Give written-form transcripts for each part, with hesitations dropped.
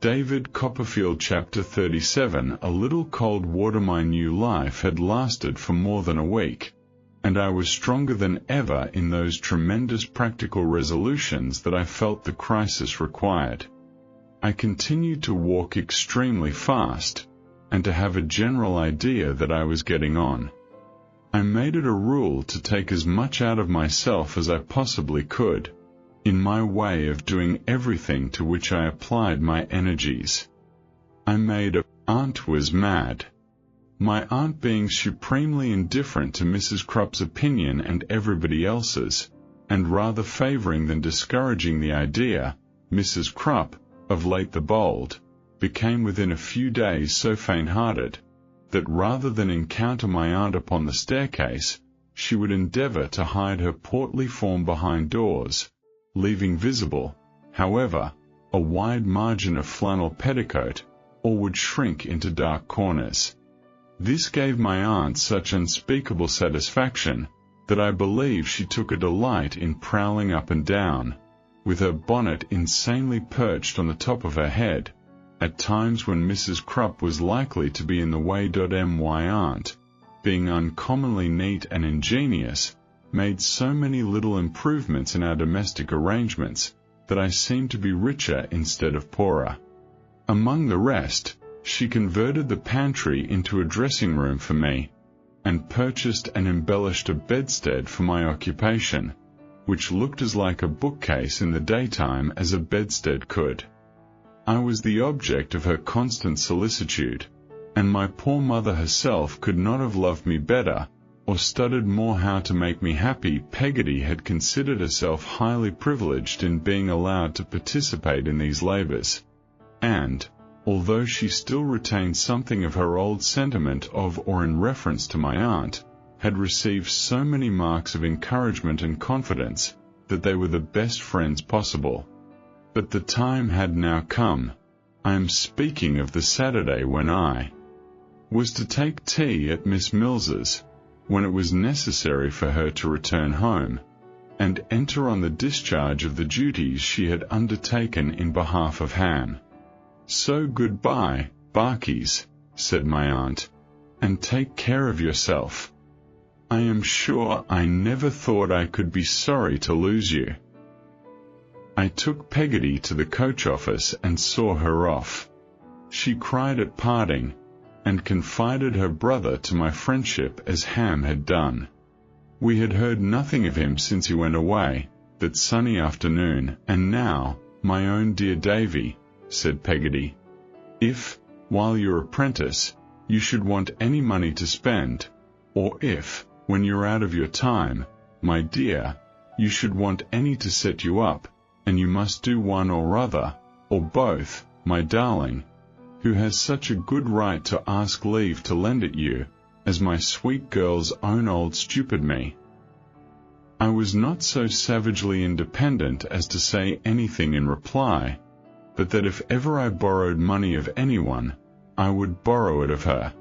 David Copperfield Chapter 37. A little cold water. My new life had lasted for more than a week, and I was stronger than ever in those tremendous practical resolutions that I felt the crisis required. I continued to walk extremely fast, and to have a general idea that I was getting on. I made it a rule to take as much out of myself as I possibly could, in my way of doing everything to which I applied my energies. I made a aunt was mad. My aunt being supremely indifferent to Mrs. Crupp's opinion and everybody else's, and rather favoring than discouraging the idea, Mrs. Crupp, of late the bold, became within a few days so faint-hearted, that rather than encounter my aunt upon the staircase, she would endeavour to hide her portly form behind doors, leaving visible, however, a wide margin of flannel petticoat, or would shrink into dark corners. This gave my aunt such unspeakable satisfaction, that I believe she took a delight in prowling up and down, with her bonnet insanely perched on the top of her head, at times when Mrs. Crupp was likely to be in the way. My aunt, being uncommonly neat and ingenious, made so many little improvements in our domestic arrangements, that I seemed to be richer instead of poorer. Among the rest, she converted the pantry into a dressing room for me, and purchased and embellished a bedstead for my occupation, which looked as like a bookcase in the daytime as a bedstead could. I was the object of her constant solicitude, and my poor mother herself could not have loved me better, or studied more how to make me happy. Peggotty had considered herself highly privileged in being allowed to participate in these labours, and, although she still retained something of her old sentiment of or in reference to my aunt, had received so many marks of encouragement and confidence, that they were the best friends possible. But the time had now come, I am speaking of the Saturday when I was to take tea at Miss Mills's, when it was necessary for her to return home, and enter on the discharge of the duties she had undertaken in behalf of Ham. So goodbye, Barkeys, said my aunt, and take care of yourself. I am sure I never thought I could be sorry to lose you. I took Peggotty to the coach office and saw her off. She cried at parting, and confided her brother to my friendship as Ham had done. We had heard nothing of him since he went away, that sunny afternoon, and now, my own dear Davy, said Peggotty, if, while your apprentice, you should want any money to spend, or if, when you're out of your time, my dear, you should want any to set you up, and you must do one or other, or both, my darling, who has such a good right to ask leave to lend it you, as my sweet girl's own old stupid me. I was not so savagely independent as to say anything in reply, but that if ever I borrowed money of anyone, I would borrow it of her.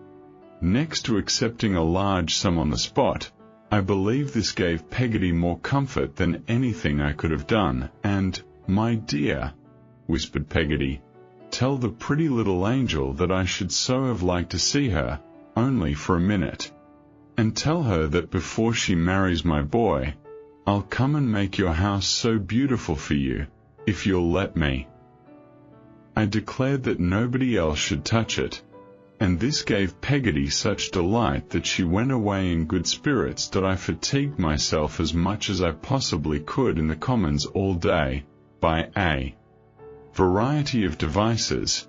Next to accepting a large sum on the spot, I believe this gave Peggotty more comfort than anything I could have done, and, my dear, whispered Peggotty, tell the pretty little angel that I should so have liked to see her, only for a minute. And tell her that before she marries my boy, I'll come and make your house so beautiful for you, if you'll let me. I declared that nobody else should touch it, and this gave Peggotty such delight that she went away in good spirits that I fatigued myself as much as I possibly could in the Commons all day, by a variety of devices,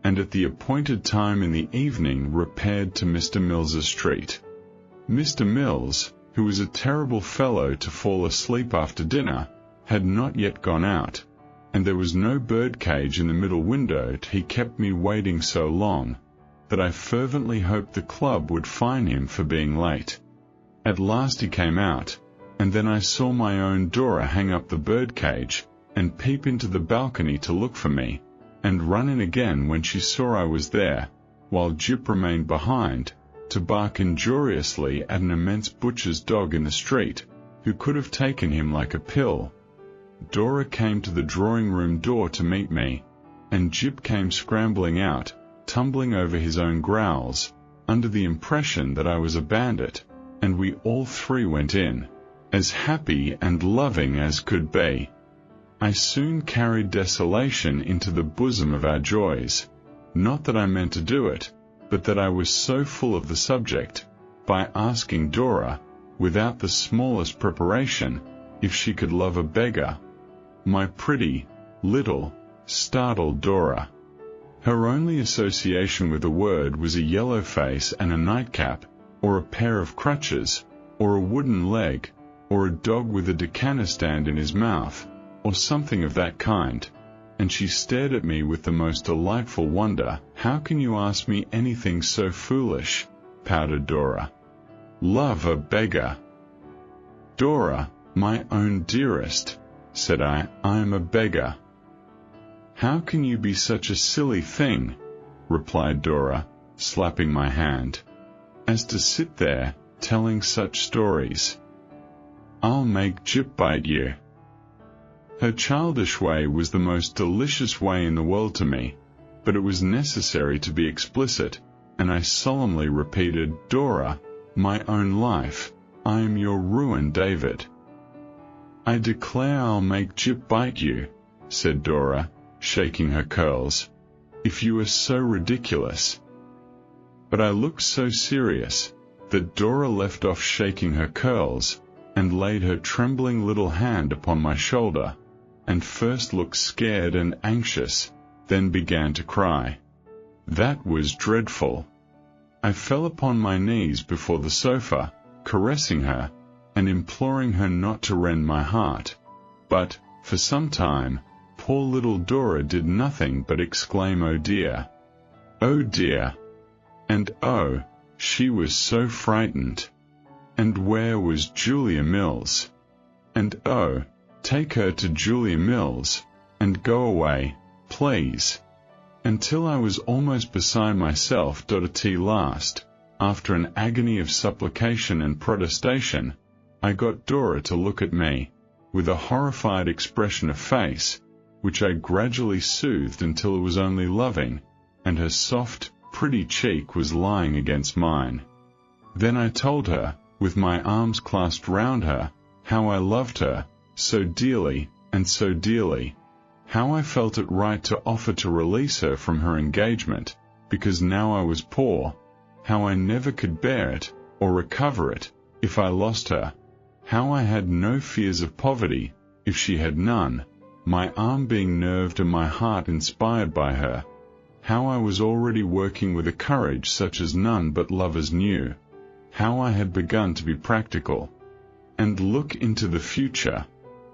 and at the appointed time in the evening repaired to Mr. Mills's street. Mr. Mills, who was a terrible fellow to fall asleep after dinner, had not yet gone out, and there was no birdcage in the middle window. He kept me waiting so long, that I fervently hoped the club would fine him for being late. At last he came out, and then I saw my own Dora hang up the birdcage, and peep into the balcony to look for me, and run in again when she saw I was there, while Jip remained behind, to bark injuriously at an immense butcher's dog in the street, who could have taken him like a pill. Dora came to the drawing-room door to meet me, and Jip came scrambling out, tumbling over his own growls, under the impression that I was a bandit, and we all three went in, as happy and loving as could be. I soon carried desolation into the bosom of our joys, not that I meant to do it, but that I was so full of the subject, by asking Dora, without the smallest preparation, if she could love a beggar. My pretty, little, startled Dora. Her only association with the word was a yellow face and a nightcap, or a pair of crutches, or a wooden leg, or a dog with a decanisstand in his mouth, or something of that kind, and she stared at me with the most delightful wonder. "How can you ask me anything so foolish?" pouted Dora. "Love a beggar." "Dora, my own dearest," said I am a beggar." "How can you be such a silly thing," replied Dora, slapping my hand, "as to sit there, telling such stories? I'll make Jip bite you." Her childish way was the most delicious way in the world to me, but it was necessary to be explicit, and I solemnly repeated, "Dora, my own life, I am your ruin, David." "I declare I'll make Jip bite you," said Dora, shaking her curls, "if you are so ridiculous." But I looked so serious, that Dora left off shaking her curls, and laid her trembling little hand upon my shoulder, and first looked scared and anxious, then began to cry. That was dreadful. I fell upon my knees before the sofa, caressing her, and imploring her not to rend my heart. But, for some time, poor little Dora did nothing but exclaim, "Oh dear! Oh dear!" And oh, she was so frightened. And where was Julia Mills? And oh, take her to Julia Mills, and go away, please. Until I was almost beside myself. At last, after an agony of supplication and protestation, I got Dora to look at me, with a horrified expression of face, which I gradually soothed until it was only loving, and her soft, pretty cheek was lying against mine. Then I told her, with my arms clasped round her, how I loved her, so dearly, and so dearly, how I felt it right to offer to release her from her engagement, because now I was poor, how I never could bear it, or recover it, if I lost her, how I had no fears of poverty, if she had none, my arm being nerved and my heart inspired by her, how I was already working with a courage such as none but lovers knew, how I had begun to be practical, and look into the future,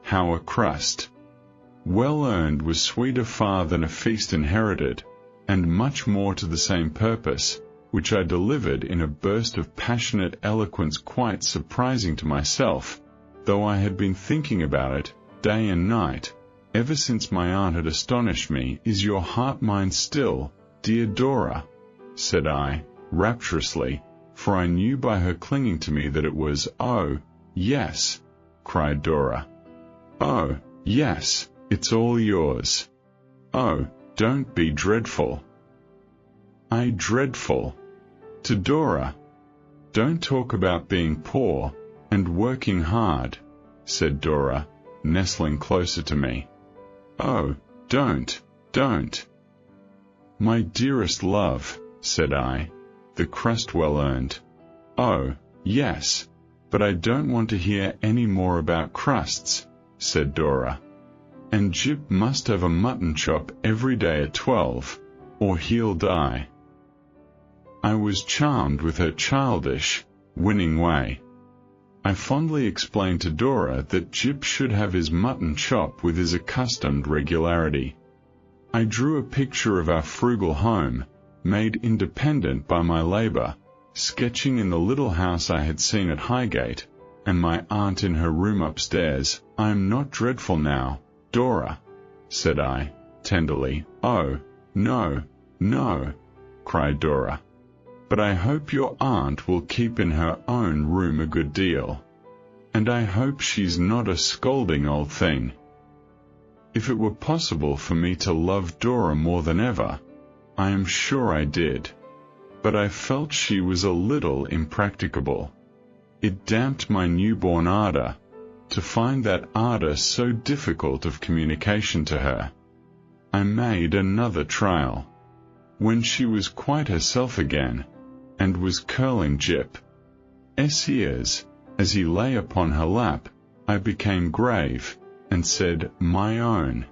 how a crust well earned was sweeter far than a feast inherited, and much more to the same purpose, which I delivered in a burst of passionate eloquence quite surprising to myself, though I had been thinking about it, day and night, ever since my aunt had astonished me. "Is your heart mine still, dear Dora?" said I, rapturously, for I knew by her clinging to me that it was. "Oh, yes," cried Dora. "Oh, yes, it's all yours. Oh, don't be dreadful." "I dreadful?" To Dora. "Don't talk about being poor, and working hard," said Dora, nestling closer to me. "Oh, don't. My dearest love," said I, "the crust well earned." "Oh, yes, but I don't want to hear any more about crusts," said Dora. "And Jip must have a mutton chop every day at 12, or he'll die." I was charmed with her childish, winning way. I fondly explained to Dora that Jip should have his mutton chop with his accustomed regularity. I drew a picture of our frugal home, made independent by my labor, sketching in the little house I had seen at Highgate, and my aunt in her room upstairs. "I am not dreadful now, Dora," said I, tenderly. "Oh, no, no," cried Dora. "But I hope your aunt will keep in her own room a good deal. And I hope she's not a scolding old thing." If it were possible for me to love Dora more than ever, I am sure I did. But I felt she was a little impracticable. It damped my newborn ardor, to find that ardor so difficult of communication to her. I made another trial. When she was quite herself again, and was curling Jip's ears, as he lay upon her lap, I became grave, and said, "My own,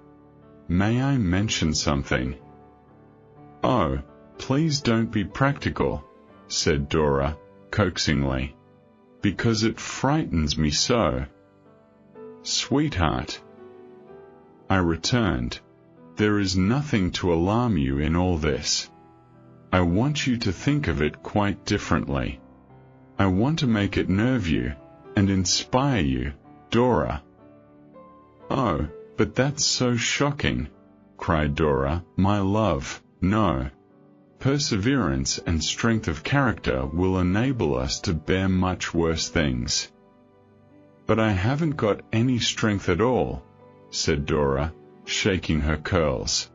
may I mention something?" "Oh, please don't be practical," said Dora, coaxingly, "because it frightens me so." "Sweetheart," I returned, "there is nothing to alarm you in all this. I want you to think of it quite differently. I want to make it nerve you, and inspire you, Dora." "Oh, but that's so shocking," cried Dora. "My love, no. Perseverance and strength of character will enable us to bear much worse things." "But I haven't got any strength at all," said Dora, shaking her curls.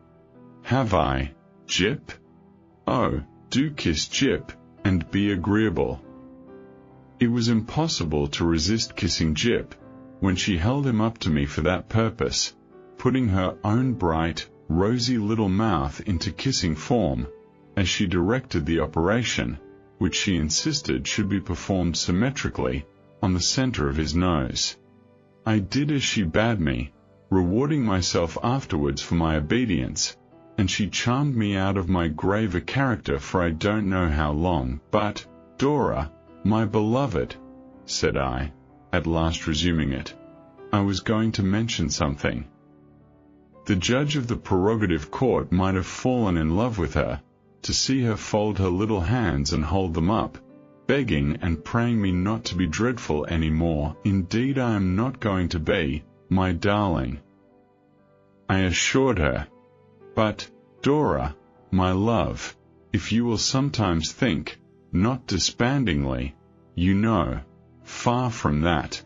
"Have I, Jip? Oh, do kiss Jip, and be agreeable." It was impossible to resist kissing Jip, when she held him up to me for that purpose, putting her own bright, rosy little mouth into kissing form, as she directed the operation, which she insisted should be performed symmetrically, on the center of his nose. I did as she bade me, rewarding myself afterwards for my obedience, and she charmed me out of my graver character for I don't know how long. "But, Dora, my beloved," said I, at last resuming it, "I was going to mention something." The judge of the prerogative court might have fallen in love with her, to see her fold her little hands and hold them up, begging and praying me not to be dreadful any more. "Indeed I am not going to be, my darling," I assured her. "But, Dora, my love, if you will sometimes think, not despondingly, you know, far from that,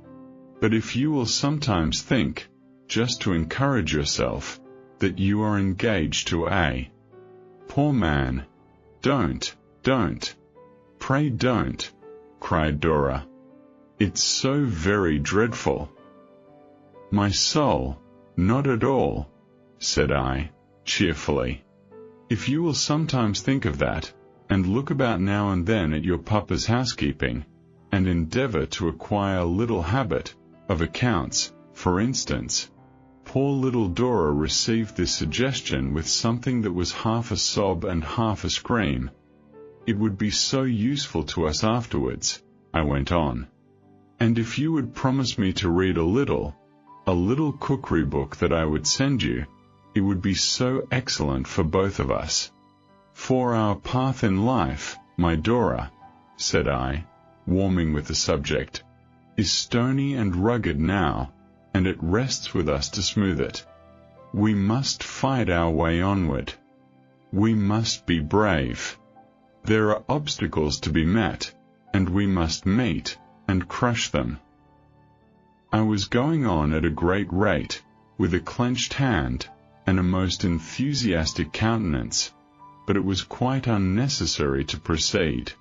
but if you will sometimes think, just to encourage yourself, that you are engaged to a poor man, don't, pray don't," cried Dora. "It's so very dreadful." "My soul, not at all," said I, cheerfully. "If you will sometimes think of that, and look about now and then at your papa's housekeeping, and endeavor to acquire a little habit of accounts, for instance." Poor little Dora received this suggestion with something that was half a sob and half a scream. "It would be so useful to us afterwards," I went on. "And if you would promise me to read a little cookery book that I would send you, it would be so excellent for both of us. For our path in life, my Dora," said I, warming with the subject, "is stony and rugged now, and it rests with us to smooth it. We must fight our way onward. We must be brave. There are obstacles to be met, and we must meet and crush them." I was going on at a great rate, with a clenched hand, and a most enthusiastic countenance, but it was quite unnecessary to proceed.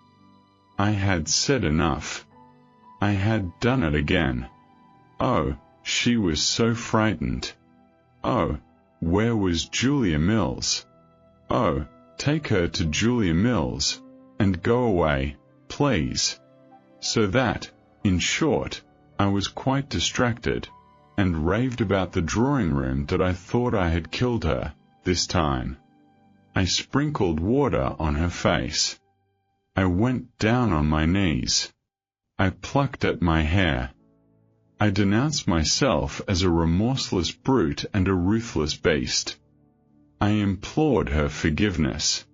I had said enough. I had done it again. Oh, she was so frightened. Oh, where was Julia Mills? Oh, take her to Julia Mills, and go away, please. So that, in short, I was quite distracted, and raved about the drawing-room that I thought I had killed her, this time. I sprinkled water on her face. I went down on my knees. I plucked at my hair. I denounced myself as a remorseless brute and a ruthless beast. I implored her forgiveness.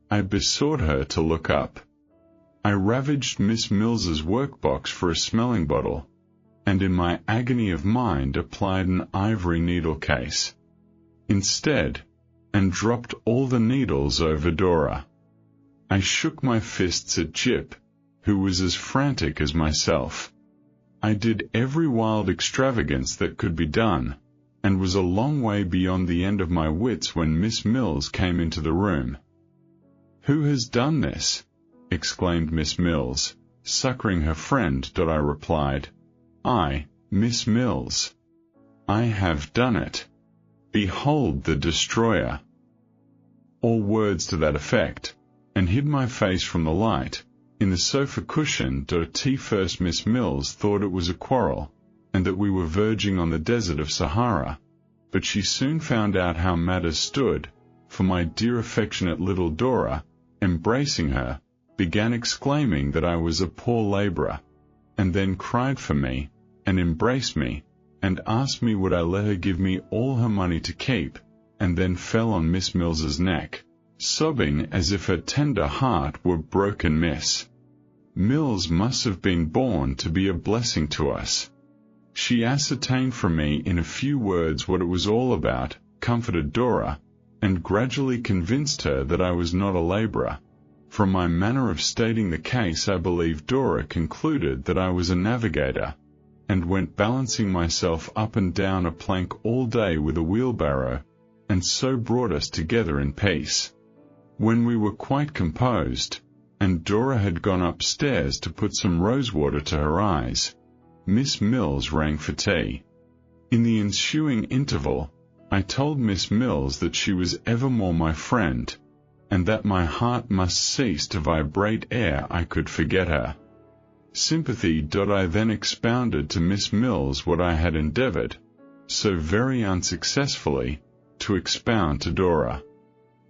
I besought her to look up. I ravaged Miss Mills's workbox for a smelling bottle, and in my agony of mind applied an ivory needle case instead, and dropped all the needles over Dora. I shook my fists at Jip, who was as frantic as myself. I did every wild extravagance that could be done, and was a long way beyond the end of my wits when Miss Mills came into the room. "Who has done this?" exclaimed Miss Mills, succouring her friend. I replied, "I, Miss Mills. I have done it. Behold the destroyer," or words to that effect, and hid my face from the light in the sofa cushion. First Miss Mills thought it was a quarrel, and that we were verging on the desert of Sahara, but she soon found out how matters stood, for my dear affectionate little Dora, embracing her, began exclaiming that I was a poor labourer, and then cried for me, and embraced me, and asked me would I let her give me all her money to keep, and then fell on Miss Mills's neck, sobbing as if her tender heart were broken. Miss Mills must have been born to be a blessing to us. She ascertained from me in a few words what it was all about, comforted Dora, and gradually convinced her that I was not a labourer. From my manner of stating the case, I believe Dora concluded that I was a navigator, and went balancing myself up and down a plank all day with a wheelbarrow, and so brought us together in peace. When we were quite composed, and Dora had gone upstairs to put some rosewater to her eyes, Miss Mills rang for tea. In the ensuing interval, I told Miss Mills that she was evermore my friend, and that my heart must cease to vibrate ere I could forget her. Sympathy. I then expounded to Miss Mills what I had endeavoured, so very unsuccessfully, to expound to Dora.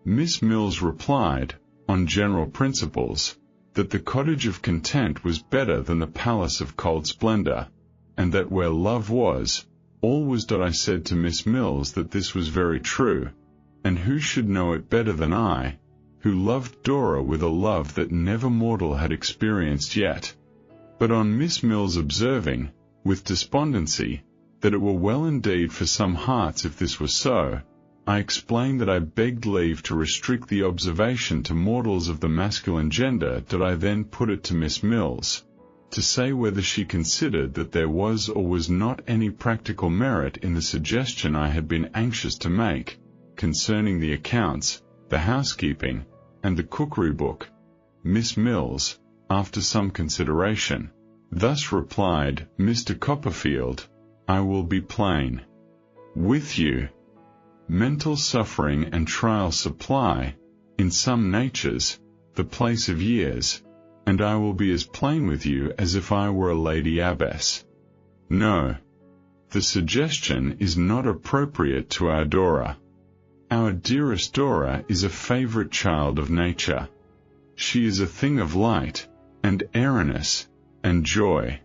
Miss Mills replied, on general principles, that the cottage of content was better than the palace of cold splendour, and that where love was, all was. I said to Miss Mills that this was very true, and who should know it better than I, who loved Dora with a love that never mortal had experienced yet. But on Miss Mills observing, with despondency, that it were well indeed for some hearts if this were so, I explained that I begged leave to restrict the observation to mortals of the masculine gender. I then put it to Miss Mills, to say whether she considered that there was or was not any practical merit in the suggestion I had been anxious to make, concerning the accounts, the housekeeping, and the cookery book. Miss Mills, after some consideration, thus replied, "Mr. Copperfield, I will be plain with you. Mental suffering and trial supply, in some natures, the place of years, and I will be as plain with you as if I were a lady abbess. No, the suggestion is not appropriate to our Dora. Our dearest Dora is a favourite child of nature. She is a thing of light, and airiness, and joy.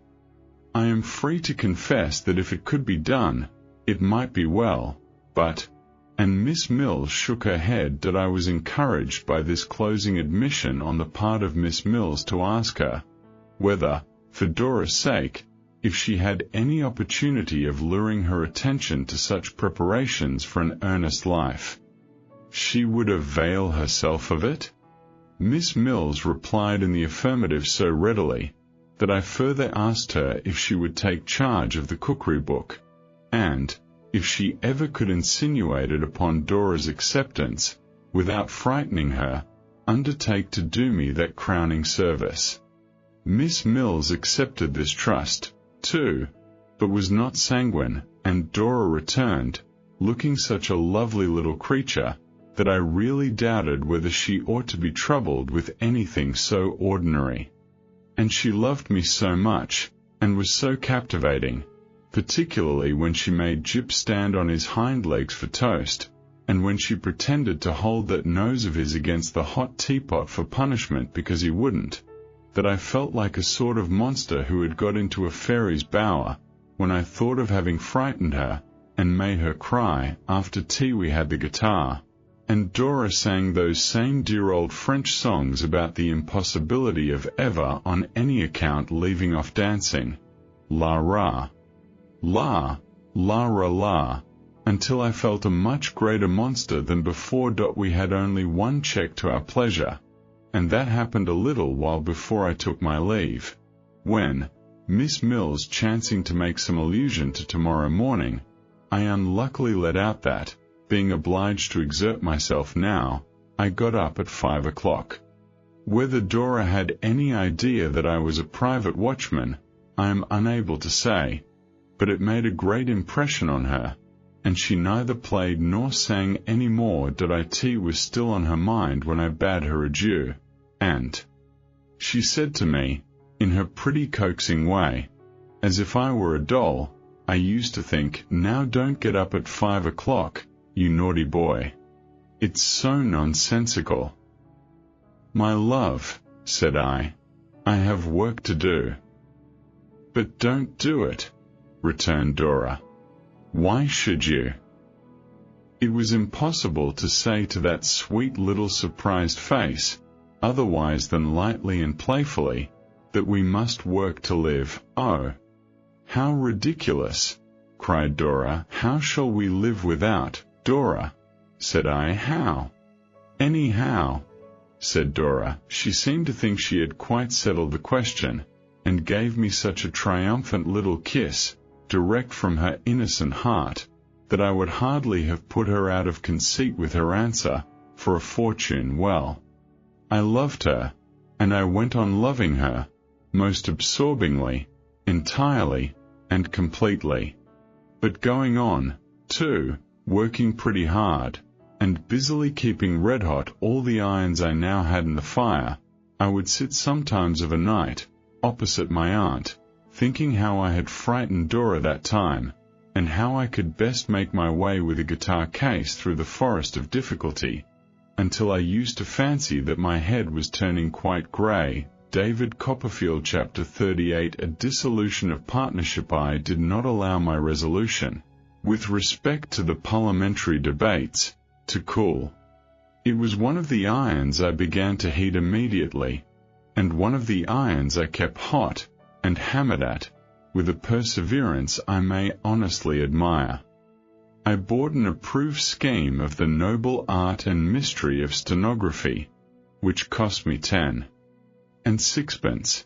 I am free to confess that if it could be done, it might be well, but—" and Miss Mills shook her head. I was encouraged by this closing admission on the part of Miss Mills to ask her, whether, for Dora's sake, if she had any opportunity of luring her attention to such preparations for an earnest life, she would avail herself of it? Miss Mills replied in the affirmative so readily, that I further asked her if she would take charge of the cookery book, and, if she ever could insinuate it upon Dora's acceptance, without frightening her, undertake to do me that crowning service. Miss Mills accepted this trust, too, but was not sanguine, and Dora returned, looking such a lovely little creature, that I really doubted whether she ought to be troubled with anything so ordinary. And she loved me so much, and was so captivating, particularly when she made Jip stand on his hind legs for toast, and when she pretended to hold that nose of his against the hot teapot for punishment because he wouldn't, that I felt like a sort of monster who had got into a fairy's bower, when I thought of having frightened her, and made her cry. After tea we had the guitar, and Dora sang those same dear old French songs about the impossibility of ever on any account leaving off dancing, la-ra, la, la-ra-la, until I felt a much greater monster than before. We had only one check to our pleasure, and that happened a little while before I took my leave, when, Miss Mills chancing to make some allusion to tomorrow morning, I unluckily let out that, being obliged to exert myself now, I got up at 5 o'clock. Whether Dora had any idea that I was a private watchman, I am unable to say, but it made a great impression on her, and she neither played nor sang any more. Tea was still on her mind when I bade her adieu, and she said to me, in her pretty coaxing way, as if I were a doll, I used to think, now don't get up at 5 o'clock, you naughty boy. It's so nonsensical. My love, said I have work to do. But don't do it, returned Dora. Why should you? It was impossible to say to that sweet little surprised face, otherwise than lightly and playfully, that we must work to live. Oh, how ridiculous, cried Dora. How shall we live without? Dora, said I, how? Anyhow, said Dora. She seemed to think she had quite settled the question, and gave me such a triumphant little kiss, direct from her innocent heart, that I would hardly have put her out of conceit with her answer, for a fortune. Well, I loved her, and I went on loving her, most absorbingly, entirely, and completely. But going on, too, working pretty hard, and busily keeping red-hot all the irons I now had in the fire, I would sit sometimes of a night, opposite my aunt, thinking how I had frightened Dora that time, and how I could best make my way with a guitar case through the forest of difficulty, until I used to fancy that my head was turning quite grey. David Copperfield, Chapter 38. A dissolution of partnership. I did not allow my resolution, with respect to the parliamentary debates, to cool. It was one of the irons I began to heat immediately, and one of the irons I kept hot, and hammered at, with a perseverance I may honestly admire. I bought an approved scheme of the noble art and mystery of stenography, which cost me 10 and sixpence,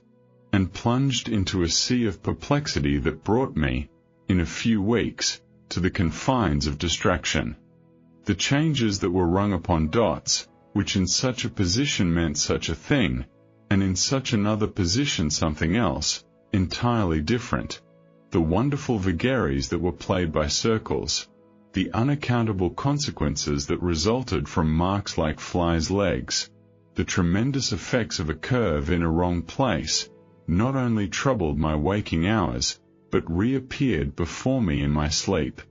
and plunged into a sea of perplexity that brought me, in a few weeks, to the confines of distraction. The changes that were rung upon dots, which in such a position meant such a thing, and in such another position something else, entirely different, the wonderful vagaries that were played by circles, the unaccountable consequences that resulted from marks like flies' legs, the tremendous effects of a curve in a wrong place, not only troubled my waking hours, but reappeared before me in my sleep.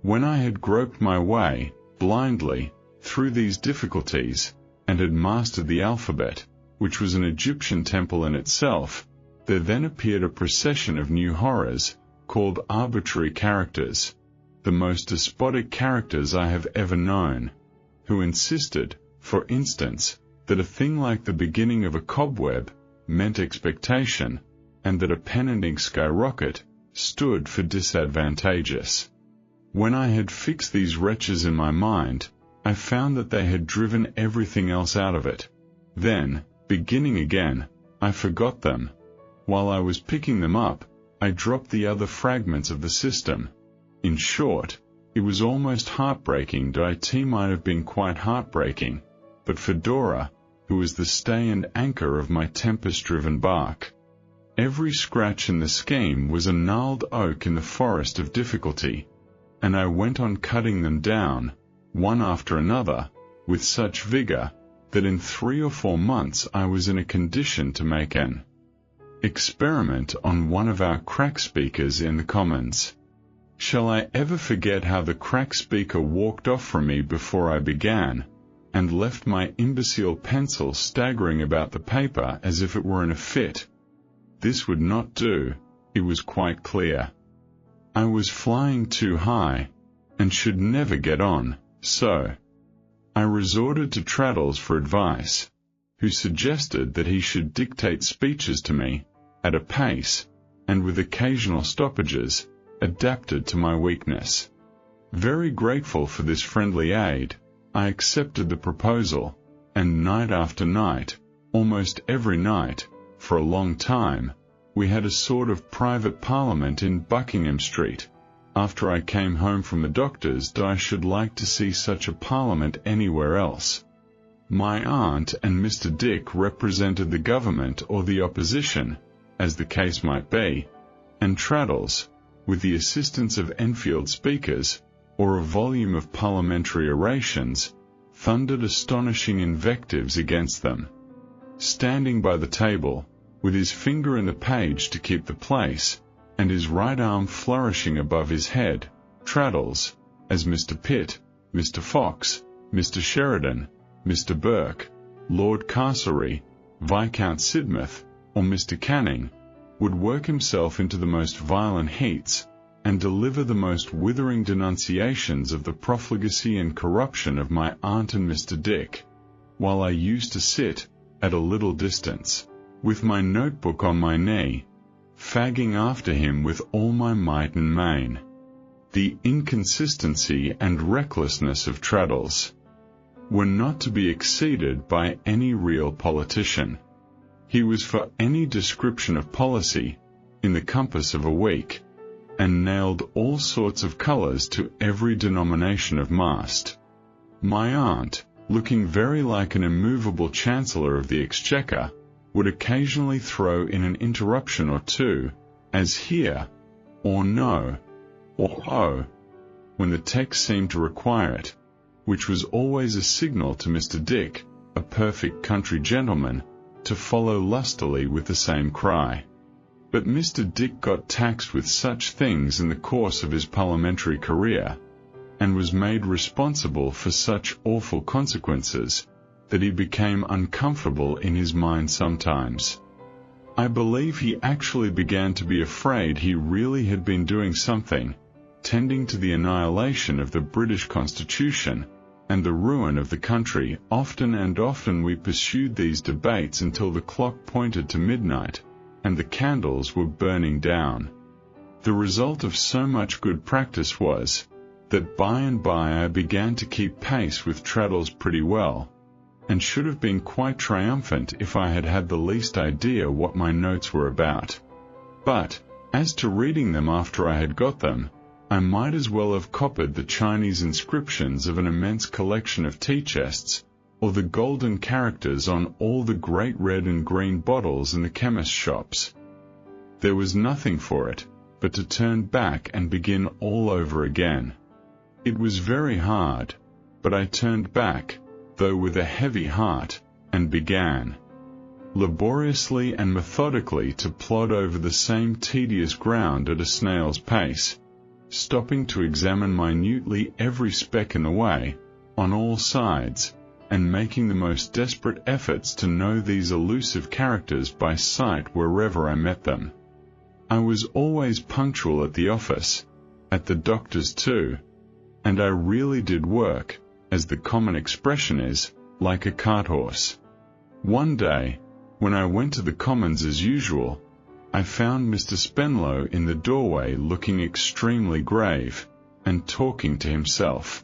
When I had groped my way, blindly, through these difficulties, and had mastered the alphabet, which was an Egyptian temple in itself, there then appeared a procession of new horrors, called arbitrary characters, the most despotic characters I have ever known, who insisted, for instance, that a thing like the beginning of a cobweb meant expectation, and that a pen and ink skyrocket stood for disadvantageous. When I had fixed these wretches in my mind, I found that they had driven everything else out of it. Then, beginning again, I forgot them. While I was picking them up, I dropped the other fragments of the system. In short, it was almost heartbreaking. It might have been quite heartbreaking, but for Dora, who was the stay and anchor of my tempest-driven bark. Every scratch in the scheme was a gnarled oak in the forest of difficulty, and I went on cutting them down, one after another, with such vigor, that in 3 or 4 months I was in a condition to make an experiment on one of our crack speakers in the Commons. Shall I ever forget how the crack speaker walked off from me before I began, and left my imbecile pencil staggering about the paper as if it were in a fit? This would not do, it was quite clear. I was flying too high, and should never get on, so I resorted to Traddles for advice, who suggested that he should dictate speeches to me, at a pace, and with occasional stoppages, adapted to my weakness. Very grateful for this friendly aid, I accepted the proposal, and night after night, almost every night, for a long time, we had a sort of private parliament in Buckingham Street, after I came home from the doctor's, that I should like to see such a parliament anywhere else. My aunt and Mr. Dick represented the government or the opposition, as the case might be, and Traddles, with the assistance of Enfield speakers, or a volume of parliamentary orations, thundered astonishing invectives against them. Standing by the table, with his finger in the page to keep the place, and his right arm flourishing above his head, Traddles, as Mr. Pitt, Mr. Fox, Mr. Sheridan, Mr. Burke, Lord Castlereagh, Viscount Sidmouth, or Mr. Canning, would work himself into the most violent heats, and deliver the most withering denunciations of the profligacy and corruption of my aunt and Mr. Dick, while I used to sit, at a little distance, with my notebook on my knee, fagging after him with all my might and main. The inconsistency and recklessness of Traddles were not to be exceeded by any real politician. He was for any description of policy, in the compass of a week, and nailed all sorts of colours to every denomination of mast. My aunt, looking very like an immovable Chancellor of the Exchequer, would occasionally throw in an interruption or two, as here, or no, or oh, when the text seemed to require it, which was always a signal to Mr. Dick, a perfect country gentleman, to follow lustily with the same cry. But Mr. Dick got taxed with such things in the course of his parliamentary career, and was made responsible for such awful consequences, that he became uncomfortable in his mind sometimes. I believe he actually began to be afraid he really had been doing something, tending to the annihilation of the British Constitution, and the ruin of the country. Often and often we pursued these debates until the clock pointed to midnight, and the candles were burning down. The result of so much good practice was, that by and by I began to keep pace with Traddles pretty well, and should have been quite triumphant if I had had the least idea what my notes were about. But, as to reading them after I had got them, I might as well have copied the Chinese inscriptions of an immense collection of tea chests, or the golden characters on all the great red and green bottles in the chemist's shops. There was nothing for it, but to turn back and begin all over again. It was very hard, but I turned back, though with a heavy heart, and began, laboriously and methodically, to plod over the same tedious ground at a snail's pace, stopping to examine minutely every speck in the way, on all sides, and making the most desperate efforts to know these elusive characters by sight wherever I met them. I was always punctual at the office, at the doctor's too, and I really did work, as the common expression is, like a cart-horse. One day, when I went to the Commons as usual, I found Mr. Spenlow in the doorway looking extremely grave, and talking to himself.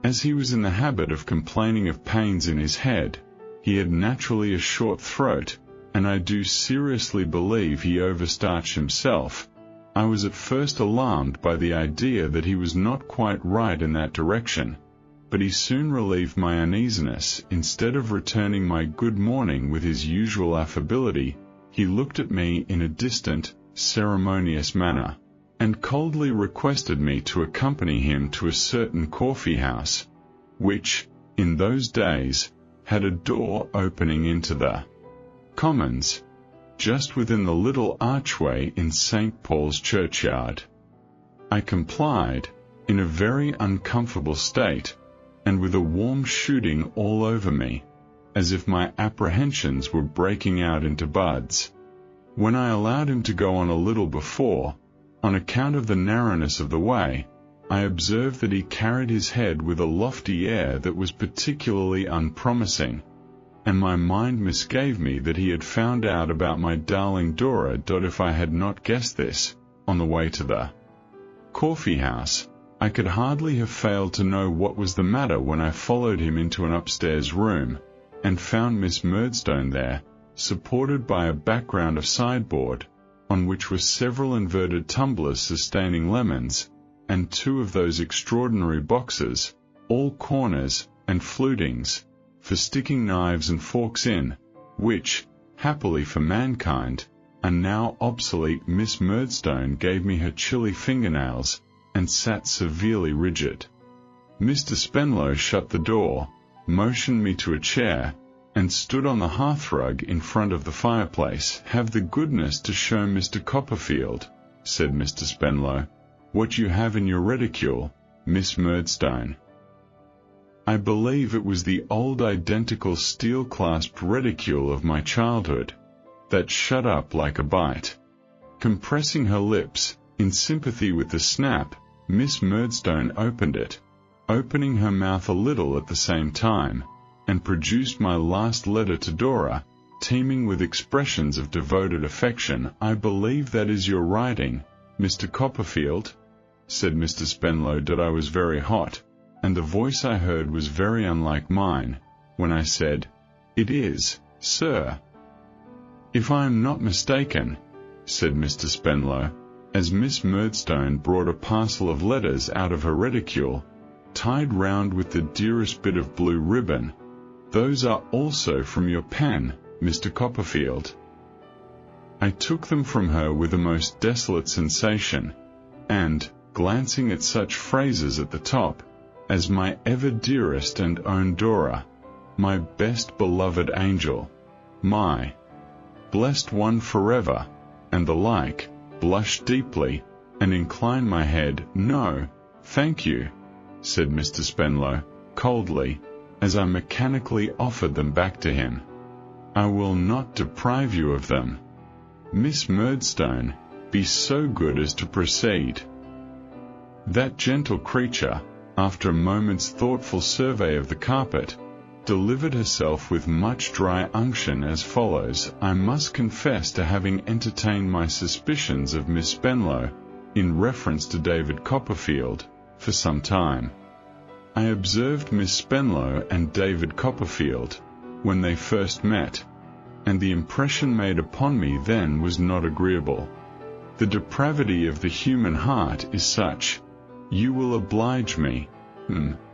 As he was in the habit of complaining of pains in his head, he had naturally a short throat, and I do seriously believe he overstarched himself. I was at first alarmed by the idea that he was not quite right in that direction, but he soon relieved my uneasiness. Instead of returning my good morning with his usual affability, he looked at me in a distant, ceremonious manner, and coldly requested me to accompany him to a certain coffee-house, which, in those days, had a door opening into the Commons, just within the little archway in St. Paul's churchyard. I complied, in a very uncomfortable state, and with a warm shooting all over me, as if my apprehensions were breaking out into buds. When I allowed him to go on a little before, on account of the narrowness of the way, I observed that he carried his head with a lofty air that was particularly unpromising, and my mind misgave me that he had found out about my darling Dora. If I had not guessed this, on the way to the coffee-house, I could hardly have failed to know what was the matter when I followed him into an upstairs room, and found Miss Murdstone there, supported by a background of sideboard, on which were several inverted tumblers sustaining lemons, and 2 of those extraordinary boxes, all corners and flutings, for sticking knives and forks in, which, happily for mankind, are now obsolete. Miss Murdstone gave me her chilly fingernails, and sat severely rigid. Mr. Spenlow shut the door, motioned me to a chair, and stood on the hearthrug in front of the fireplace. "Have the goodness to show Mr. Copperfield," said Mr. Spenlow, "what you have in your reticule, Miss Murdstone." I believe it was the old identical steel-clasped reticule of my childhood, that shut up like a bite. Compressing her lips, in sympathy with the snap, Miss Murdstone opened it, opening her mouth a little at the same time, and produced my last letter to Dora, teeming with expressions of devoted affection. "I believe that is your writing, Mr. Copperfield," said Mr. Spenlow. That I was very hot, and the voice I heard was very unlike mine, when I said, "It is, sir." "If I am not mistaken," said Mr. Spenlow, as Miss Murdstone brought a parcel of letters out of her reticule, tied round with the dearest bit of blue ribbon, "those are also from your pen, Mr. Copperfield." I took them from her with a most desolate sensation, and, glancing at such phrases at the top, as "my ever dearest and own Dora," "my best beloved angel," "my blessed one forever," and the like, blushed deeply, and inclined my head. "No, thank you," said Mr. Spenlow, coldly, as I mechanically offered them back to him. "I will not deprive you of them. Miss Murdstone, be so good as to proceed." That gentle creature, after a moment's thoughtful survey of the carpet, delivered herself with much dry unction as follows: "I must confess to having entertained my suspicions of Miss Spenlow, in reference to David Copperfield, for some time. I observed Miss Spenlow and David Copperfield, when they first met, and the impression made upon me then was not agreeable. The depravity of the human heart is such—" "You will oblige me,"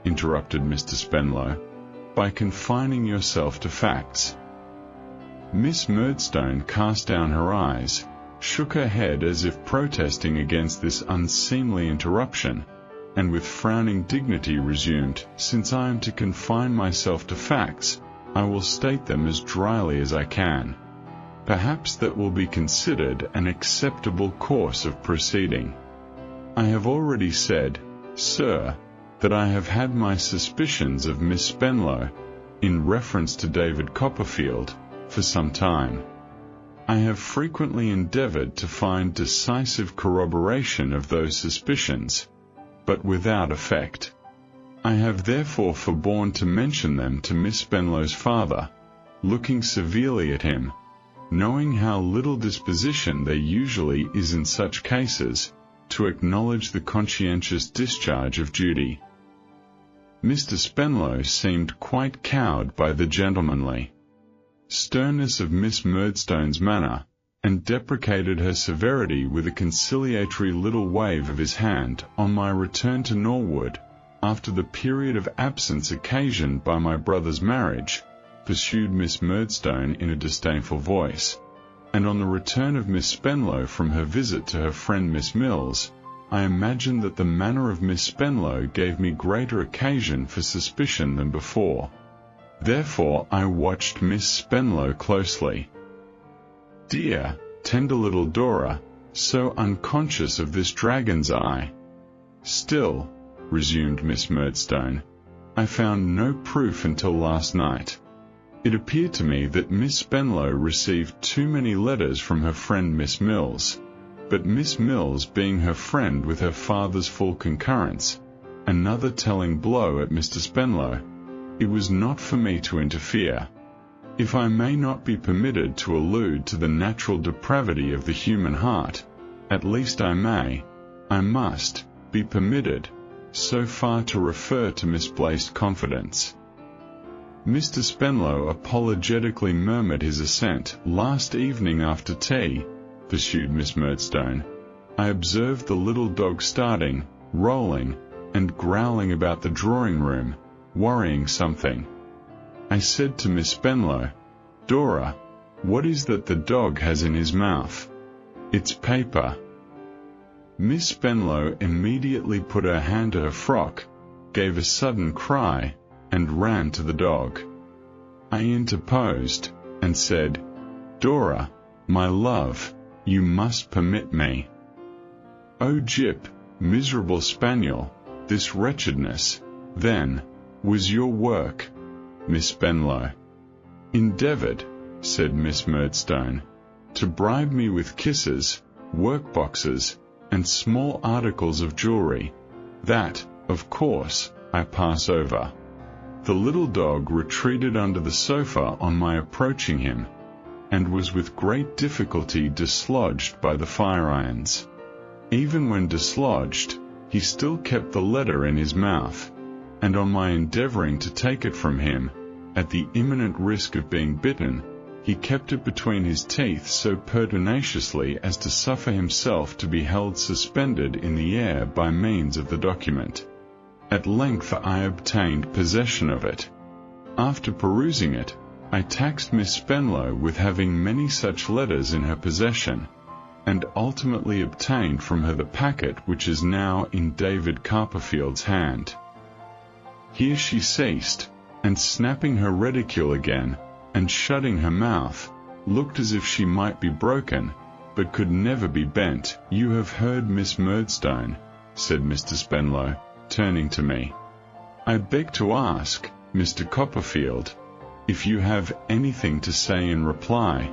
interrupted Mr. Spenlow, "by confining yourself to facts." Miss Murdstone cast down her eyes, shook her head as if protesting against this unseemly interruption, and with frowning dignity resumed, "Since I am to confine myself to facts, I will state them as dryly as I can. Perhaps that will be considered an acceptable course of proceeding. I have already said, sir, that I have had my suspicions of Miss Spenlow, in reference to David Copperfield, for some time. I have frequently endeavored to find decisive corroboration of those suspicions, but without effect. I have therefore forborne to mention them to Miss Spenlow's father, looking severely at him, knowing how little disposition there usually is in such cases, to acknowledge the conscientious discharge of duty. Mr. Spenlow seemed quite cowed by the gentlemanly sternness of Miss Murdstone's manner, and deprecated her severity with a conciliatory little wave of his hand. On my return to Norwood, after the period of absence occasioned by my brother's marriage, pursued Miss Murdstone in a disdainful voice, and on the return of Miss Spenlow from her visit to her friend Miss Mills, I imagined that the manner of Miss Spenlow gave me greater occasion for suspicion than before. Therefore I watched Miss Spenlow closely. Dear, tender little Dora, so unconscious of this dragon's eye. Still, resumed Miss Murdstone, I found no proof until last night. It appeared to me that Miss Spenlow received too many letters from her friend Miss Mills, but Miss Mills being her friend with her father's full concurrence, another telling blow at Mr. Spenlow, it was not for me to interfere. If I may not be permitted to allude to the natural depravity of the human heart, at least I must, be permitted, so far to refer to misplaced confidence. Mr. Spenlow apologetically murmured his assent. Last evening after tea, pursued Miss Murdstone, I observed the little dog starting, rolling, and growling about the drawing room, worrying something. I said to Miss Spenlow, "Dora, what is that the dog has in his mouth?" "It's paper." Miss Spenlow immediately put her hand to her frock, gave a sudden cry, and ran to the dog. I interposed, and said, "Dora, my love, you must permit me." "Oh, Jip, miserable spaniel, this wretchedness, then, was your work?" Miss Spenlow endeavoured, said Miss Murdstone, to bribe me with kisses, work-boxes, and small articles of jewellery. That, of course, I pass over. The little dog retreated under the sofa on my approaching him, and was with great difficulty dislodged by the fire-irons. Even when dislodged, he still kept the letter in his mouth, and on my endeavouring to take it from him, at the imminent risk of being bitten, he kept it between his teeth so pertinaciously as to suffer himself to be held suspended in the air by means of the document. At length I obtained possession of it. After perusing it, I taxed Miss Spenlow with having many such letters in her possession, and ultimately obtained from her the packet which is now in David Copperfield's hand. Here she ceased, and snapping her reticule again, and shutting her mouth, looked as if she might be broken, but could never be bent. "You have heard Miss Murdstone," said Mr. Spenlow, turning to me. "I beg to ask, Mr. Copperfield, if you have anything to say in reply."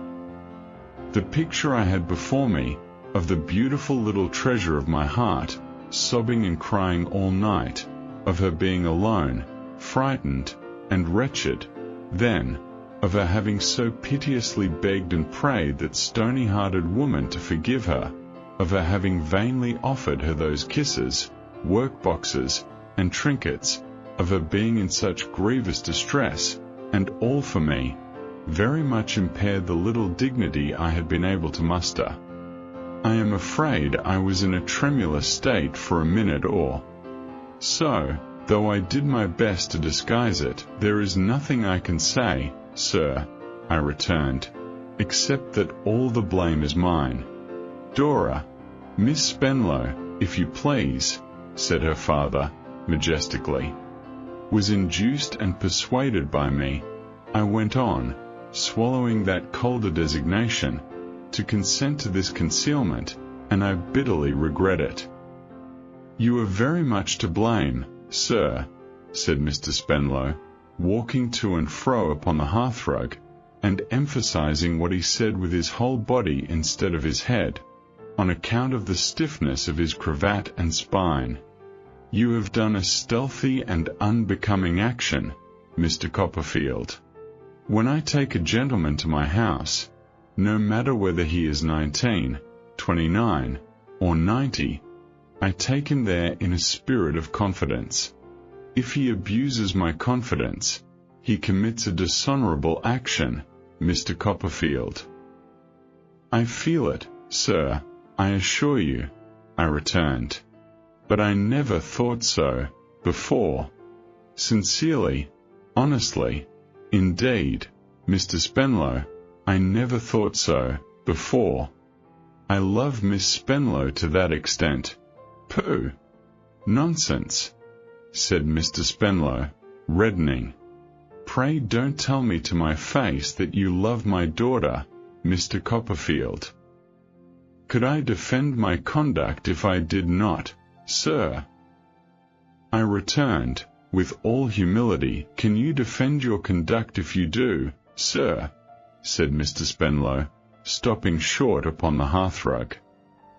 The picture I had before me, of the beautiful little treasure of my heart, sobbing and crying all night, of her being alone, frightened, and wretched, then, of her having so piteously begged and prayed that stony-hearted woman to forgive her, of her having vainly offered her those kisses, work-boxes, and trinkets, of her being in such grievous distress, and all for me, very much impaired the little dignity I had been able to muster. I am afraid I was in a tremulous state for a minute or so, though I did my best to disguise it. "There is nothing I can say, sir," I returned, "except that all the blame is mine." "Dora, Miss Spenlow, if you please," said her father, majestically, "was induced and persuaded by me," I went on, swallowing that colder designation, "to consent to this concealment, and I bitterly regret it." "You are very much to blame, sir," said Mr. Spenlow, walking to and fro upon the hearthrug, and emphasizing what he said with his whole body instead of his head, on account of the stiffness of his cravat and spine. "You have done a stealthy and unbecoming action, Mr. Copperfield. When I take a gentleman to my house, no matter whether he is 19, 29, or 90, I take him there in a spirit of confidence. If he abuses my confidence, he commits a dishonorable action, Mr. Copperfield." "I feel it, sir, I assure you," I returned. "But I never thought so before. Sincerely, honestly, indeed, Mr. Spenlow, I never thought so before. I love Miss Spenlow to that extent." "Pooh! Nonsense!" said Mr. Spenlow, reddening. "Pray don't tell me to my face that you love my daughter, Mr. Copperfield." "Could I defend my conduct if I did not, sir?" I returned, with all humility. "Can you defend your conduct if you do, sir?" said Mr. Spenlow, stopping short upon the hearthrug.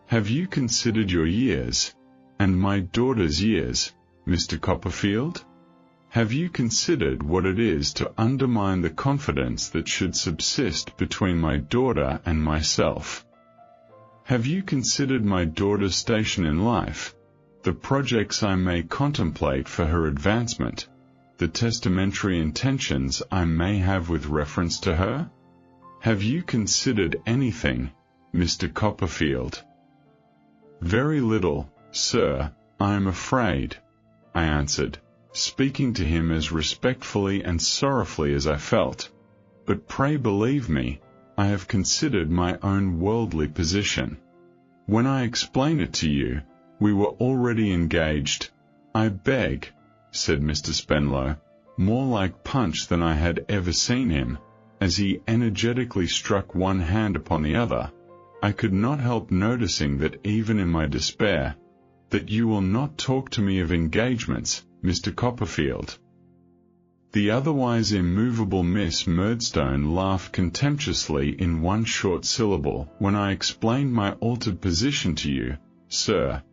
"Have you considered your years, and my daughter's years, Mr. Copperfield? Have you considered what it is to undermine the confidence that should subsist between my daughter and myself? Have you considered my daughter's station in life, the projects I may contemplate for her advancement, the testamentary intentions I may have with reference to her? Have you considered anything, Mr. Copperfield?" "Very little, sir," I am afraid, I answered, speaking to him as respectfully and sorrowfully as I felt. But pray believe me, I have considered my own worldly position. When I explain it to you, we were already engaged. I beg, said Mr. Spenlow, more like Punch than I had ever seen him, as he energetically struck one hand upon the other. I could not help noticing that even in my despair, that you will not talk to me of engagements, Mr. Copperfield. The otherwise immovable Miss Murdstone laughed contemptuously in one short syllable when I explained my altered position to you, sir.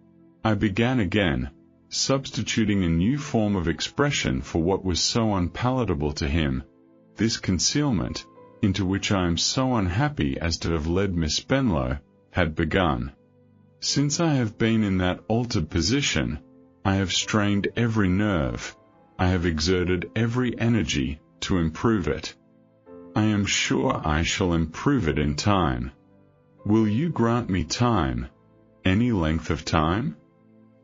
I began again, substituting a new form of expression for what was so unpalatable to him, this concealment, into which I am so unhappy as to have led Miss Spenlow, had begun. Since I have been in that altered position, I have strained every nerve, I have exerted every energy to improve it. I am sure I shall improve it in time. Will you grant me time, any length of time?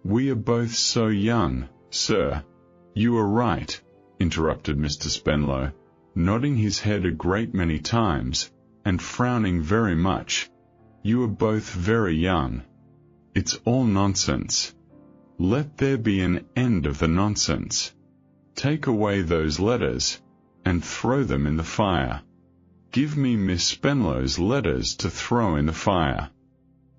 We are both so young, sir. You are right, interrupted Mr. Spenlow, nodding his head a great many times, and frowning very much. You are both very young. It's all nonsense. Let there be an end of the nonsense. Take away those letters, and throw them in the fire. Give me Miss Spenlow's letters to throw in the fire.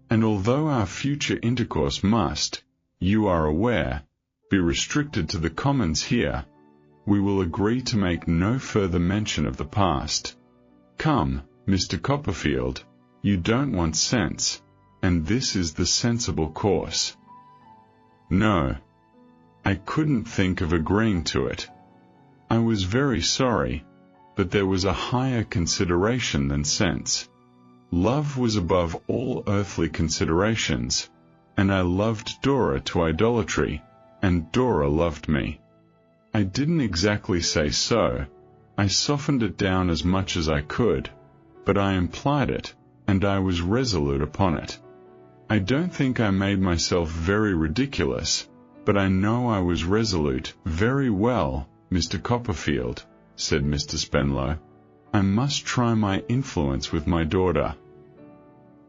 And although our future intercourse must, you are aware, be restricted to the commons here, we will agree to make no further mention of the past. Come, Mr. Copperfield, you don't want sense, and this is the sensible course. No, I couldn't think of agreeing to it. I was very sorry, but there was a higher consideration than sense. Love was above all earthly considerations, and I loved Dora to idolatry, and Dora loved me. I didn't exactly say so, I softened it down as much as I could, but I implied it, and I was resolute upon it. I don't think I made myself very ridiculous, but I know I was resolute. Very well, Mr. Copperfield, said Mr. Spenlow. I must try my influence with my daughter.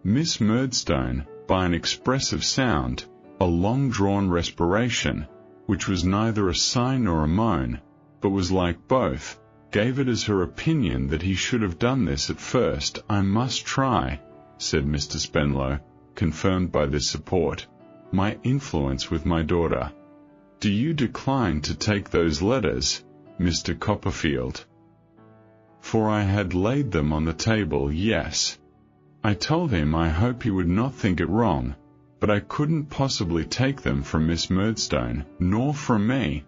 Miss Murdstone, by an expressive sound, a long-drawn respiration, which was neither a sigh nor a moan, but was like both, gave it as her opinion that he should have done this at first. I must try, said Mr. Spenlow, confirmed by this support, my influence with my daughter. Do you decline to take those letters, Mr. Copperfield? For I had laid them on the table. Yes. I told him I hope he would not think it wrong, but I couldn't possibly take them from Miss Murdstone, nor from me,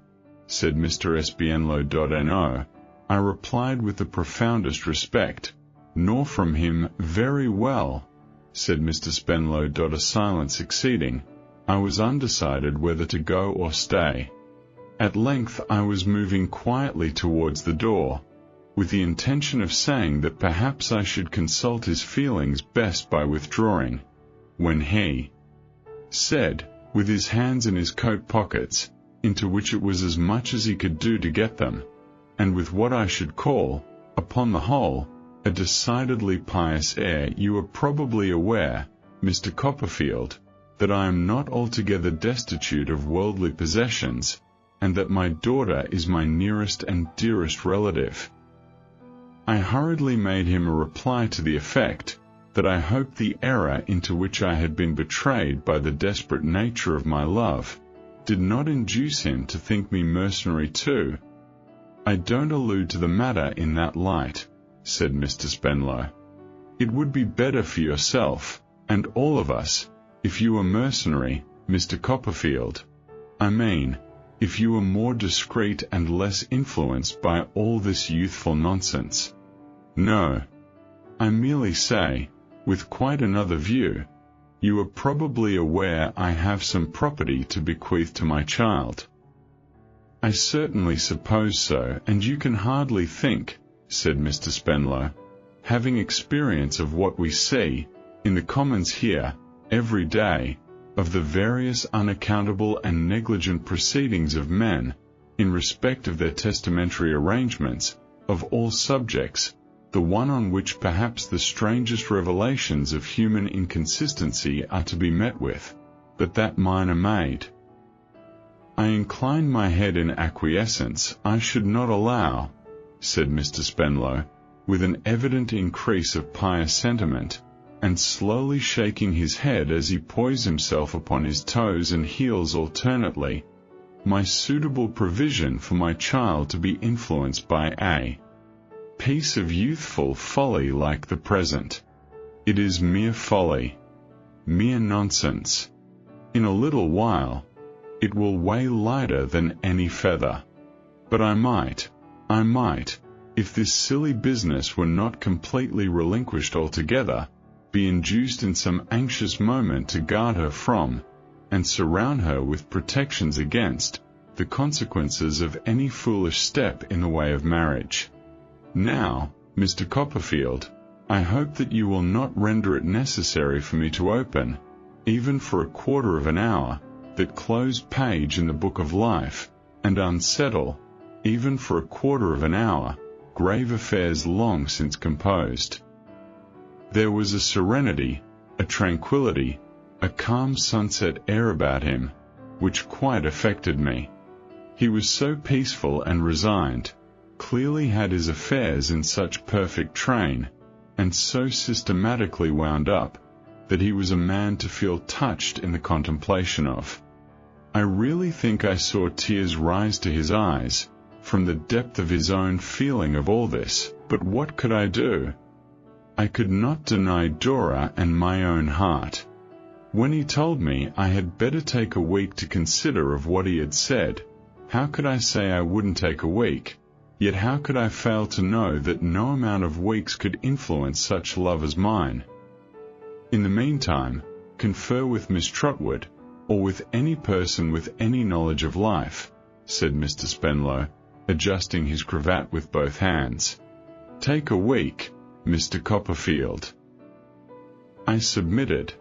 said Mr. Spenlow. I replied with the profoundest respect, nor from him. Very well, said Mr. Spenlow. A silence succeeding, I was undecided whether to go or stay. At length I was moving quietly towards the door, with the intention of saying that perhaps I should consult his feelings best by withdrawing, when he said, with his hands in his coat pockets, into which it was as much as he could do to get them, and with what I should call, upon the whole, a decidedly pious air, you are probably aware, Mr. Copperfield, that I am not altogether destitute of worldly possessions, and that my daughter is my nearest and dearest relative. I hurriedly made him a reply to the effect that I hoped the error into which I had been betrayed by the desperate nature of my love did not induce him to think me mercenary too. I don't allude to the matter in that light, said Mr. Spenlow. It would be better for yourself, and all of us, if you were mercenary, Mr. Copperfield. I mean, if you were more discreet and less influenced by all this youthful nonsense. No. I merely say, with quite another view, you are probably aware I have some property to bequeath to my child. I certainly suppose so, and you can hardly think, said Mr. Spenlow, having experience of what we see, in the commons here, every day, of the various unaccountable and negligent proceedings of men, in respect of their testamentary arrangements, of all subjects, the one on which perhaps the strangest revelations of human inconsistency are to be met with, but that mine are made. I inclined my head in acquiescence. I should not allow, said Mr. Spenlow, with an evident increase of pious sentiment, and slowly shaking his head as he poised himself upon his toes and heels alternately, my suitable provision for my child to be influenced by a piece of youthful folly like the present. It is mere folly, mere nonsense. In a little while, it will weigh lighter than any feather. But I might, if this silly business were not completely relinquished altogether, be induced in some anxious moment to guard her from, and surround her with protections against, the consequences of any foolish step in the way of marriage. Now, Mr. Copperfield, I hope that you will not render it necessary for me to open, even for a quarter of an hour, that closed page in the book of life, and unsettle, even for a quarter of an hour, grave affairs long since composed. There was a serenity, a tranquillity, a calm sunset air about him, which quite affected me. He was so peaceful and resigned, clearly had his affairs in such perfect train, and so systematically wound up, that he was a man to feel touched in the contemplation of. I really think I saw tears rise to his eyes, from the depth of his own feeling of all this, but what could I do? I could not deny Dora and my own heart. When he told me I had better take a week to consider of what he had said, how could I say I wouldn't take a week? Yet how could I fail to know that no amount of weeks could influence such love as mine? In the meantime, confer with Miss Trotwood, or with any person with any knowledge of life, said Mr. Spenlow, adjusting his cravat with both hands. Take a week, Mr. Copperfield. I submitted,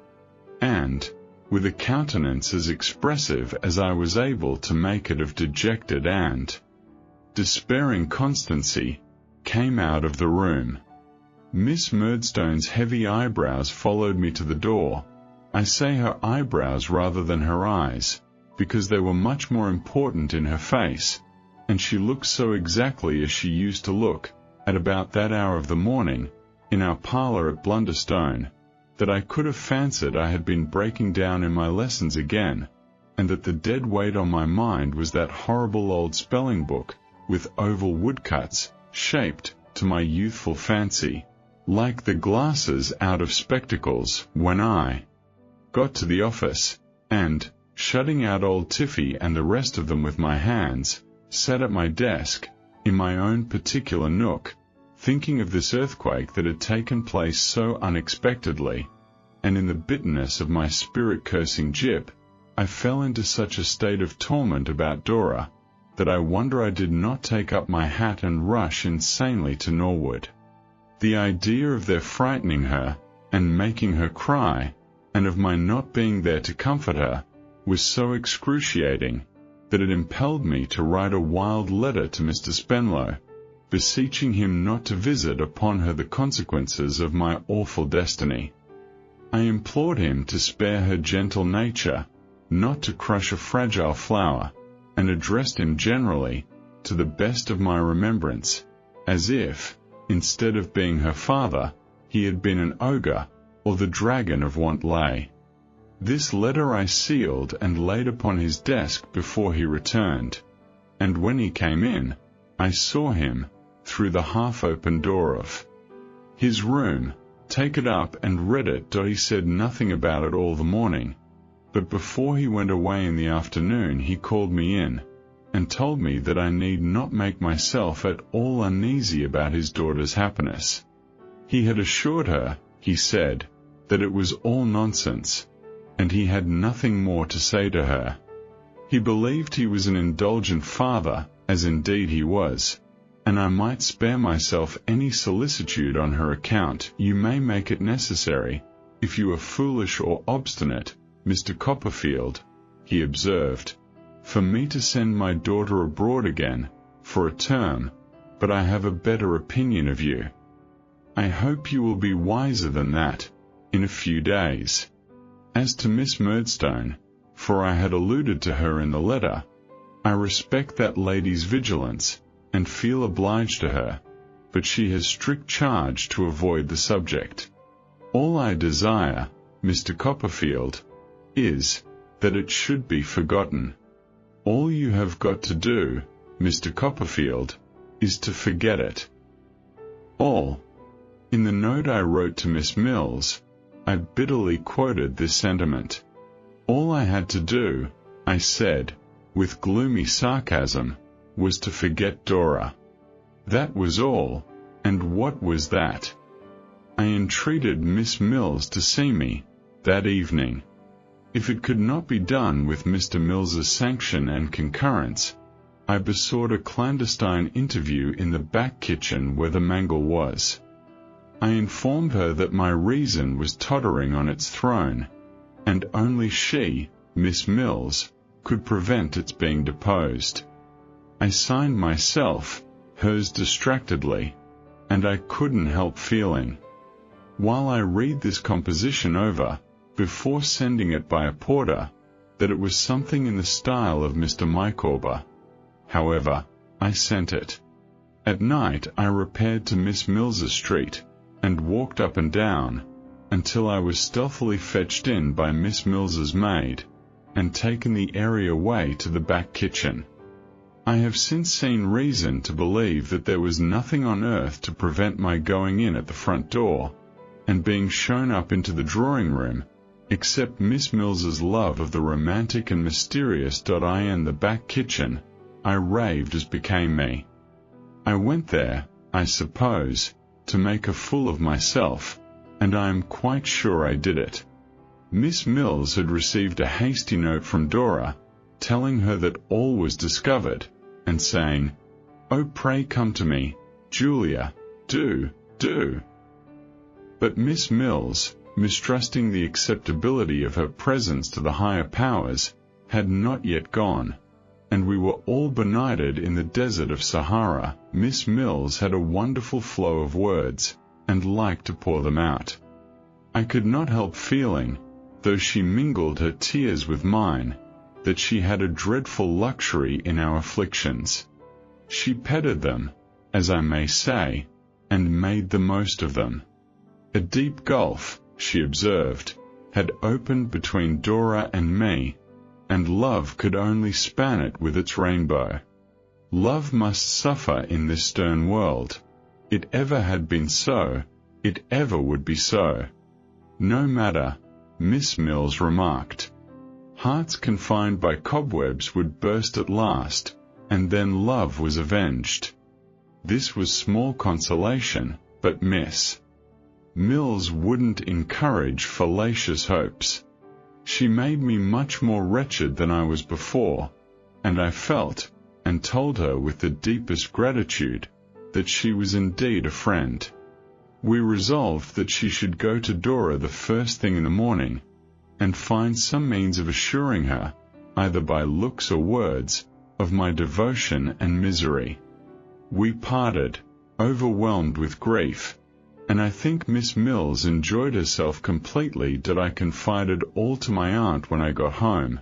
and, with a countenance as expressive as I was able to make it of dejected and despairing constancy, came out of the room. Miss Murdstone's heavy eyebrows followed me to the door. I say her eyebrows rather than her eyes, because they were much more important in her face, and she looked so exactly as she used to look, at about that hour of the morning, in our parlour at Blunderstone, that I could have fancied I had been breaking down in my lessons again, and that the dead weight on my mind was that horrible old spelling book, with oval woodcuts, shaped, to my youthful fancy, like the glasses out of spectacles, when I got to the office, and, shutting out old Tiffy and the rest of them with my hands, sat at my desk, in my own particular nook, thinking of this earthquake that had taken place so unexpectedly, and in the bitterness of my spirit cursing Jip, I fell into such a state of torment about Dora, that I wonder I did not take up my hat and rush insanely to Norwood. The idea of their frightening her, and making her cry, and of my not being there to comfort her, was so excruciating, that it impelled me to write a wild letter to Mr. Spenlow, beseeching him not to visit upon her the consequences of my awful destiny. I implored him to spare her gentle nature, not to crush a fragile flower, and addressed him generally, to the best of my remembrance, as if, instead of being her father, he had been an ogre, or the dragon of Wantley. This letter I sealed and laid upon his desk before he returned, and when he came in, I saw him, through the half-open door of his room, take it up and read it. He said nothing about it all the morning, but before he went away in the afternoon he called me in, and told me that I need not make myself at all uneasy about his daughter's happiness. He had assured her, he said, that it was all nonsense, and he had nothing more to say to her. He believed he was an indulgent father, as indeed he was, and I might spare myself any solicitude on her account. You may make it necessary, if you are foolish or obstinate, Mr. Copperfield," he observed, "for me to send my daughter abroad again, for a term, but I have a better opinion of you. I hope you will be wiser than that, in a few days. As to Miss Murdstone, for I had alluded to her in the letter, I respect that lady's vigilance, and feel obliged to her, but she has strict charge to avoid the subject. All I desire, Mr. Copperfield, is, that it should be forgotten. All you have got to do, Mr. Copperfield, is to forget it. All." In the note I wrote to Miss Mills, I bitterly quoted this sentiment. All I had to do, I said, with gloomy sarcasm, was to forget Dora. That was all, and what was that? I entreated Miss Mills to see me, that evening. If it could not be done with Mr. Mills's sanction and concurrence, I besought a clandestine interview in the back kitchen where the mangle was. I informed her that my reason was tottering on its throne, and only she, Miss Mills, could prevent its being deposed. I signed myself, hers distractedly, and I couldn't help feeling, while I read this composition over, before sending it by a porter, that it was something in the style of Mr. Micawber. However, I sent it. At night I repaired to Miss Mills's Street, and walked up and down, until I was stealthily fetched in by Miss Mills's maid, and taken the area way to the back kitchen. I have since seen reason to believe that there was nothing on earth to prevent my going in at the front door, and being shown up into the drawing-room, except Miss Mills's love of the romantic and mysterious. In the back kitchen, I raved as became me. I went there, I suppose, to make a fool of myself, and I am quite sure I did it. Miss Mills had received a hasty note from Dora, telling her that all was discovered, and saying, "Oh, pray come to me, Julia, do. But Miss Mills, mistrusting the acceptability of her presence to the higher powers, had not yet gone, and we were all benighted in the desert of Sahara. Miss Mills had a wonderful flow of words, and liked to pour them out. I could not help feeling, though she mingled her tears with mine, that she had a dreadful luxury in our afflictions. She petted them, as I may say, and made the most of them. A deep gulf, she observed, had opened between Dora and me, and love could only span it with its rainbow. Love must suffer in this stern world. It ever had been so, it ever would be so. No matter, Miss Mills remarked. Hearts confined by cobwebs would burst at last, and then love was avenged. This was small consolation, but Miss Mills wouldn't encourage fallacious hopes. She made me much more wretched than I was before, and I felt, and told her with the deepest gratitude, that she was indeed a friend. We resolved that she should go to Dora the first thing in the morning, and find some means of assuring her, either by looks or words, of my devotion and misery. We parted, overwhelmed with grief, and I think Miss Mills enjoyed herself completely that I confided all to my aunt when I got home,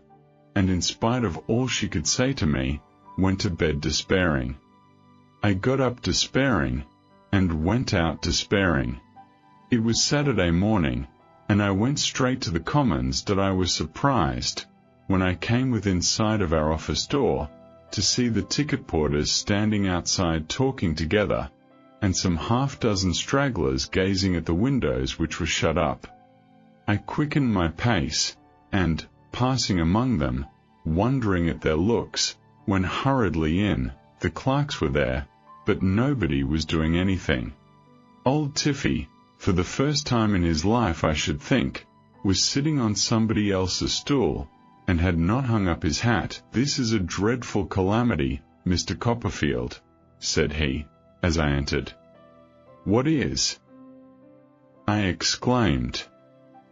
and in spite of all she could say to me, went to bed despairing. I got up despairing, and went out despairing. It was Saturday morning, and I went straight to the Commons that I was surprised, when I came within sight of our office door, to see the ticket porters standing outside talking together, and some half-dozen stragglers gazing at the windows which were shut up. I quickened my pace, and, passing among them, wondering at their looks, went hurriedly in. The clerks were there, but nobody was doing anything. Old Tiffy, for the first time in his life I should think, was sitting on somebody else's stool, and had not hung up his hat. "This is a dreadful calamity, Mr. Copperfield," said he, as I entered. "What is?" I exclaimed.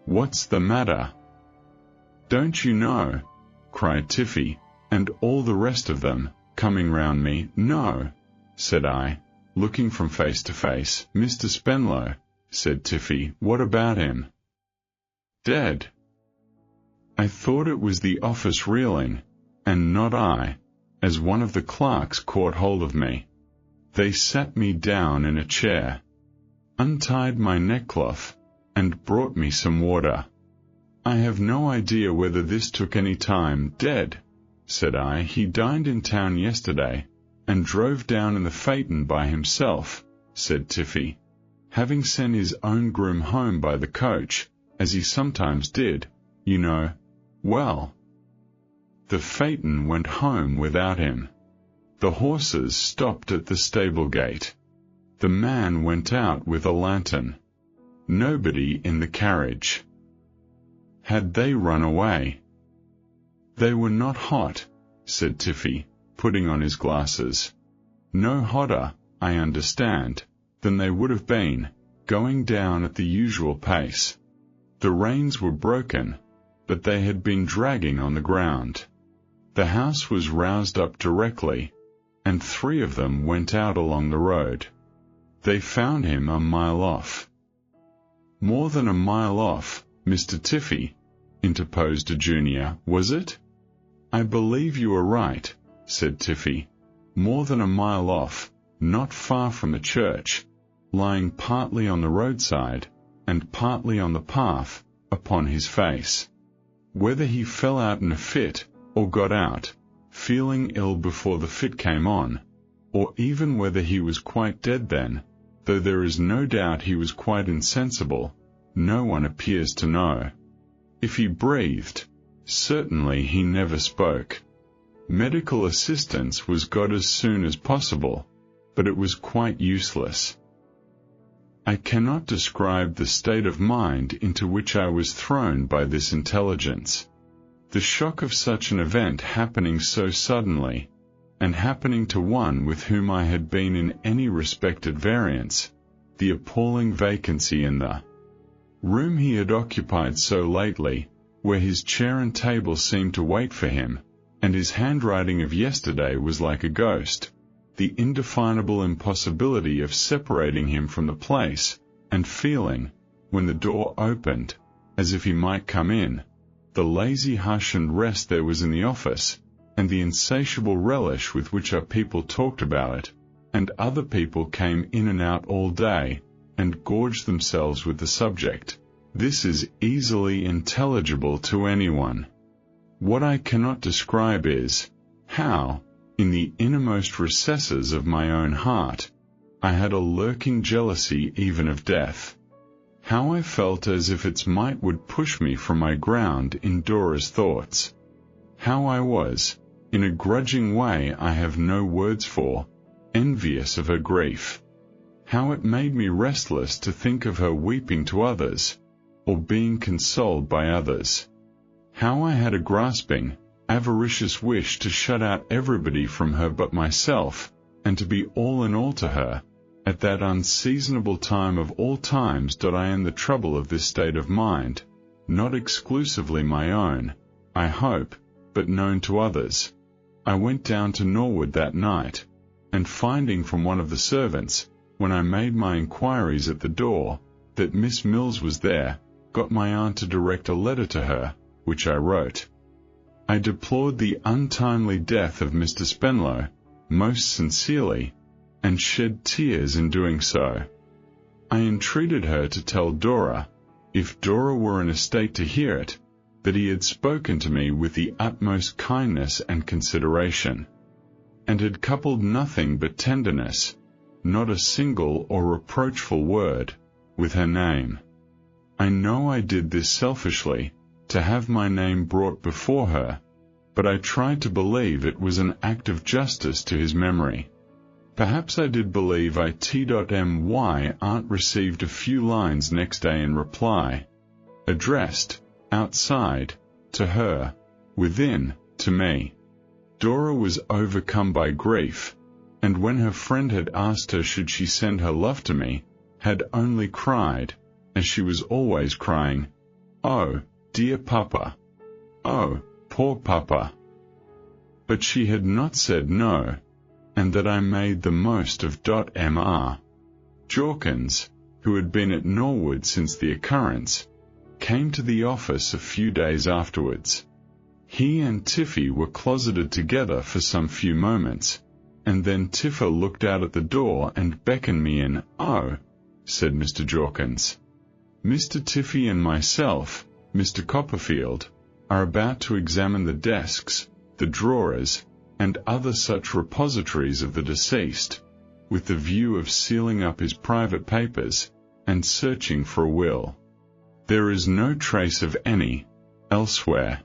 "What's the matter?" "Don't you know?" cried Tiffy, and all the rest of them, coming round me. "No," said I, looking from face to face. "Mr. Spenlow," said Tiffy, "what about him?" "Dead." I thought it was the office reeling, and not I, as one of the clerks caught hold of me. They sat me down in a chair, untied my neckcloth, and brought me some water. "I have no idea whether this took any time." "Dead," said I. "He dined in town yesterday, and drove down in the phaeton by himself," said Tiffy, "having sent his own groom home by the coach, as he sometimes did, you know. Well, the phaeton went home without him. The horses stopped at the stable gate. The man went out with a lantern. Nobody in the carriage. Had they run away?" "They were not hot," said Tiffy, putting on his glasses. "No hotter, I understand, than they would have been, going down at the usual pace. The reins were broken, but they had been dragging on the ground. The house was roused up directly, and 3 of them went out along the road. They found him a mile off." "More than a mile off, Mr. Tiffy," interposed a junior, "was it?" "I believe you are right," said Tiffy. "More than a mile off, not far from the church, lying partly on the roadside, and partly on the path, upon his face. Whether he fell out in a fit, or got out, feeling ill before the fit came on, or even whether he was quite dead then, though there is no doubt he was quite insensible, no one appears to know. If he breathed, certainly he never spoke. Medical assistance was got as soon as possible, but it was quite useless. I cannot describe the state of mind into which I was thrown by this intelligence. The shock of such an event happening so suddenly, and happening to one with whom I had been in any respect at variance, the appalling vacancy in the room he had occupied so lately, where his chair and table seemed to wait for him, and his handwriting of yesterday was like a ghost, the indefinable impossibility of separating him from the place, and feeling, when the door opened, as if he might come in, the lazy hush and rest there was in the office, and the insatiable relish with which our people talked about it, and other people came in and out all day, and gorged themselves with the subject. This is easily intelligible to anyone. What I cannot describe is, how, in the innermost recesses of my own heart, I had a lurking jealousy even of death. How I felt as if its might would push me from my ground in Dora's thoughts. How I was, in a grudging way I have no words for, envious of her grief. How it made me restless to think of her weeping to others, or being consoled by others. How I had a grasping, avaricious wish to shut out everybody from her but myself, and to be all in all to her, at that unseasonable time of all times. I am the trouble of this state of mind, not exclusively my own, I hope, but known to others. I went down to Norwood that night, and finding from one of the servants, when I made my inquiries at the door, that Miss Mills was there, got my aunt to direct a letter to her, which I wrote. I deplored the untimely death of Mr. Spenlow, most sincerely, and shed tears in doing so. I entreated her to tell Dora, if Dora were in a state to hear it, that he had spoken to me with the utmost kindness and consideration, and had coupled nothing but tenderness, not a single or reproachful word, with her name. I know I did this selfishly, to have my name brought before her, but I tried to believe it was an act of justice to his memory. Perhaps I did believe it. Aunt received a few lines next day in reply, addressed, outside, to her, within, to me. Dora was overcome by grief, and when her friend had asked her should she send her love to me, had only cried, as she was always crying, "Oh, dear Papa." Oh, poor papa. But she had not said no, and that I made the most of Mr. Jorkins, who had been at Norwood since the occurrence, came to the office a few days afterwards. He and Tiffy were closeted together for some few moments, and then Tiffa looked out at the door and beckoned me in. "Oh," said Mr. Jorkins. "Mr. Tiffy and myself, Mr. Copperfield, are about to examine the desks, the drawers, and other such repositories of the deceased, with the view of sealing up his private papers, and searching for a will. There is no trace of any elsewhere.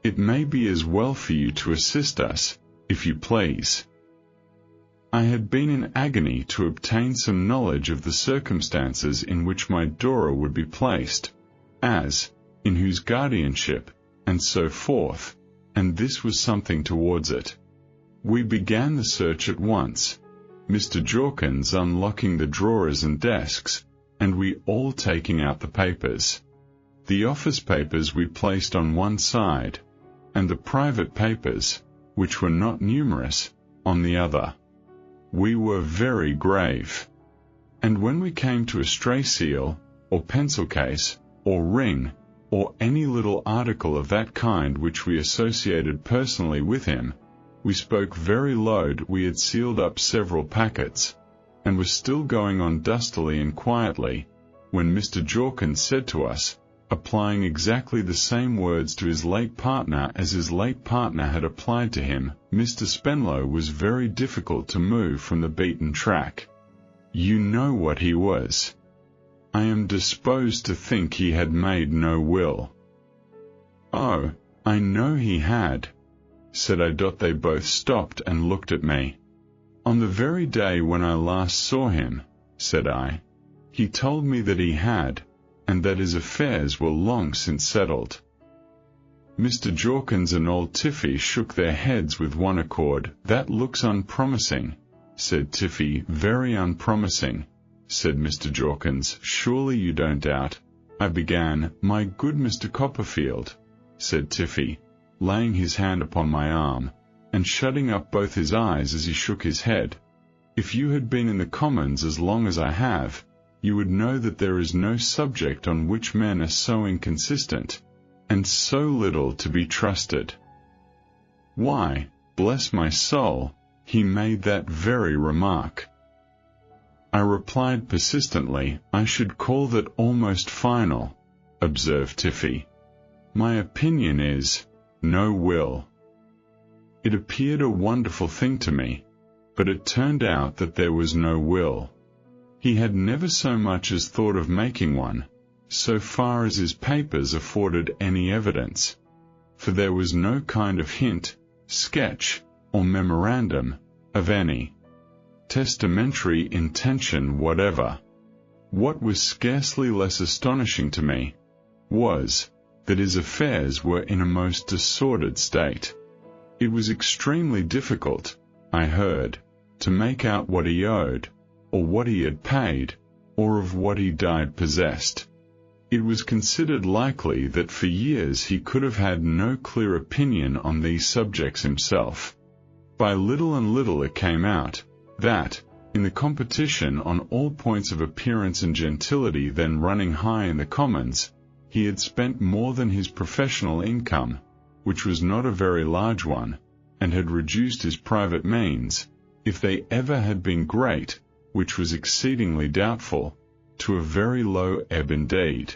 It may be as well for you to assist us, if you please." I had been in agony to obtain some knowledge of the circumstances in which my Dora would be placed, as, in whose guardianship, and so forth, and this was something towards it. We began the search at once, Mr. Jorkins unlocking the drawers and desks, and we all taking out the papers. The office papers we placed on one side, and the private papers, which were not numerous, on the other. We were very grave. And when we came to a stray seal, or pencil case, or ring, or any little article of that kind which we associated personally with him, we spoke very low. We had sealed up several packets, and were still going on dustily and quietly, when Mr. Jorkins said to us, applying exactly the same words to his late partner as his late partner had applied to him, "Mr. Spenlow was very difficult to move from the beaten track. You know what he was. I am disposed to think he had made no will." "Oh, I know he had," said I. They both stopped and looked at me. "On the very day when I last saw him," said I, "he told me that he had, and that his affairs were long since settled." Mr. Jorkins and old Tiffy shook their heads with one accord. "That looks unpromising," said Tiffy. "Very unpromising," said Mr. Jorkins. "Surely you don't doubt," I began. "My good Mr. Copperfield," said Tiffy, laying his hand upon my arm, and shutting up both his eyes as he shook his head, "if you had been in the Commons as long as I have, you would know that there is no subject on which men are so inconsistent, and so little to be trusted." Why, bless my soul, he made that very remark. I replied persistently. "I should call that almost final," observed Tiffy. "My opinion is, no will." It appeared a wonderful thing to me, but it turned out that there was no will. He had never so much as thought of making one, so far as his papers afforded any evidence, for there was no kind of hint, sketch, or memorandum, of any testamentary intention whatever. What was scarcely less astonishing to me was that his affairs were in a most disordered state. It was extremely difficult, I heard, to make out what he owed, or what he had paid, or of what he died possessed. It was considered likely that for years he could have had no clear opinion on these subjects himself. By little and little it came out, that, in the competition on all points of appearance and gentility then running high in the Commons, he had spent more than his professional income, which was not a very large one, and had reduced his private means, if they ever had been great, which was exceedingly doubtful, to a very low ebb indeed.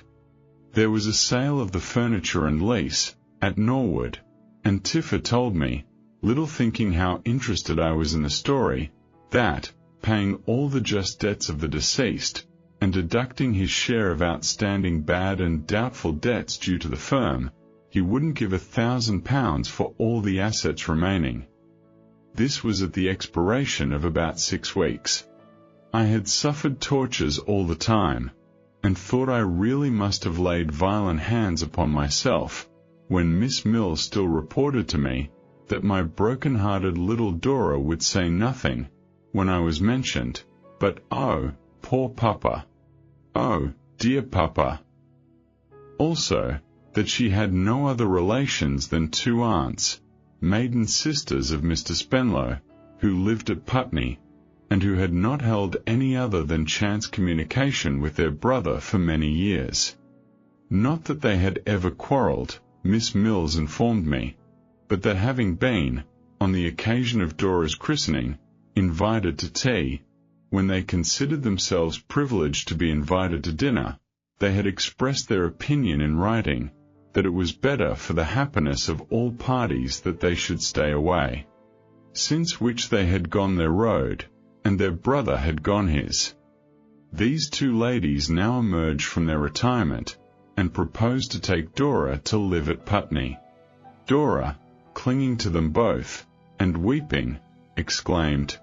There was a sale of the furniture and lease, at Norwood, and Tiffa told me, little thinking how interested I was in the story, that, paying all the just debts of the deceased, and deducting his share of outstanding bad and doubtful debts due to the firm, he wouldn't give £1,000 for all the assets remaining. This was at the expiration of about 6 weeks. I had suffered tortures all the time, and thought I really must have laid violent hands upon myself, when Miss Mills still reported to me that my broken-hearted little Dora would say nothing, when I was mentioned, but "Oh, poor papa! Oh, dear papa!" Also, that she had no other relations than 2 aunts, maiden sisters of Mr. Spenlow, who lived at Putney, and who had not held any other than chance communication with their brother for many years. Not that they had ever quarrelled, Miss Mills informed me, but that having been, on the occasion of Dora's christening, invited to tea, when they considered themselves privileged to be invited to dinner, they had expressed their opinion in writing, that it was better for the happiness of all parties that they should stay away. Since which they had gone their road, and their brother had gone his. These 2 ladies now emerged from their retirement, and proposed to take Dora to live at Putney. Dora, clinging to them both, and weeping, exclaimed,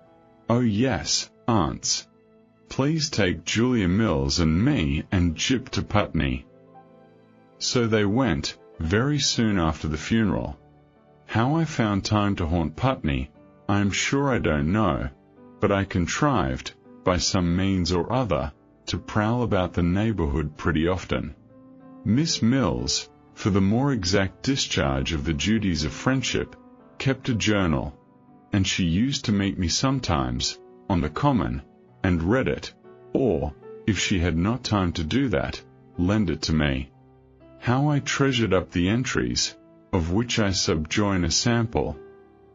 "Oh yes, aunts. Please take Julia Mills and me and Jip to Putney." So they went, very soon after the funeral. How I found time to haunt Putney, I am sure I don't know, but I contrived, by some means or other, to prowl about the neighbourhood pretty often. Miss Mills, for the more exact discharge of the duties of friendship, kept a journal, and she used to meet me sometimes, on the common, and read it, or, if she had not time to do that, lend it to me. How I treasured up the entries, of which I subjoin a sample.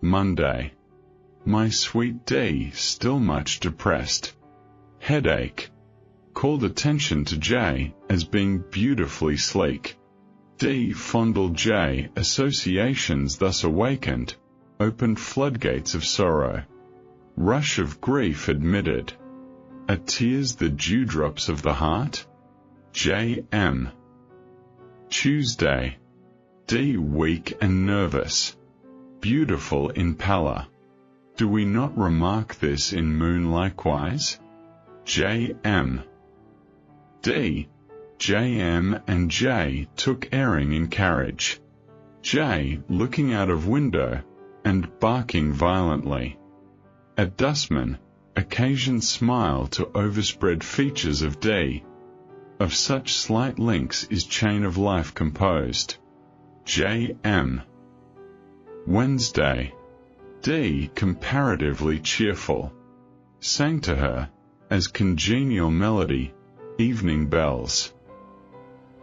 Monday. My sweet D still much depressed. Headache. Called attention to J as being beautifully sleek. D fondled J. Associations thus awakened, opened floodgates of sorrow. Rush of grief admitted. Are tears the dewdrops of the heart? J. M. Tuesday. D weak and nervous. Beautiful in pallor. Do we not remark this in moon likewise? J. M. D. J. M. and J. took airing in carriage. J. looking out of window, and barking violently. At Dustman, occasion smile to overspread features of D. Of such slight links is chain of life composed. J. M. Wednesday. D. comparatively cheerful. Sang to her, as congenial melody, evening bells.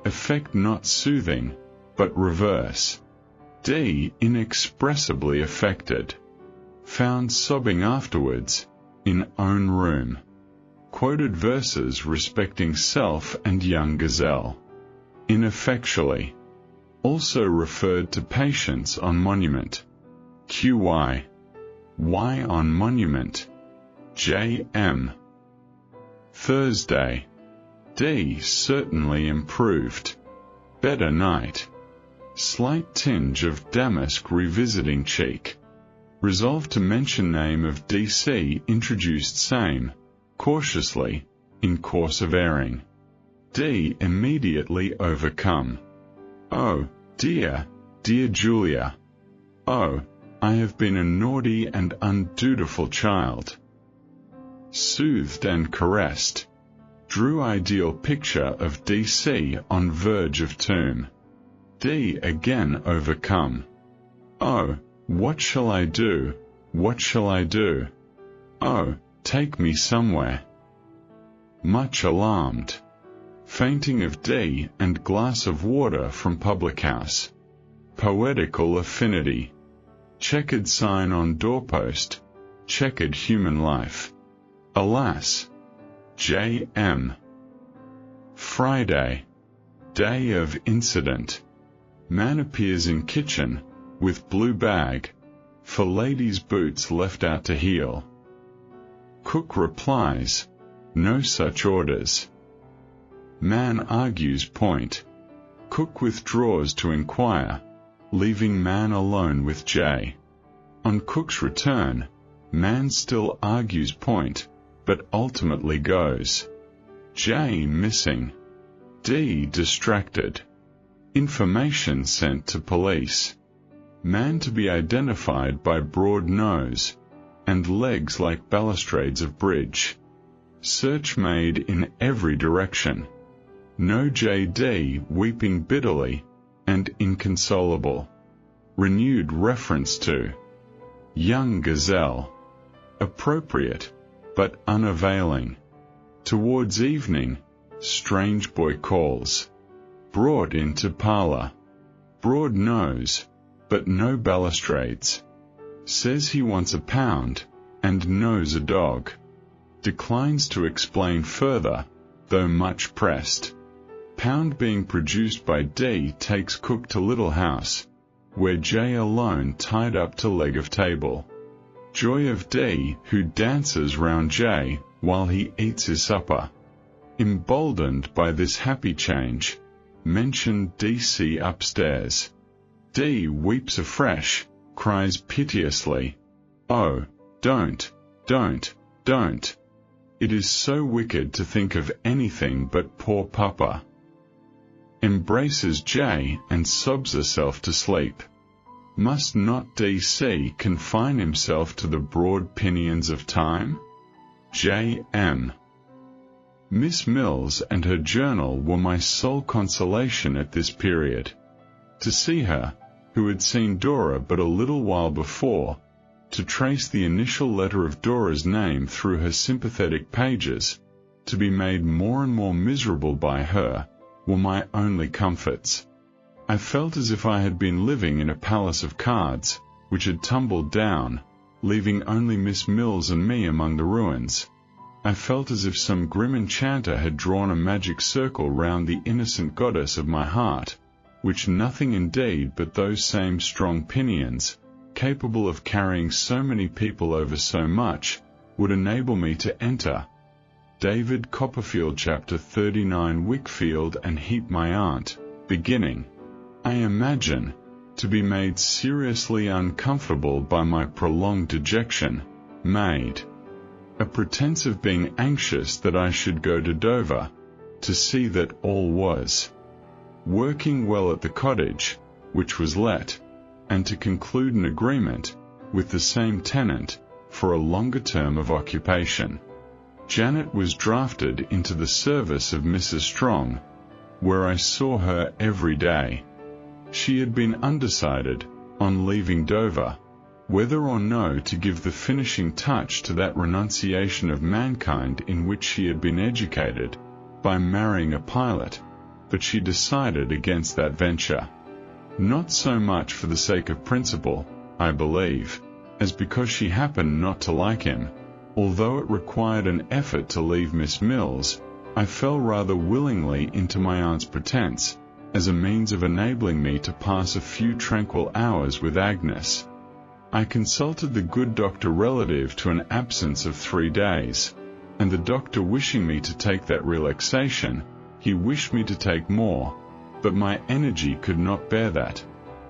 Effect not soothing, but reverse. D. inexpressibly affected. Found sobbing afterwards, in own room. Quoted verses respecting self and young gazelle. Ineffectually. Also referred to patience on monument. QY. Y on monument. J. M. Thursday. D. certainly improved. Better night. Slight tinge of damask revisiting cheek. Resolved to mention name of D.C. introduced same, cautiously, in course of airing. D. immediately overcome. Oh, dear, dear Julia. Oh, I have been a naughty and undutiful child. Soothed and caressed. Drew ideal picture of D.C. on verge of tomb. D. again overcome. Oh, what shall I do? What shall I do? Oh, take me somewhere. Much alarmed. Fainting of D. and glass of water from public house. Poetical affinity. Checkered sign on doorpost. Checkered human life. Alas. J. M. Friday. Day of incident. Man appears in kitchen, with blue bag, for lady's boots left out to heel. Cook replies, no such orders. Man argues point. Cook withdraws to inquire, leaving man alone with J. On Cook's return, man still argues point, but ultimately goes. J missing. D distracted. Information sent to police. Man to be identified by broad nose, and legs like balustrades of bridge. Search made in every direction. No J.D. weeping bitterly, and inconsolable. Renewed reference to young gazelle. Appropriate, but unavailing. Towards evening, strange boy calls. Brought into parlor. Broad nose, but no balustrades. Says he wants £1, and knows a dog. Declines to explain further, though much pressed. Pound being produced by D takes cook to little house, where J alone tied up to leg of table. Joy of D, who dances round J while he eats his supper. Emboldened by this happy change, mention DC upstairs. D weeps afresh, cries piteously, "Oh, don't. It is so wicked to think of anything but poor Papa." Embraces J and sobs herself to sleep. Must not DC confine himself to the broad pinions of time? J.M. Miss Mills and her journal were my sole consolation at this period. To see her, who had seen Dora but a little while before, to trace the initial letter of Dora's name through her sympathetic pages, to be made more and more miserable by her, were my only comforts. I felt as if I had been living in a palace of cards, which had tumbled down, leaving only Miss Mills and me among the ruins. I felt as if some grim enchanter had drawn a magic circle round the innocent goddess of my heart, which nothing indeed but those same strong pinions, capable of carrying so many people over so much, would enable me to enter. David Copperfield, Chapter 39. Wickfield and Heap my aunt, beginning. I imagine, to be made seriously uncomfortable by my prolonged dejection, made a pretense of being anxious that I should go to Dover, to see that all was working well at the cottage, which was let, and to conclude an agreement with the same tenant for a longer term of occupation. Janet was drafted into the service of Mrs. Strong, where I saw her every day. She had been undecided, on leaving Dover, whether or no to give the finishing touch to that renunciation of mankind in which she had been educated, by marrying a pilot, but she decided against that venture. Not so much for the sake of principle, I believe, as because she happened not to like him. Although it required an effort to leave Miss Mills, I fell rather willingly into my aunt's pretense, as a means of enabling me to pass a few tranquil hours with Agnes. I consulted the good doctor relative to an absence of 3 days, and the doctor wishing me to take that relaxation, he wished me to take more, but my energy could not bear that.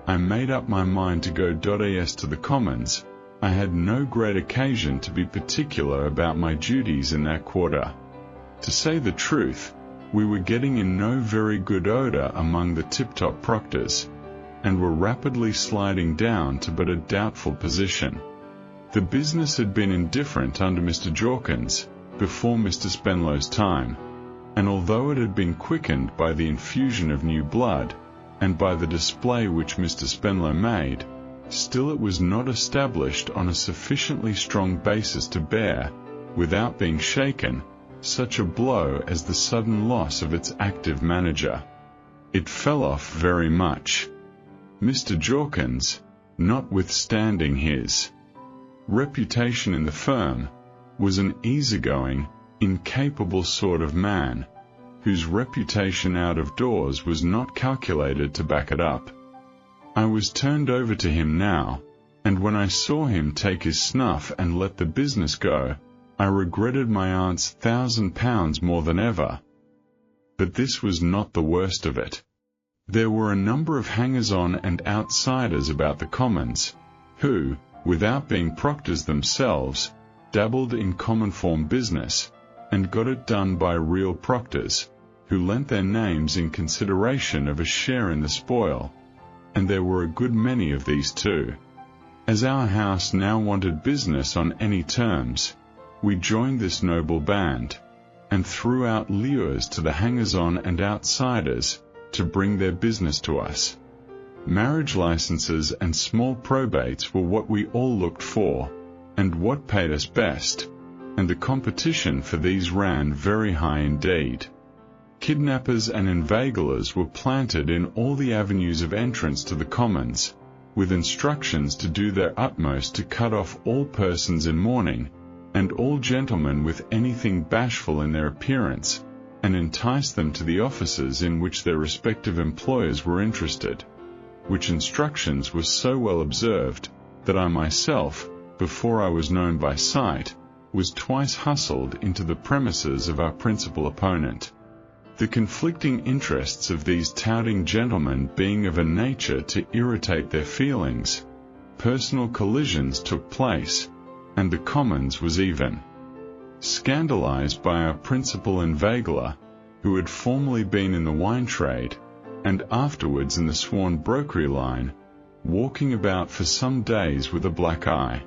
I made up my mind to go as to the Commons. I had no great occasion to be particular about my duties in that quarter. To say the truth, we were getting in no very good odour among the tip-top proctors, and were rapidly sliding down to but a doubtful position. The business had been indifferent under Mr. Jorkins, before Mr. Spenlow's time, and although it had been quickened by the infusion of new blood, and by the display which Mr. Spenlow made, still it was not established on a sufficiently strong basis to bear, without being shaken, such a blow as the sudden loss of its active manager. It fell off very much. Mr. Jorkins, notwithstanding his reputation in the firm, was an easygoing, incapable sort of man, whose reputation out of doors was not calculated to back it up. I was turned over to him now, and when I saw him take his snuff and let the business go, I regretted my aunt's £1,000 more than ever. But this was not the worst of it. There were a number of hangers-on and outsiders about the Commons, who, without being proctors themselves, dabbled in common form business, and got it done by real proctors, who lent their names in consideration of a share in the spoil, and there were a good many of these too. As our house now wanted business on any terms, we joined this noble band, and threw out lures to the hangers-on and outsiders to bring their business to us. Marriage licenses and small probates were what we all looked for, and what paid us best, and the competition for these ran very high indeed. Kidnappers and inveiglers were planted in all the avenues of entrance to the commons, with instructions to do their utmost to cut off all persons in mourning, and all gentlemen with anything bashful in their appearance, and entice them to the offices in which their respective employers were interested, which instructions were so well observed, that I myself, before I was known by sight, was twice hustled into the premises of our principal opponent. The conflicting interests of these touting gentlemen being of a nature to irritate their feelings, personal collisions took place, and the commons was even. Scandalized by our principal inveigler, who had formerly been in the wine trade, and afterwards in the sworn brokery line, walking about for some days with a black eye.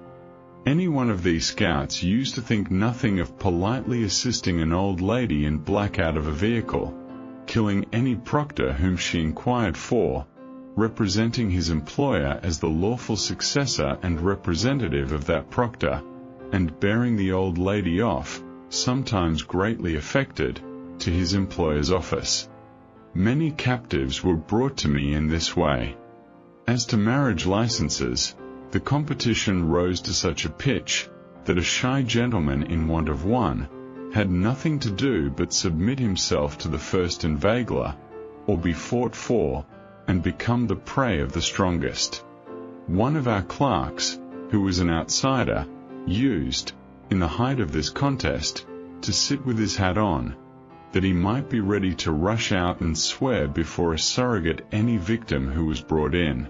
Any one of these scouts used to think nothing of politely assisting an old lady in black out of a vehicle, killing any proctor whom she inquired for, representing his employer as the lawful successor and representative of that proctor, and bearing the old lady off, sometimes greatly affected, to his employer's office. Many captives were brought to me in this way. As to marriage licenses, the competition rose to such a pitch, that a shy gentleman in want of one had nothing to do but submit himself to the first inveigler, or be fought for, and become the prey of the strongest. One of our clerks, who was an outsider, used, in the height of this contest, to sit with his hat on, that he might be ready to rush out and swear before a surrogate any victim who was brought in.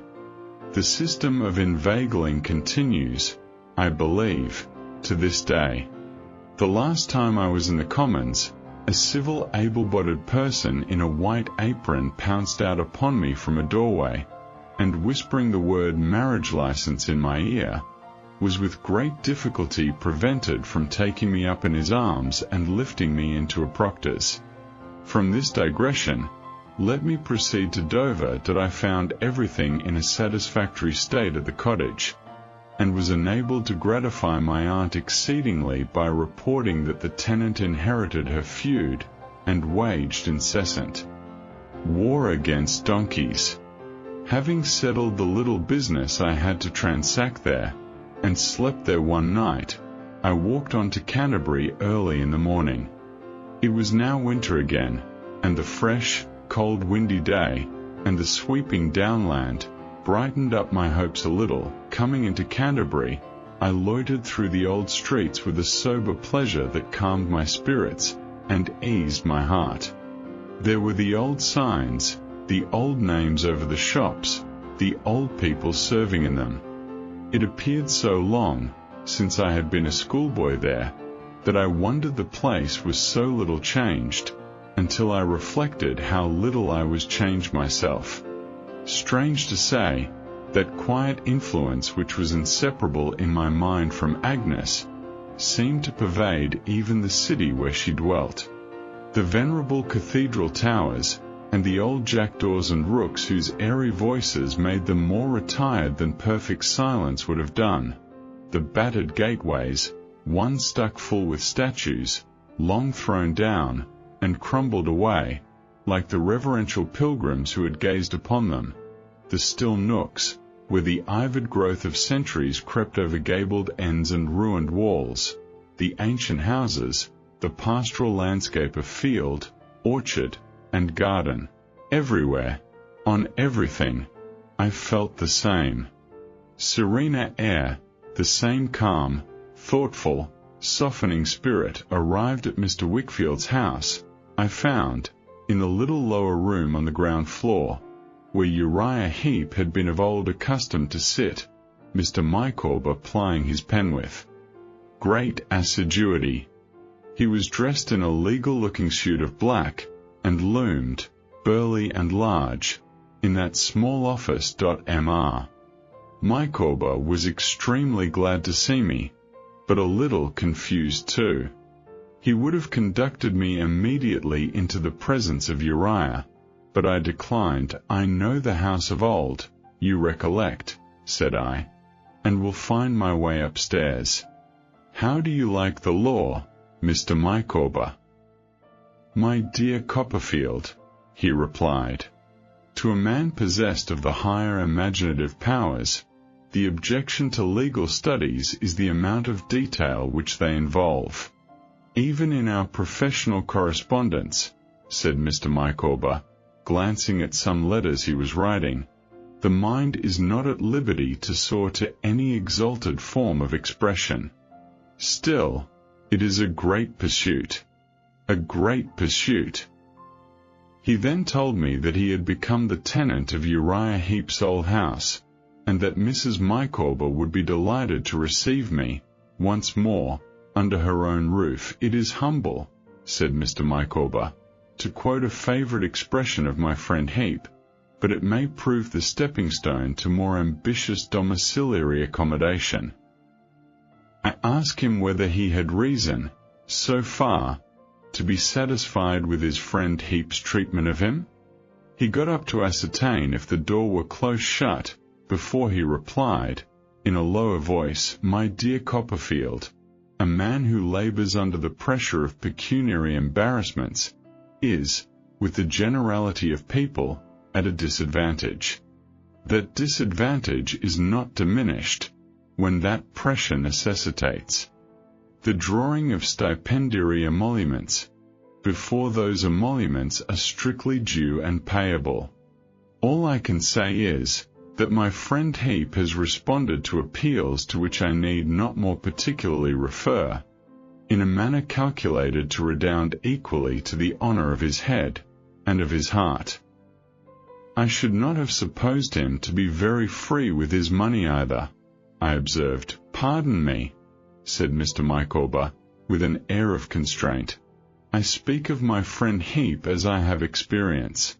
The system of inveigling continues, I believe, to this day. The last time I was in the Commons, a civil able-bodied person in a white apron pounced out upon me from a doorway, and whispering the word marriage license in my ear, was with great difficulty prevented from taking me up in his arms and lifting me into a proctor's. From this digression, let me proceed to Dover, that I found everything in a satisfactory state at the cottage, and was enabled to gratify my aunt exceedingly by reporting that the tenant inherited her feud, and waged incessant war against donkeys. Having settled the little business I had to transact there, and slept there one night, I walked on to Canterbury early in the morning. It was now winter again, and the fresh, cold windy day, and the sweeping downland, brightened up my hopes a little. Coming into Canterbury, I loitered through the old streets with a sober pleasure that calmed my spirits, and eased my heart. There were the old signs, the old names over the shops, the old people serving in them. It appeared so long since I had been a schoolboy there, that I wondered the place was so little changed, until I reflected how little I was changed myself. Strange to say, that quiet influence which was inseparable in my mind from Agnes, seemed to pervade even the city where she dwelt. The venerable cathedral towers, and the old jackdaws and rooks whose airy voices made them more retired than perfect silence would have done, the battered gateways, one stuck full with statues, long thrown down, and crumbled away, like the reverential pilgrims who had gazed upon them, the still nooks, where the ivied growth of centuries crept over gabled ends and ruined walls, the ancient houses, the pastoral landscape of field, orchard, and garden. Everywhere, on everything, I felt the same serene air, the same calm, thoughtful, softening spirit. Arrived at Mr. Wickfield's house, I found, in the little lower room on the ground floor, where Uriah Heep had been of old accustomed to sit, Mr. Micawber plying his pen with great assiduity. He was dressed in a legal-looking suit of black, and loomed, burly and large, in that small office. Mr. Micawber was extremely glad to see me, but a little confused too. He would have conducted me immediately into the presence of Uriah, but I declined. I know the house of old, you recollect, said I, and will find my way upstairs. How do you like the law, Mr. Micawber? My dear Copperfield, he replied, to a man possessed of the higher imaginative powers, the objection to legal studies is the amount of detail which they involve. Even in our professional correspondence, said Mr. Micawber, glancing at some letters he was writing, the mind is not at liberty to soar to any exalted form of expression. Still, it is a great pursuit. A great pursuit. He then told me that he had become the tenant of Uriah Heep's old house, and that Mrs. Micawber would be delighted to receive me, once more, under her own roof. It is humble, said Mr. Micawber, to quote a favourite expression of my friend Heap, but it may prove the stepping stone to more ambitious domiciliary accommodation. I asked him whether he had reason, so far, to be satisfied with his friend Heap's treatment of him. He got up to ascertain if the door were close shut, before he replied, in a lower voice, my dear Copperfield, a man who labours under the pressure of pecuniary embarrassments is, with the generality of people, at a disadvantage. That disadvantage is not diminished when that pressure necessitates the drawing of stipendiary emoluments, before those emoluments are strictly due and payable. All I can say is, that my friend Heap has responded to appeals to which I need not more particularly refer, in a manner calculated to redound equally to the honour of his head, and of his heart. I should not have supposed him to be very free with his money either, I observed. Pardon me, said Mr. Micawber, with an air of constraint. I speak of my friend Heap as I have experience.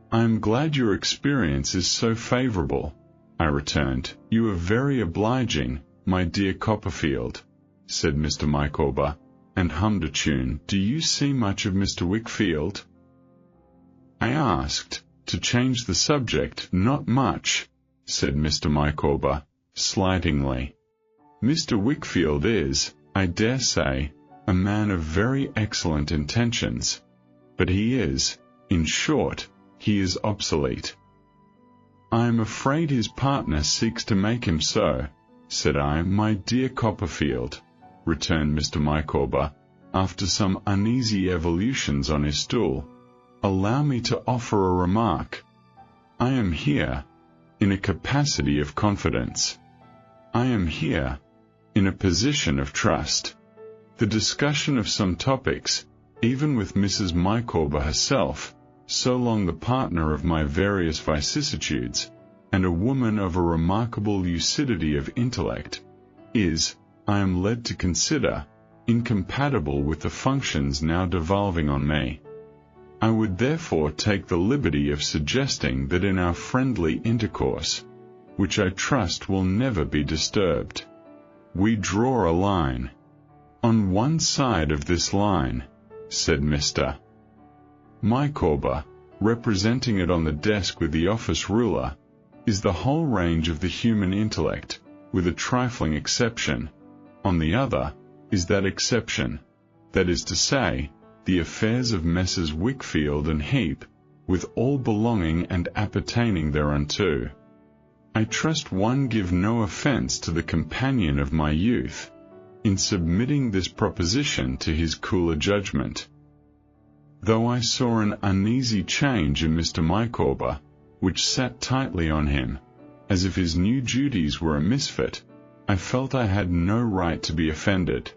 I am glad your experience is so favourable, I returned. You are very obliging, my dear Copperfield, said Mr. Micawber, and hummed a tune. Do you see much of Mr. Wickfield? I asked, to change the subject. Not much, said Mr. Micawber, slightingly. Mr. Wickfield is, I dare say, a man of very excellent intentions, but he is, in short, he is obsolete. I am afraid his partner seeks to make him so, said I. My dear Copperfield, returned Mr. Micawber, after some uneasy evolutions on his stool, allow me to offer a remark. I am here, in a capacity of confidence. I am here, in a position of trust. The discussion of some topics, even with Mrs. Micawber herself, so long the partner of my various vicissitudes, and a woman of a remarkable lucidity of intellect, is, I am led to consider, incompatible with the functions now devolving on me. I would therefore take the liberty of suggesting that in our friendly intercourse, which I trust will never be disturbed, we draw a line. On one side of this line, said Mr. Micawber, representing it on the desk with the office ruler, is the whole range of the human intellect, with a trifling exception. On the other, is that exception, that is to say, the affairs of Messrs. Wickfield and Heap, with all belonging and appertaining thereunto. I trust one give no offence to the companion of my youth, in submitting this proposition to his cooler judgment. Though I saw an uneasy change in Mr. Micawber, which sat tightly on him, as if his new duties were a misfit, I felt I had no right to be offended.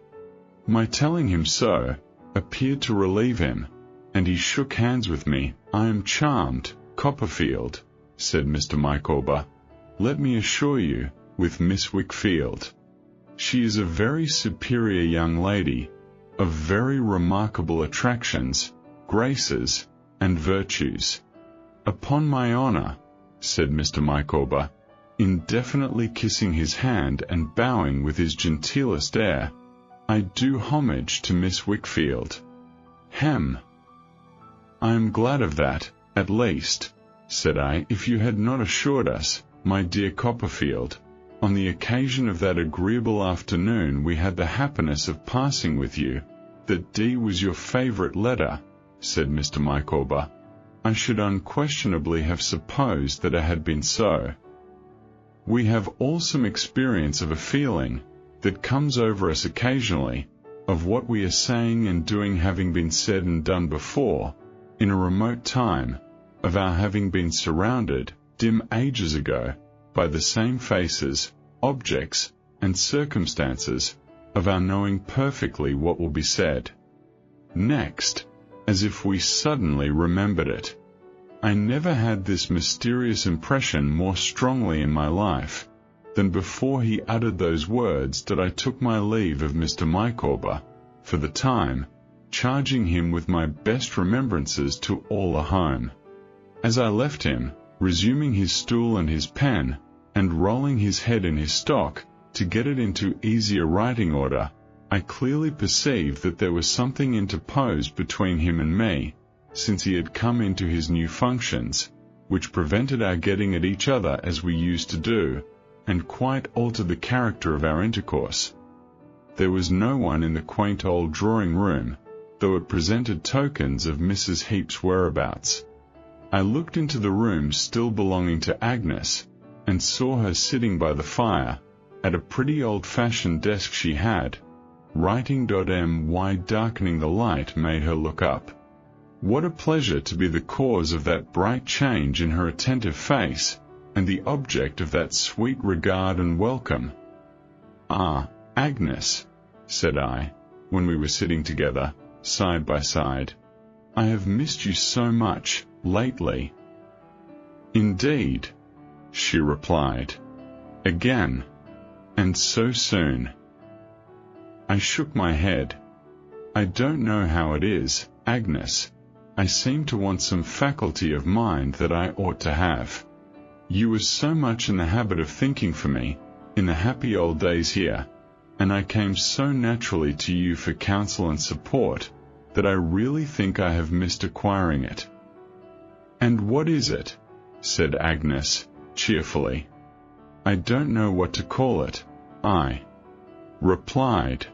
My telling him so appeared to relieve him, and he shook hands with me. I am charmed, Copperfield, said Mr. Micawber, let me assure you, with Miss Wickfield. She is a very superior young lady, of very remarkable attractions, graces, and virtues. Upon my honour, said Mr. Micawber, indefinitely kissing his hand and bowing with his genteelest air, I do homage to Miss Wickfield. Hem! I am glad of that, at least, said I, if you had not assured us, my dear Copperfield, on the occasion of that agreeable afternoon we had the happiness of passing with you, that D was your favourite letter, said Mr. Micawber, I should unquestionably have supposed that it had been so. We have all some experience of a feeling that comes over us occasionally, of what we are saying and doing having been said and done before, in a remote time, of our having been surrounded, dim ages ago, by the same faces, objects, and circumstances, of our knowing perfectly what will be said next, as if we suddenly remembered it. I never had this mysterious impression more strongly in my life, than before he uttered those words that I took my leave of Mr. Micawber, for the time, charging him with my best remembrances to all a home. As I left him, resuming his stool and his pen, and rolling his head in his stock, to get it into easier writing order, I clearly perceived that there was something interposed between him and me, since he had come into his new functions, which prevented our getting at each other as we used to do, and quite altered the character of our intercourse. There was no one in the quaint old drawing-room, though it presented tokens of Mrs. Heep's whereabouts. I looked into the room still belonging to Agnes, and saw her sitting by the fire, at a pretty old-fashioned desk she had, writing. My darkening the light made her look up. What a pleasure to be the cause of that bright change in her attentive face, and the object of that sweet regard and welcome. Ah, Agnes, said I, when we were sitting together, side by side, I have missed you so much, lately. Indeed, she replied. Again, and so soon. I shook my head. I don't know how it is, Agnes. I seem to want some faculty of mind that I ought to have. You were so much in the habit of thinking for me, in the happy old days here, and I came so naturally to you for counsel and support, that I really think I have missed acquiring it. And what is it? Said Agnes, cheerfully. I don't know what to call it, I replied.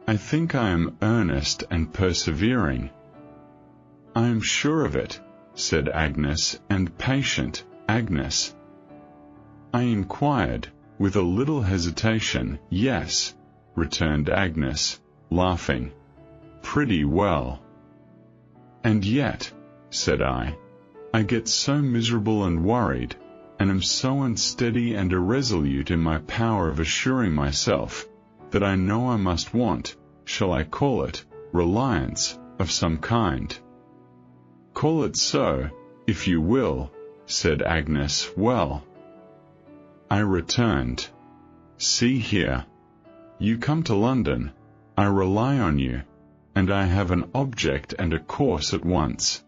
I think I am earnest and persevering. I am sure of it, said Agnes, and patient, Agnes. I inquired, with a little hesitation. Yes, returned Agnes, laughing. Pretty well. And yet, said I get so miserable and worried, and am so unsteady and irresolute in my power of assuring myself, that I know I must want, shall I call it, reliance, of some kind. Call it so, if you will, said Agnes. Well, I returned. See here. You come to London, I rely on you, and I have an object and a course at once.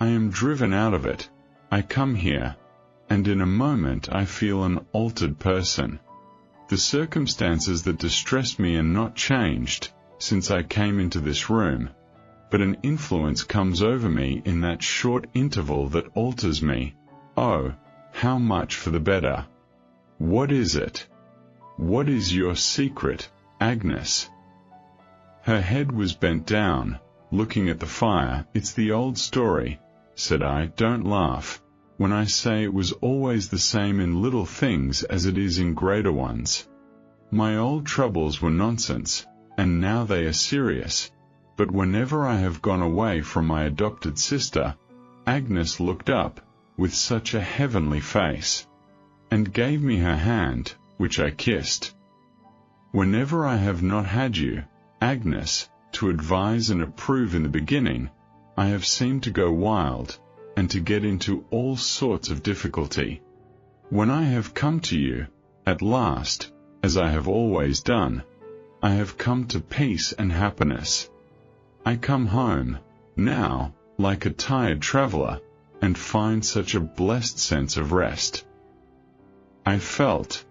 I am driven out of it, I come here, and in a moment I feel an altered person. The circumstances that distressed me are not changed, since I came into this room, but an influence comes over me in that short interval that alters me. Oh, how much for the better! What is it? What is your secret, Agnes? Her head was bent down, looking at the fire. It's the old story, said I. Don't laugh, when I say it was always the same in little things as it is in greater ones. My old troubles were nonsense, and now they are serious, but whenever I have gone away from my adopted sister, Agnes looked up, with such a heavenly face, and gave me her hand, which I kissed. Whenever I have not had you, Agnes, to advise and approve in the beginning, I have seemed to go wild, and to get into all sorts of difficulty. When I have come to you, at last, as I have always done, I have come to peace and happiness. I come home, now, like a tired traveller, and find such a blessed sense of rest. I felt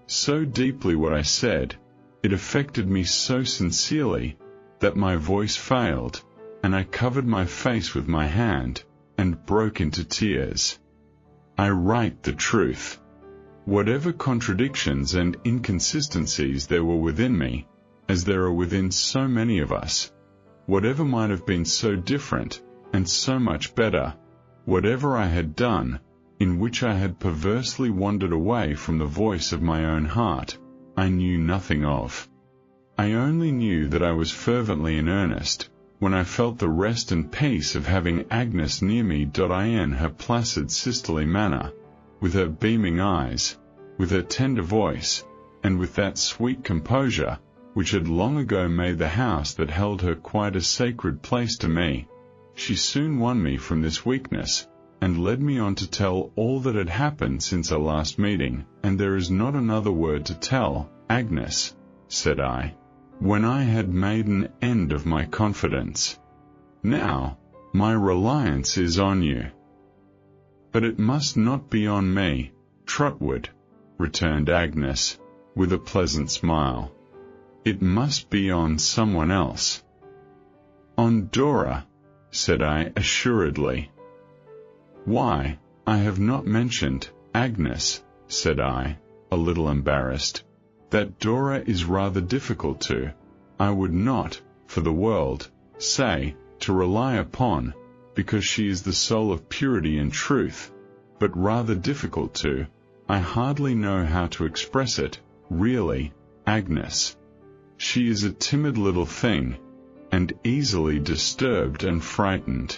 so deeply what I said, it affected me so sincerely, that my voice failed, and I covered my face with my hand, and broke into tears. I write the truth. Whatever contradictions and inconsistencies there were within me, as there are within so many of us, whatever might have been so different and so much better, whatever I had done, in which I had perversely wandered away from the voice of my own heart, I knew nothing of. I only knew that I was fervently in earnest, when I felt the rest and peace of having Agnes near me. In her placid sisterly manner, with her beaming eyes, with her tender voice, and with that sweet composure, which had long ago made the house that held her quite a sacred place to me, she soon won me from this weakness, and led me on to tell all that had happened since our last meeting. And there is not another word to tell, Agnes, said I, when I had made an end of my confidence. Now, my reliance is on you. But it must not be on me, Trotwood, returned Agnes, with a pleasant smile. It must be on someone else. On Dora, said I assuredly. Why, I have not mentioned, Agnes, said I, a little embarrassed, that Dora is rather difficult to, I would not, for the world, say, to rely upon, because she is the soul of purity and truth, but rather difficult to, I hardly know how to express it, really, Agnes. She is a timid little thing, and easily disturbed and frightened.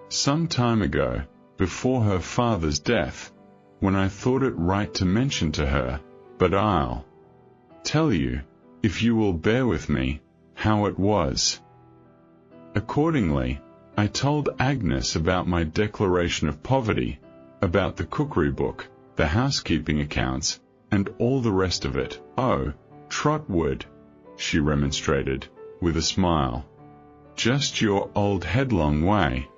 Some time ago, before her father's death, when I thought it right to mention to her, but I'll tell you, if you will bear with me, how it was. Accordingly, I told Agnes about my declaration of poverty, about the cookery book, the housekeeping accounts, and all the rest of it. Oh, Trotwood, she remonstrated, with a smile. Just your old headlong way.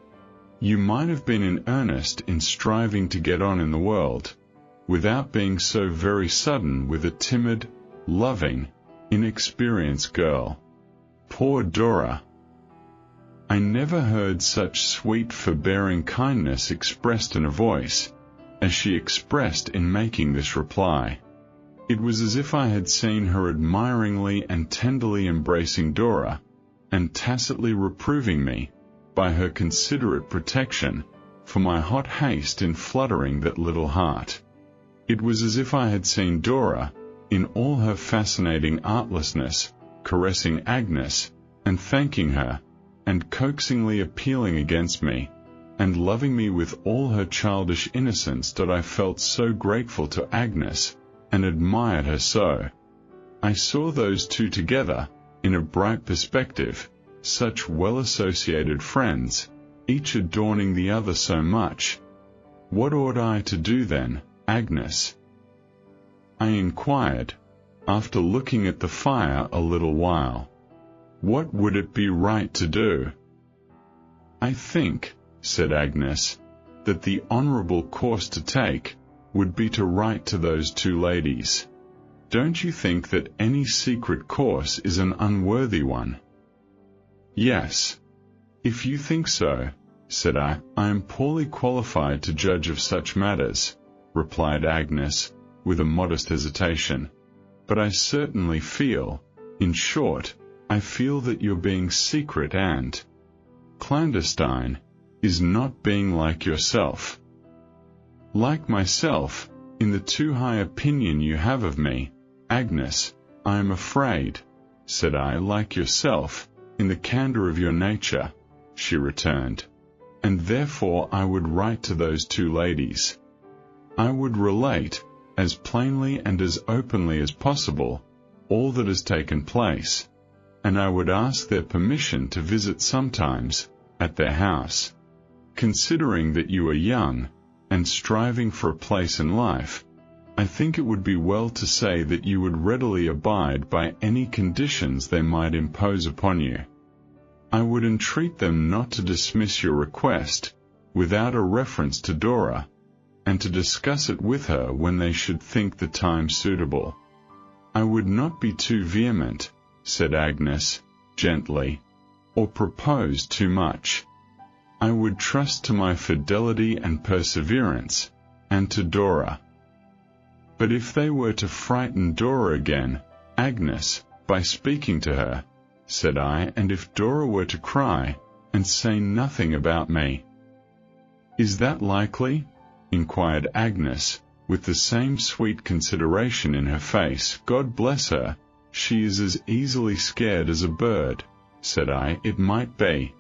You might have been in earnest in striving to get on in the world, without being so very sudden with a timid, loving, inexperienced girl. Poor Dora! I never heard such sweet forbearing kindness expressed in a voice, as she expressed in making this reply. It was as if I had seen her admiringly and tenderly embracing Dora, and tacitly reproving me, by her considerate protection, for my hot haste in fluttering that little heart. It was as if I had seen Dora, in all her fascinating artlessness, caressing Agnes, and thanking her, and coaxingly appealing against me, and loving me with all her childish innocence. I felt so grateful to Agnes, and admired her so. I saw those two together, in a bright perspective, such well-associated friends, each adorning the other so much. What ought I to do then, Agnes? I inquired, after looking at the fire a little while. What would it be right to do? I think, said Agnes, that the honourable course to take would be to write to those two ladies. Don't you think that any secret course is an unworthy one? Yes. If you think so, said I am poorly qualified to judge of such matters, replied Agnes, with a modest hesitation. But I certainly feel, in short, I feel that your being secret and clandestine is not being like yourself. Like myself, in the too high opinion you have of me, Agnes, I am afraid, said I. Like yourself, in the candour of your nature, she returned, and therefore I would write to those two ladies. I would relate, as plainly and as openly as possible, all that has taken place, and I would ask their permission to visit sometimes, at their house. Considering that you are young, and striving for a place in life, I think it would be well to say that you would readily abide by any conditions they might impose upon you. I would entreat them not to dismiss your request, without a reference to Dora, and to discuss it with her when they should think the time suitable. I would not be too vehement, said Agnes, gently, or propose too much. I would trust to my fidelity and perseverance, and to Dora. But if they were to frighten Dora again, Agnes, by speaking to her, said I, and if Dora were to cry, and say nothing about me. Is that likely? Inquired Agnes, with the same sweet consideration in her face. God bless her, she is as easily scared as a bird, said I. It might be.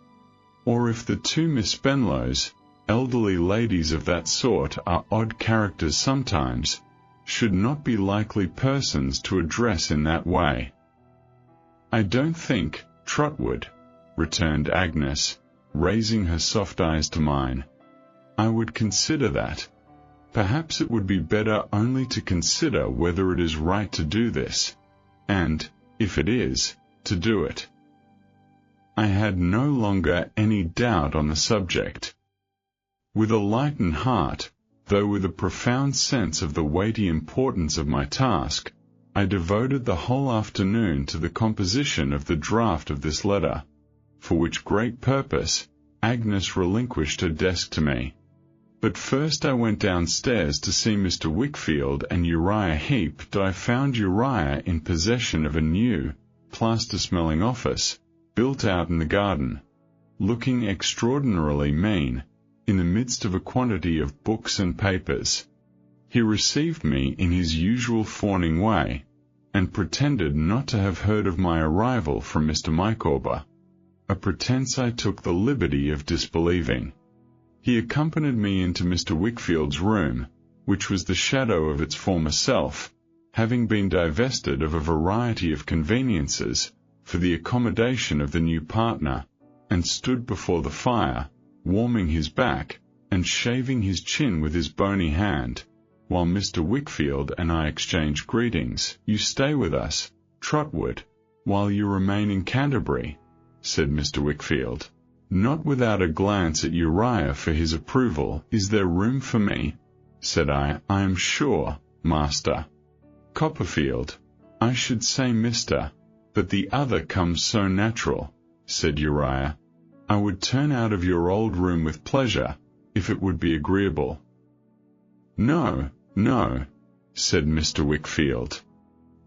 Or if the two Miss Spenlows, elderly ladies of that sort are odd characters sometimes, should not be likely persons to address in that way. I don't think, Trotwood, returned Agnes, raising her soft eyes to mine, I would consider that. Perhaps it would be better only to consider whether it is right to do this, and, if it is, to do it. I had no longer any doubt on the subject. With a lightened heart, though with a profound sense of the weighty importance of my task, I devoted the whole afternoon to the composition of the draft of this letter, for which great purpose Agnes relinquished her desk to me. But first I went downstairs to see Mr. Wickfield and Uriah Heep. I found Uriah in possession of a new, plaster-smelling office, built out in the garden, looking extraordinarily mean, in the midst of a quantity of books and papers. He received me in his usual fawning way, and pretended not to have heard of my arrival from Mr. Micawber, a pretence I took the liberty of disbelieving. He accompanied me into Mr. Wickfield's room, which was the shadow of its former self, having been divested of a variety of conveniences for the accommodation of the new partner, and stood before the fire, warming his back, and shaving his chin with his bony hand, while Mr. Wickfield and I exchanged greetings. You stay with us, Trotwood, while you remain in Canterbury, said Mr. Wickfield, not without a glance at Uriah for his approval. Is there room for me? Said I. I am sure, Master Copperfield. I should say Mr., but the other comes so natural, said Uriah. I would turn out of your old room with pleasure, if it would be agreeable. No, no, said Mr. Wickfield.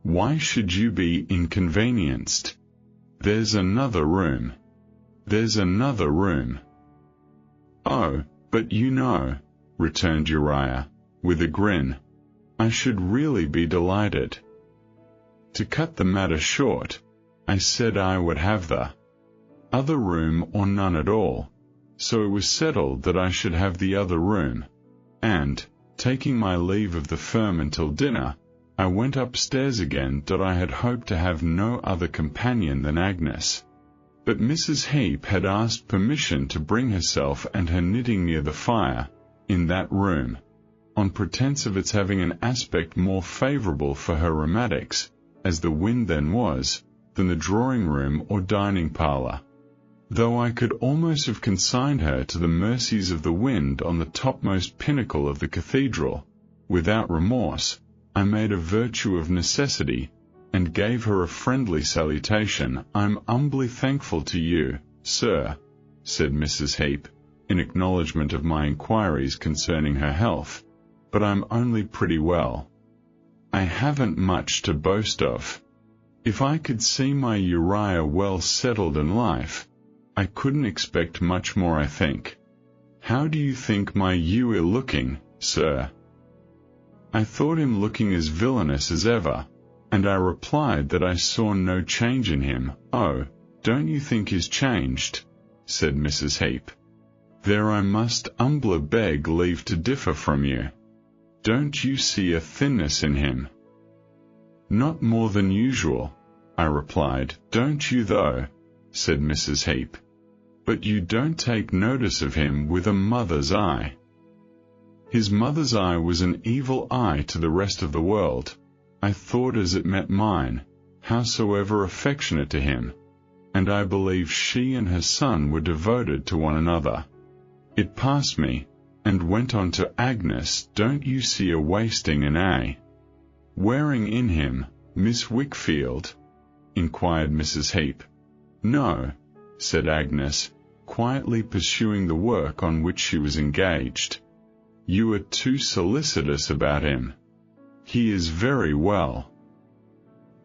Why should you be inconvenienced? There's another room. There's another room. Oh, but you know, returned Uriah, with a grin, I should really be delighted. To cut the matter short, I said I would have the other room or none at all, so it was settled that I should have the other room, and, taking my leave of the firm until dinner, I went upstairs again. I had hoped to have no other companion than Agnes, but Mrs. Heep had asked permission to bring herself and her knitting near the fire, in that room, on pretence of its having an aspect more favourable for her rheumatics, as the wind then was, than the drawing-room or dining-parlour. Though I could almost have consigned her to the mercies of the wind on the topmost pinnacle of the cathedral, without remorse, I made a virtue of necessity, and gave her a friendly salutation. I'm humbly thankful to you, sir, said Mrs. Heep, in acknowledgment of my inquiries concerning her health, but I'm only pretty well. I haven't much to boast of. If I could see my Uriah well settled in life, I couldn't expect much more, I think. How do you think my Uriah looking, sir? I thought him looking as villainous as ever, and I replied that I saw no change in him. Oh, don't you think he's changed? Said Mrs. Heep. There I must humbly beg leave to differ from you. Don't you see a thinness in him? Not more than usual, I replied. Don't you though? Said Mrs. Heep. But you don't take notice of him with a mother's eye. His mother's eye was an evil eye to the rest of the world, I thought, as it met mine, howsoever affectionate to him, and I believe she and her son were devoted to one another. It passed me, and went on to Agnes. Don't you see a wasting and wearing in him, Miss Wickfield? Inquired Mrs. Heep. No, said Agnes, quietly pursuing the work on which she was engaged. You are too solicitous about him. He is very well.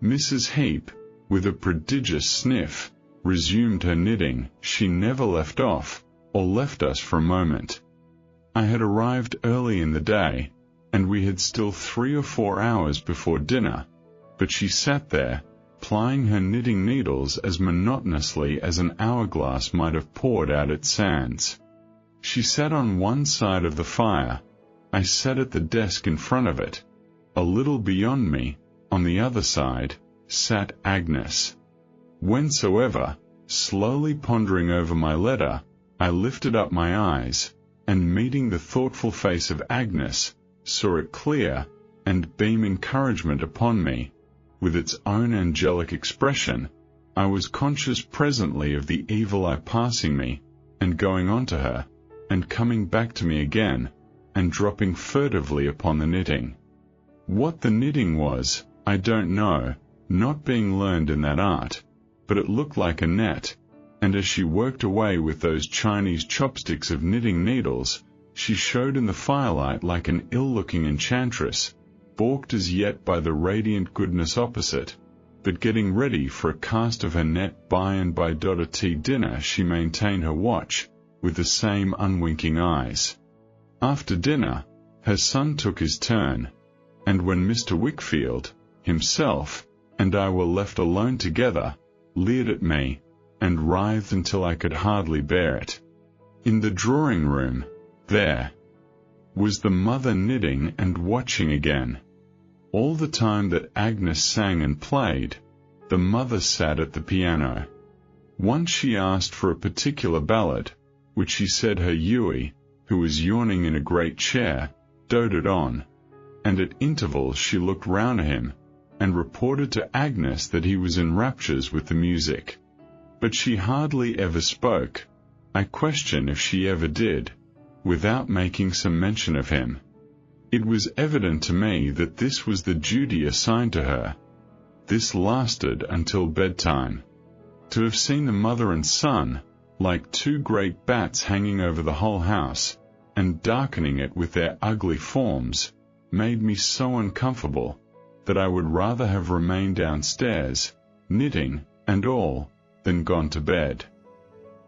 Mrs. Heap, with a prodigious sniff, resumed her knitting. She never left off, or left us for a moment. I had arrived early in the day, and we had still 3 or 4 hours before dinner, but she sat there, plying her knitting needles as monotonously as an hourglass might have poured out its sands. She sat on one side of the fire. I sat at the desk in front of it. A little beyond me, on the other side, sat Agnes. Whensoever, slowly pondering over my letter, I lifted up my eyes, and meeting the thoughtful face of Agnes, saw it clear, and beam encouragement upon me, with its own angelic expression, I was conscious presently of the evil eye passing me, and going on to her, and coming back to me again, and dropping furtively upon the knitting. What the knitting was, I don't know, not being learned in that art, but it looked like a net, and as she worked away with those Chinese chopsticks of knitting needles, she showed in the firelight like an ill-looking enchantress, balked as yet by the radiant goodness opposite, but getting ready for a cast of her net by and by. At tea dinner she maintained her watch, with the same unwinking eyes. After dinner, her son took his turn, and when Mr. Wickfield, himself, and I were left alone together, leered at me, and writhed until I could hardly bear it. In the drawing-room, there was the mother knitting and watching again. All the time that Agnes sang and played, the mother sat at the piano. Once she asked for a particular ballad, which she said her Hughie, who was yawning in a great chair, doted on, and at intervals she looked round at him, and reported to Agnes that he was in raptures with the music. But she hardly ever spoke, I question if she ever did, without making some mention of him. It was evident to me that this was the duty assigned to her. This lasted until bedtime. To have seen the mother and son, like 2 great bats hanging over the whole house, and darkening it with their ugly forms, made me so uncomfortable, that I would rather have remained downstairs, knitting and all, than gone to bed.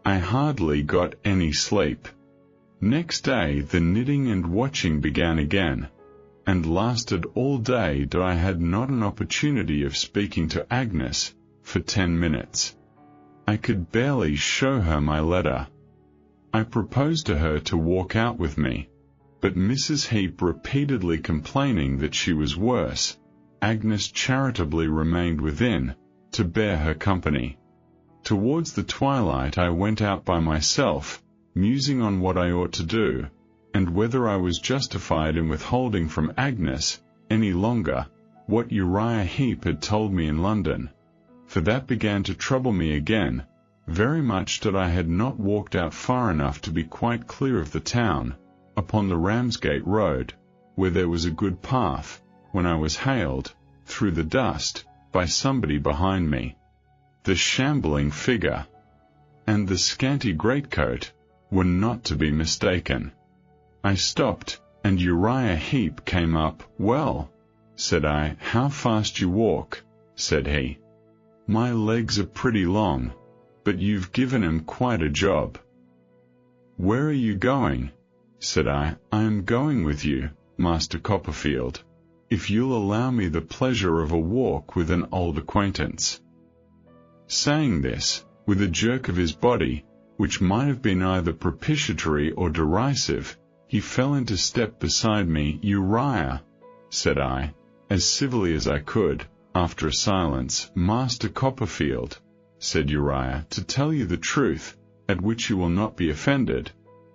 I hardly got any sleep. Next day the knitting and watching began again, and lasted all day that I had not an opportunity of speaking to Agnes for 10 minutes. I could barely show her my letter. I proposed to her to walk out with me, but Mrs. Heap repeatedly complaining that she was worse, Agnes charitably remained within, to bear her company. Towards the twilight I went out by myself, musing on what I ought to do, and whether I was justified in withholding from Agnes, any longer, what Uriah Heep had told me in London, for that began to trouble me again, very much that I had not walked out far enough to be quite clear of the town, upon the Ramsgate road, where there was a good path, when I was hailed, through the dust, by somebody behind me. The shambling figure and the scanty greatcoat were not to be mistaken. I stopped, and Uriah Heep came up. "Well," said I. "How fast you walk," said he. "My legs are pretty long, but you've given him quite a job." "Where are you going?" said I. "I am going with you, Master Copperfield, if you'll allow me the pleasure of a walk with an old acquaintance." Saying this, with a jerk of his body, which might have been either propitiatory or derisive, he fell into step beside me. "Uriah," said I, as civilly as I could, after a silence. "Master Copperfield," said Uriah, "to tell you the truth, at which you will not be offended,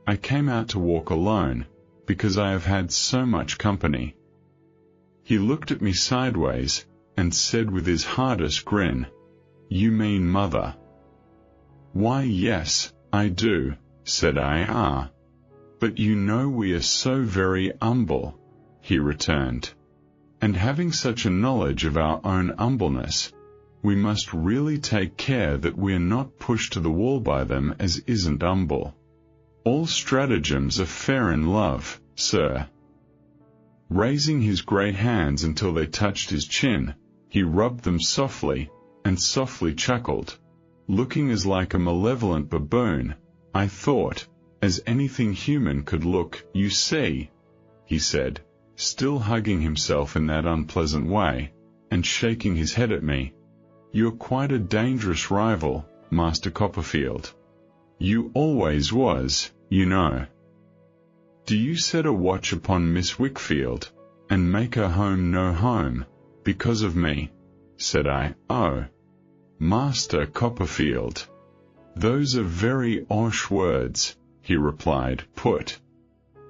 I came out to walk alone, because I have had so much company." He looked at me sideways, and said with his hardest grin, "You mean mother?" "Why, yes, I do," said I. "Ah, but you know we are so very humble," he returned. "And having such a knowledge of our own humbleness, We must really take care that we're not pushed to the wall by them, as isn't humble. All stratagems are fair in love, sir. Raising his great hands until they touched his chin, he rubbed them softly, and softly chuckled, looking as like a malevolent baboon, I thought, as anything human could look. You see, he said, still hugging himself in that unpleasant way, and shaking his head at me, you're quite a dangerous rival, Master Copperfield. You always was, you know. Do you set a watch upon Miss Wickfield, and make her home no home, because of me? Said I. Oh, Master Copperfield, those are very harsh words, he replied. Put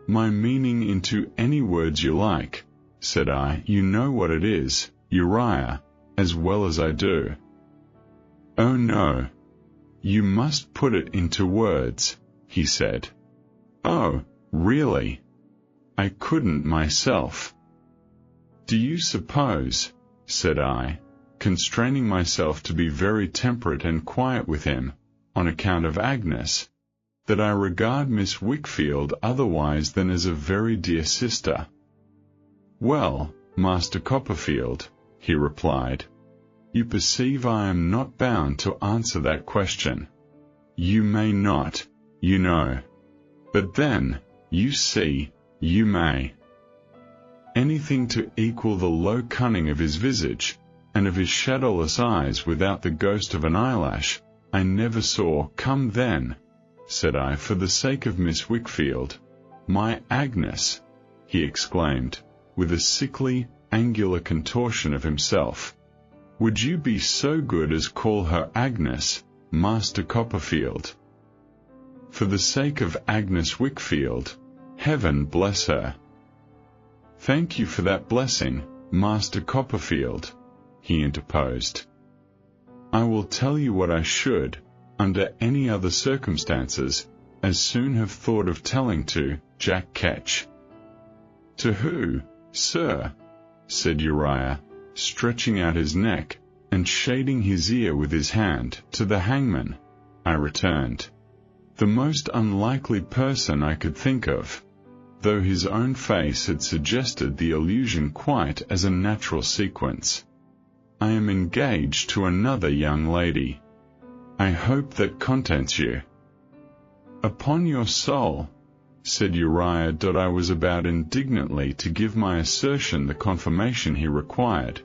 my meaning into any words you like, said I. You know what it is, Uriah, as well as I do. Oh no, you must put it into words, he said. Oh, really? I couldn't myself. Do you suppose, said I, constraining myself to be very temperate and quiet with him, on account of Agnes, that I regard Miss Wickfield otherwise than as a very dear sister? Well, Master Copperfield, he replied, you perceive I am not bound to answer that question. You may not, you know. But then, you see, you may. Anything to equal the low cunning of his visage, and of his shadowless eyes without the ghost of an eyelash, I never saw. Come then, said I, for the sake of Miss Wickfield. My Agnes, he exclaimed, with a sickly, angular contortion of himself. Would you be so good as call her Agnes, Master Copperfield? For the sake of Agnes Wickfield, heaven bless her. Thank you for that blessing, Master Copperfield, he interposed. I will tell you what I should, under any other circumstances, as soon have thought of telling to Jack Ketch. To who, sir? Said Uriah, stretching out his neck, and shading his ear with his hand. To the hangman, I returned. The most unlikely person I could think of, though his own face had suggested the illusion quite as a natural sequence. I am engaged to another young lady. I hope that contents you. Upon your soul, said Uriah. I was about indignantly to give my assertion the confirmation he required,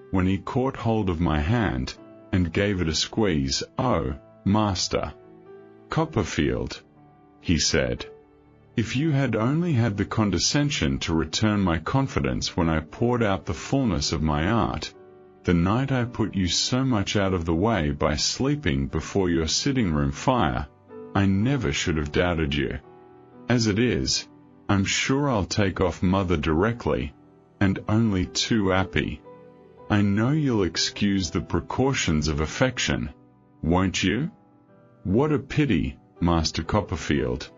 when he caught hold of my hand, and gave it a squeeze. Oh, Master Copperfield, he said, if you had only had the condescension to return my confidence when I poured out the fullness of my art, the night I put you so much out of the way by sleeping before your sitting-room fire, I never should have doubted you. As it is, I'm sure I'll take off Mother directly, and only too happy. I know you'll excuse the precautions of affection, won't you? What a pity, Master Copperfield,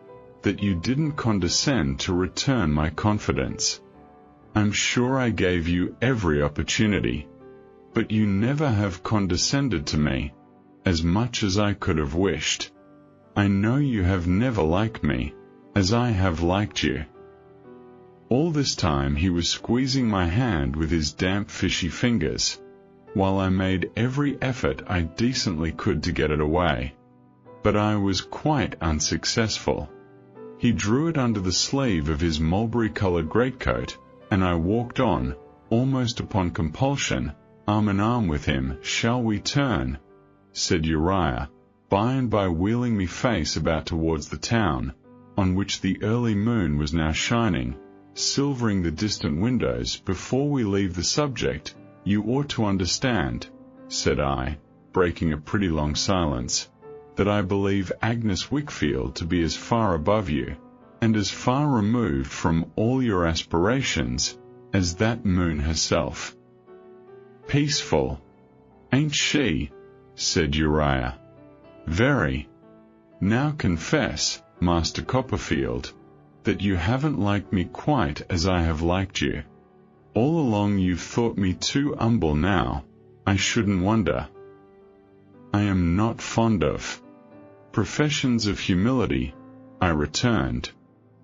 that you didn't condescend to return my confidence. I'm sure I gave you every opportunity, but you never have condescended to me, as much as I could have wished. I know you have never liked me, as I have liked you. All this time he was squeezing my hand with his damp fishy fingers, while I made every effort I decently could to get it away. But I was quite unsuccessful. He drew it under the sleeve of his mulberry-colored greatcoat, and I walked on, almost upon compulsion, arm in arm with him. Shall we turn? Said Uriah, by and by wheeling me face about towards the town, on which the early moon was now shining, silvering the distant windows. Before we leave the subject, you ought to understand, said I, breaking a pretty long silence, that I believe Agnes Wickfield to be as far above you, and as far removed from all your aspirations, as that moon herself. Peaceful, ain't she? Said Uriah. Very. Now confess, Master Copperfield, that you haven't liked me quite as I have liked you. All along you've thought me too humble. Now, I shouldn't wonder, I am not fond of. Professions of humility, I returned,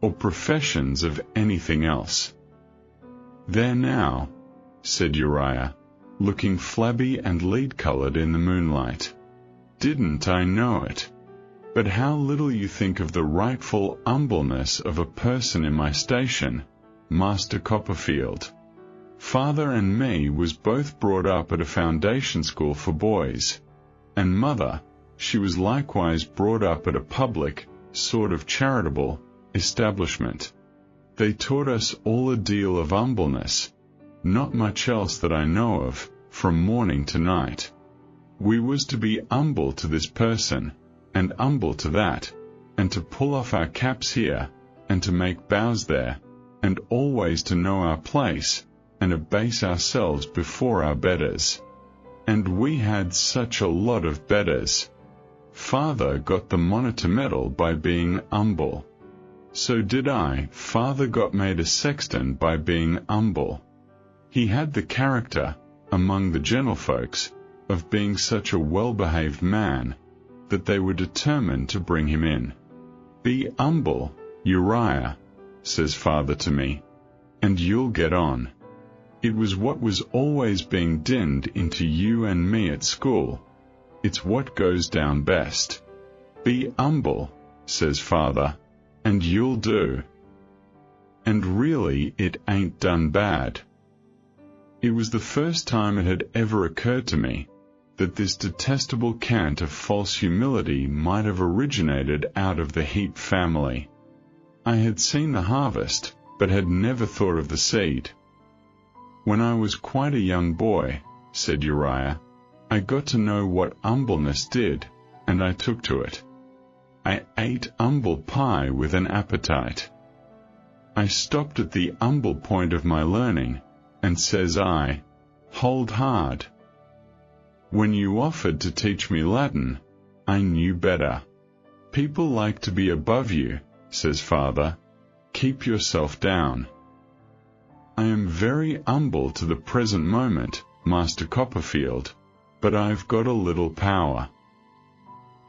or professions of anything else. There now, said Uriah, looking flabby and lead-colored in the moonlight. Didn't I know it? But how little you think of the rightful humbleness of a person in my station, Master Copperfield. Father and me was both brought up at a foundation school for boys, and Mother, she was likewise brought up at a public, sort of charitable, establishment. They taught us all a deal of humbleness, not much else that I know of, from morning to night. We was to be humble to this person, and humble to that, and to pull off our caps here, and to make bows there, and always to know our place, and abase ourselves before our betters. And we had such a lot of betters. Father got the monitor medal by being humble. So did I. Father got made a sexton by being humble. He had the character, among the gentlefolks, of being such a well-behaved man, that they were determined to bring him in. Be humble, Uriah, says Father to me, and you'll get on. It was what was always being dinned into you and me at school. It's what goes down best. Be humble, says Father, and you'll do. And really it ain't done bad. It was the first time it had ever occurred to me that this detestable cant of false humility might have originated out of the Heap family. I had seen the harvest, but had never thought of the seed. When I was quite a young boy, said Uriah, I got to know what humbleness did, and I took to it. I ate humble pie with an appetite. I stopped at the humble point of my learning, and says I, hold hard. When you offered to teach me Latin, I knew better. People like to be above you, says Father. Keep yourself down. I am very humble to the present moment, Master Copperfield, but I've got a little power.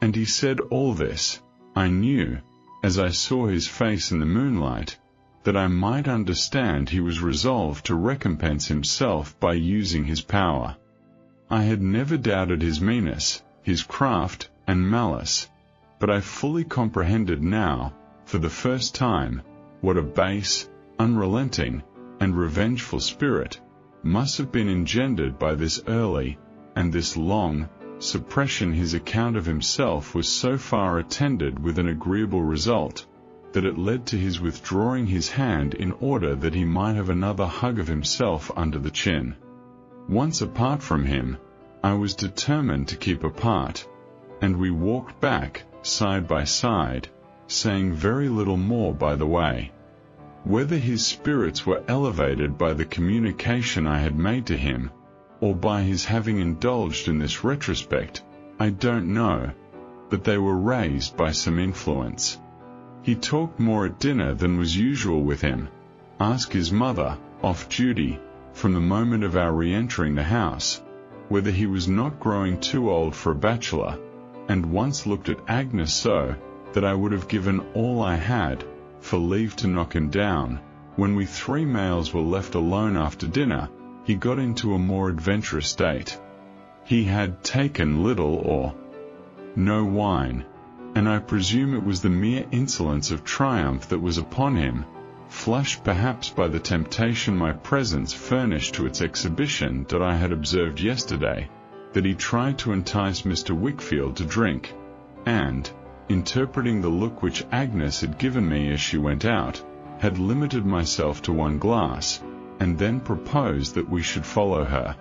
And he said all this. I knew, as I saw his face in the moonlight, that I might understand he was resolved to recompense himself by using his power. I had never doubted his meanness, his craft, and malice, but I fully comprehended now, for the first time, what a base, unrelenting, and revengeful spirit must have been engendered by this early, and this long, suppression. His account of himself was so far attended with an agreeable result, that it led to his withdrawing his hand in order that he might have another hug of himself under the chin. Once apart from him, I was determined to keep apart, and we walked back, side by side, saying very little more by the way. Whether his spirits were elevated by the communication I had made to him, or by his having indulged in this retrospect, I don't know, but they were raised by some influence. He talked more at dinner than was usual with him, asked his mother, off duty, from the moment of our re-entering the house, whether he was not growing too old for a bachelor, and once looked at Agnes so, that I would have given all I had, for leave to knock him down. When we three males were left alone after dinner, he got into a more adventurous state. He had taken little or no wine, and I presume it was the mere insolence of triumph that was upon him, flushed perhaps by the temptation my presence furnished to its exhibition that I had observed yesterday, that he tried to entice Mr. Wickfield to drink, and, interpreting the look which Agnes had given me as she went out, had limited myself to one glass, and then proposed that we should follow her.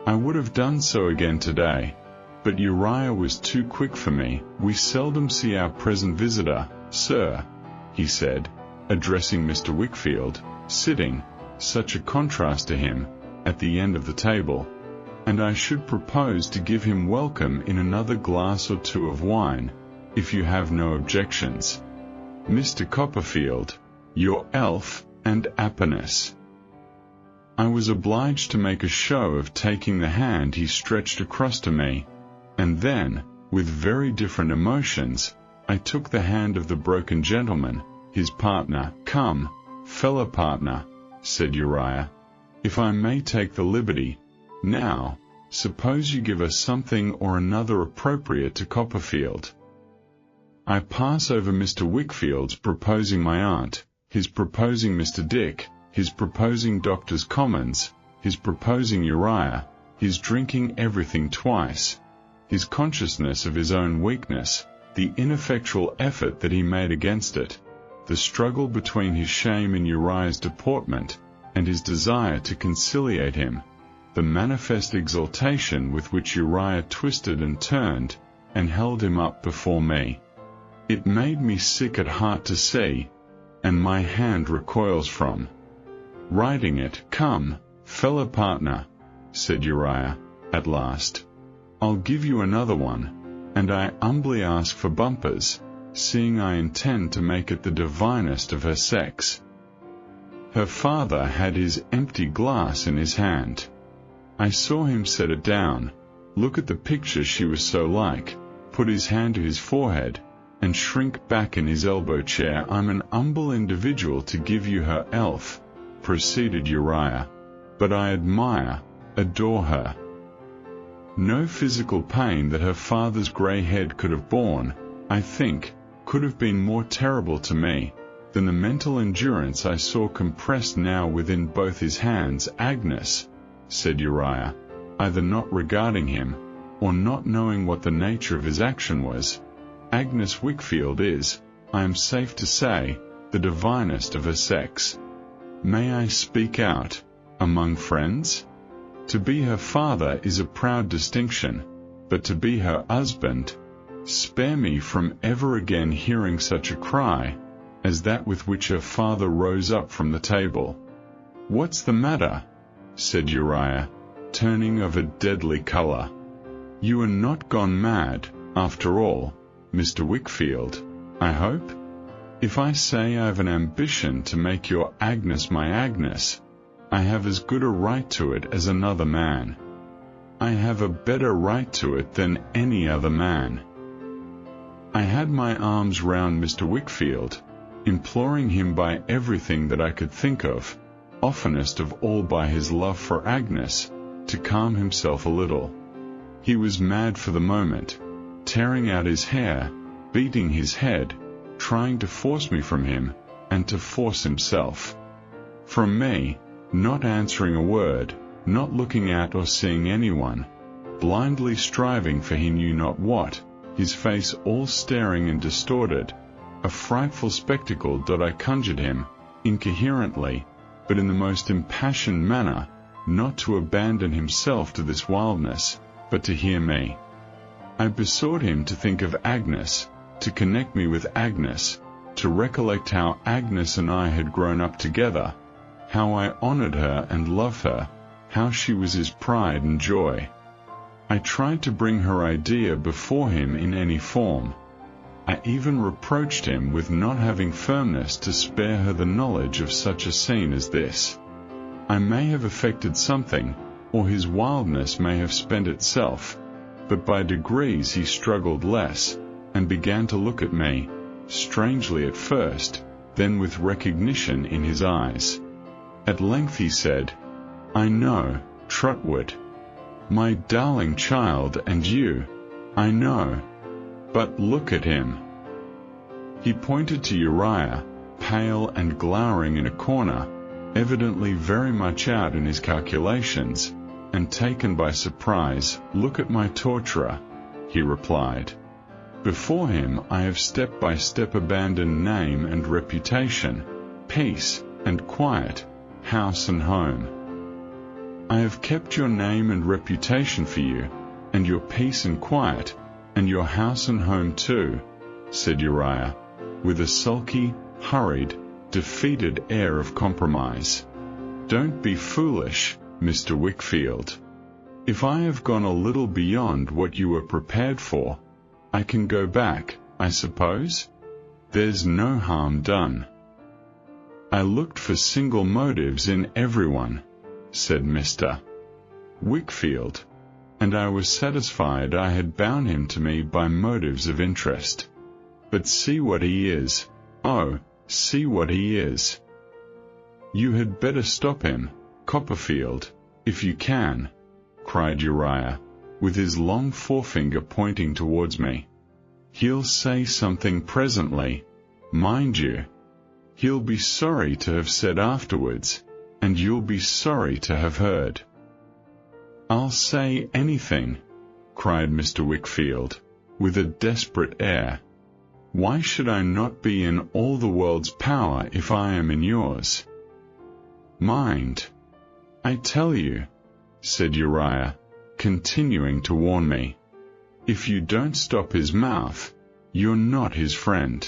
I would have done so again today, but Uriah was too quick for me. We seldom see our present visitor, sir, he said, addressing Mr. Wickfield, sitting, such a contrast to him, at the end of the table, and I should propose to give him welcome in another glass or two of wine, if you have no objections. Mr. Copperfield, your elf and happiness. I was obliged to make a show of taking the hand he stretched across to me, And then, with very different emotions, I took the hand of the broken gentleman, his partner. "Come, fellow partner," said Uriah, "if I may take the liberty. Now, suppose you give us something or another appropriate to Copperfield. I pass over Mr. Wickfield's proposing my aunt, his proposing Mr. Dick, his proposing Doctor's Commons, his proposing Uriah, his drinking everything twice, his consciousness of his own weakness, the ineffectual effort that he made against it, the struggle between his shame in Uriah's deportment and his desire to conciliate him, the manifest exultation with which Uriah twisted and turned and held him up before me. It made me sick at heart to see, and my hand recoils from writing it." "Come, fellow partner," said Uriah, at last, "I'll give you another one, and I humbly ask for bumpers, seeing I intend to make it the divinest of her sex." Her father had his empty glass in his hand. I saw him set it down, look at the picture she was so like, put his hand to his forehead, and shrink back in his elbow chair. "I'm an humble individual to give you her elf," proceeded Uriah, "but I admire, adore her. No physical pain that her father's grey head could have borne, I think, could have been more terrible to me than the mental endurance I saw compressed now within both his hands." "Agnes," said Uriah, either not regarding him, or not knowing what the nature of his action was, "Agnes Wickfield is, I am safe to say, the divinest of her sex. May I speak out, among friends? To be her father is a proud distinction, but to be her husband, spare me from ever again hearing such a cry as that with which her father rose up from the table." "What's the matter?" said Uriah, turning of a deadly colour. "You are not gone mad, after all, Mr. Wickfield, I hope? If I say I've an ambition to make your Agnes my Agnes, I have as good a right to it as another man. I have a better right to it than any other man." I had my arms round Mr. Wickfield, imploring him by everything that I could think of, oftenest of all by his love for Agnes, to calm himself a little. He was mad for the moment, tearing out his hair, beating his head, trying to force me from him, and to force himself from me, not answering a word, not looking at or seeing anyone, blindly striving for he knew not what, his face all staring and distorted, a frightful spectacle that I conjured him, incoherently, but in the most impassioned manner, not to abandon himself to this wildness, but to hear me. I besought him to think of Agnes, to connect me with Agnes, to recollect how Agnes and I had grown up together, how I honoured her and loved her, how she was his pride and joy. I tried to bring her idea before him in any form. I even reproached him with not having firmness to spare her the knowledge of such a scene as this. I may have effected something, or his wildness may have spent itself, but by degrees he struggled less, and began to look at me, strangely at first, then with recognition in his eyes. At length he said, "I know, Trotwood. My darling child, and you, I know. But look at him." He pointed to Uriah, pale and glowering in a corner, evidently very much out in his calculations, and taken by surprise. "Look at my torturer," he replied. "Before him I have step by step abandoned name and reputation, peace and quiet, house and home. I have kept your name and reputation for you, and your peace and quiet, and your house and home too," said Uriah, with a sulky, hurried, defeated air of compromise. "Don't be foolish, Mr. Wickfield. If I have gone a little beyond what you were prepared for, I can go back, I suppose? There's no harm done." "I looked for single motives in everyone," said Mr. Wickfield. and I was satisfied I had bound him to me by motives of interest. But see what he is. Oh, see what he is. You had better stop him, Copperfield, if you can, cried Uriah, with his long forefinger pointing towards me. He'll say something presently, mind you. He'll be sorry to have said afterwards, and you'll be sorry to have heard. I'll say anything, cried Mr. Wickfield, with a desperate air. Why should I not be in all the world's power if I am in yours? Mind, I tell you, said Uriah, continuing to warn me. If you don't stop his mouth, you're not his friend.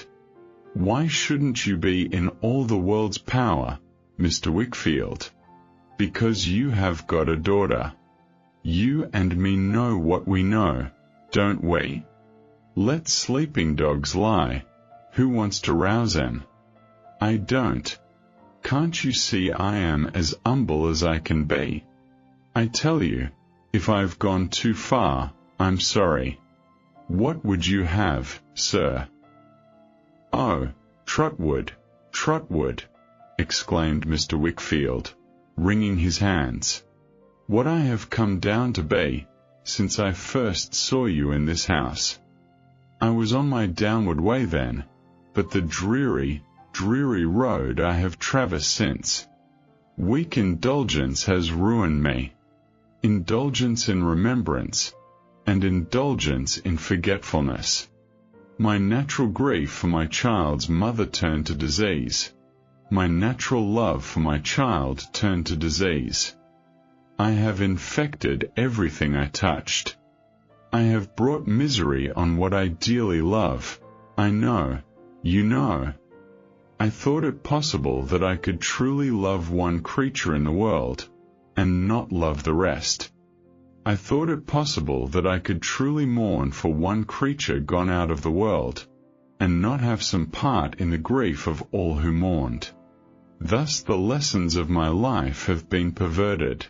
Why shouldn't you be in all the world's power, Mr. Wickfield? Because you have got a daughter. You and me know what we know, don't we? Let sleeping dogs lie. Who wants to rouse them? I don't. Can't you see I am as humble as I can be? I tell you, if I've gone too far, I'm sorry. What would you have, sir? Oh, Trotwood, Trotwood, exclaimed Mr. Wickfield, wringing his hands. What I have come down to be, since I first saw you in this house. I was on my downward way then, but the dreary, dreary road I have traversed since. Weak indulgence has ruined me. Indulgence in remembrance, and indulgence in forgetfulness. My natural grief for my child's mother turned to disease. My natural love for my child turned to disease. I have infected everything I touched. I have brought misery on what I dearly love. I know, you know. I thought it possible that I could truly love one creature in the world, and not love the rest. I thought it possible that I could truly mourn for one creature gone out of the world, and not have some part in the grief of all who mourned. Thus the lessons of my life have been perverted.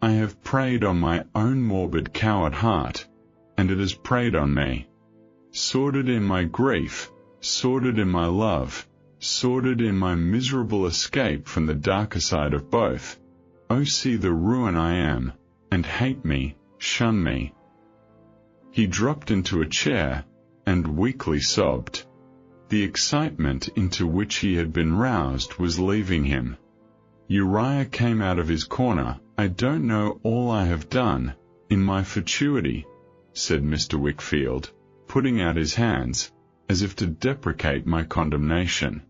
I have preyed on my own morbid coward heart, and it has preyed on me. Sordid in my grief, sordid in my love, sordid in my miserable escape from the darker side of both. Oh, see the ruin I am, and hate me, shun me. He dropped into a chair, and weakly sobbed. The excitement into which he had been roused was leaving him. Uriah came out of his corner. I don't know all I have done, in my fatuity, said Mr. Wickfield, putting out his hands, as if to deprecate my condemnation.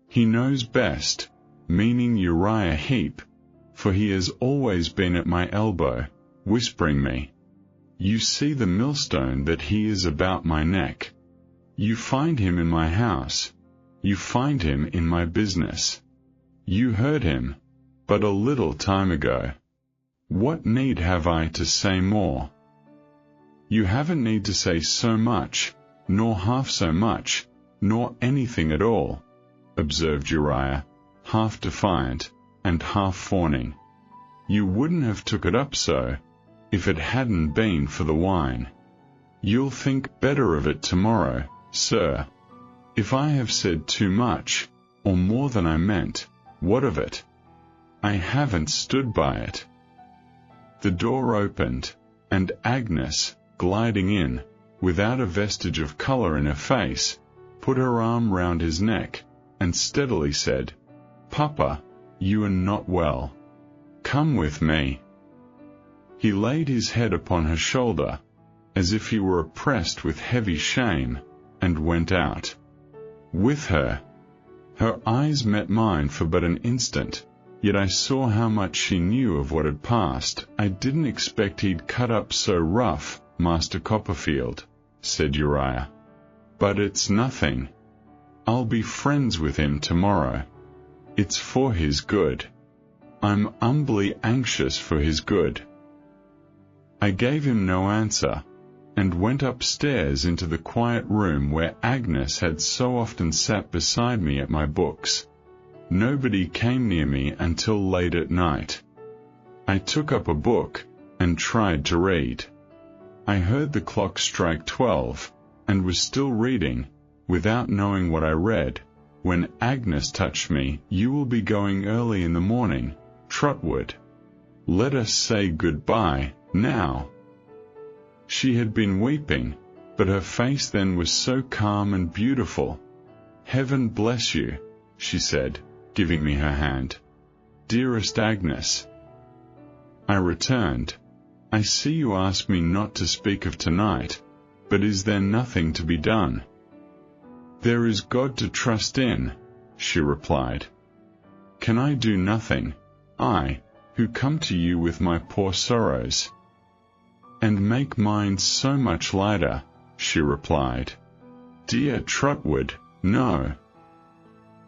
He knows best, meaning Uriah Heep, for he has always been at my elbow, whispering me, You see the millstone that he is about my neck. You find him in my house. You find him in my business. You heard him, but a little time ago. What need have I to say more? You haven't need to say so much, nor half so much, nor anything at all, observed Uriah, half defiant, and half fawning. You wouldn't have took it up so, if it hadn't been for the wine. You'll think better of it tomorrow, sir. If I have said too much, or more than I meant, what of it? I haven't stood by it. The door opened, and Agnes, gliding in, without a vestige of colour in her face, put her arm round his neck, and steadily said, Papa, you are not well. Come with me. He laid his head upon her shoulder, as if he were oppressed with heavy shame, and went out. With her. Her eyes met mine for but an instant, yet I saw how much she knew of what had passed. I didn't expect he'd cut up so rough, Master Copperfield, said Uriah. But it's nothing. I'll be friends with him tomorrow. It's for his good. I'm humbly anxious for his good. I gave him no answer, and went upstairs into the quiet room where Agnes had so often sat beside me at my books. Nobody came near me until late at night. I took up a book, and tried to read. I heard the clock strike 12, and was still reading, without knowing what I read, when Agnes touched me. "You will be going early in the morning, Trotwood. Let us say good-bye, now." She had been weeping, but her face then was so calm and beautiful. "Heaven bless you," she said, giving me her hand. "Dearest Agnes." I returned, "I see you ask me not to speak of tonight, but is there nothing to be done?" "There is God to trust in," she replied. "Can I do nothing, I, who come to you with my poor sorrows?" "And make mine so much lighter," she replied. "Dear Trotwood, no."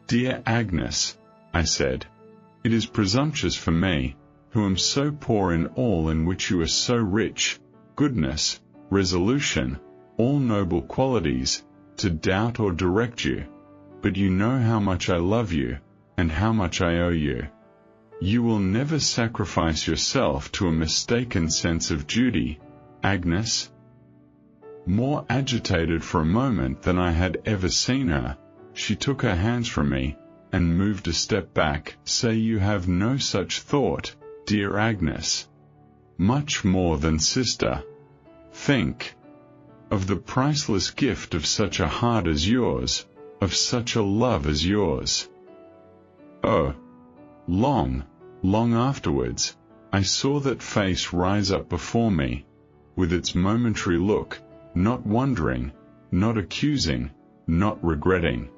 "Dear Agnes," I said, "it is presumptuous for me, who am so poor in all in which you are so rich, goodness, resolution, all noble qualities, to doubt or direct you, but you know how much I love you, and how much I owe you. You will never sacrifice yourself to a mistaken sense of duty, Agnes?" More agitated for a moment than I had ever seen her, she took her hands from me, and moved a step back. "Say you have no such thought, dear Agnes. Much more than sister. Think of the priceless gift of such a heart as yours, of such a love as yours." Oh, long, long afterwards, I saw that face rise up before me, with its momentary look, not wondering, not accusing, not regretting.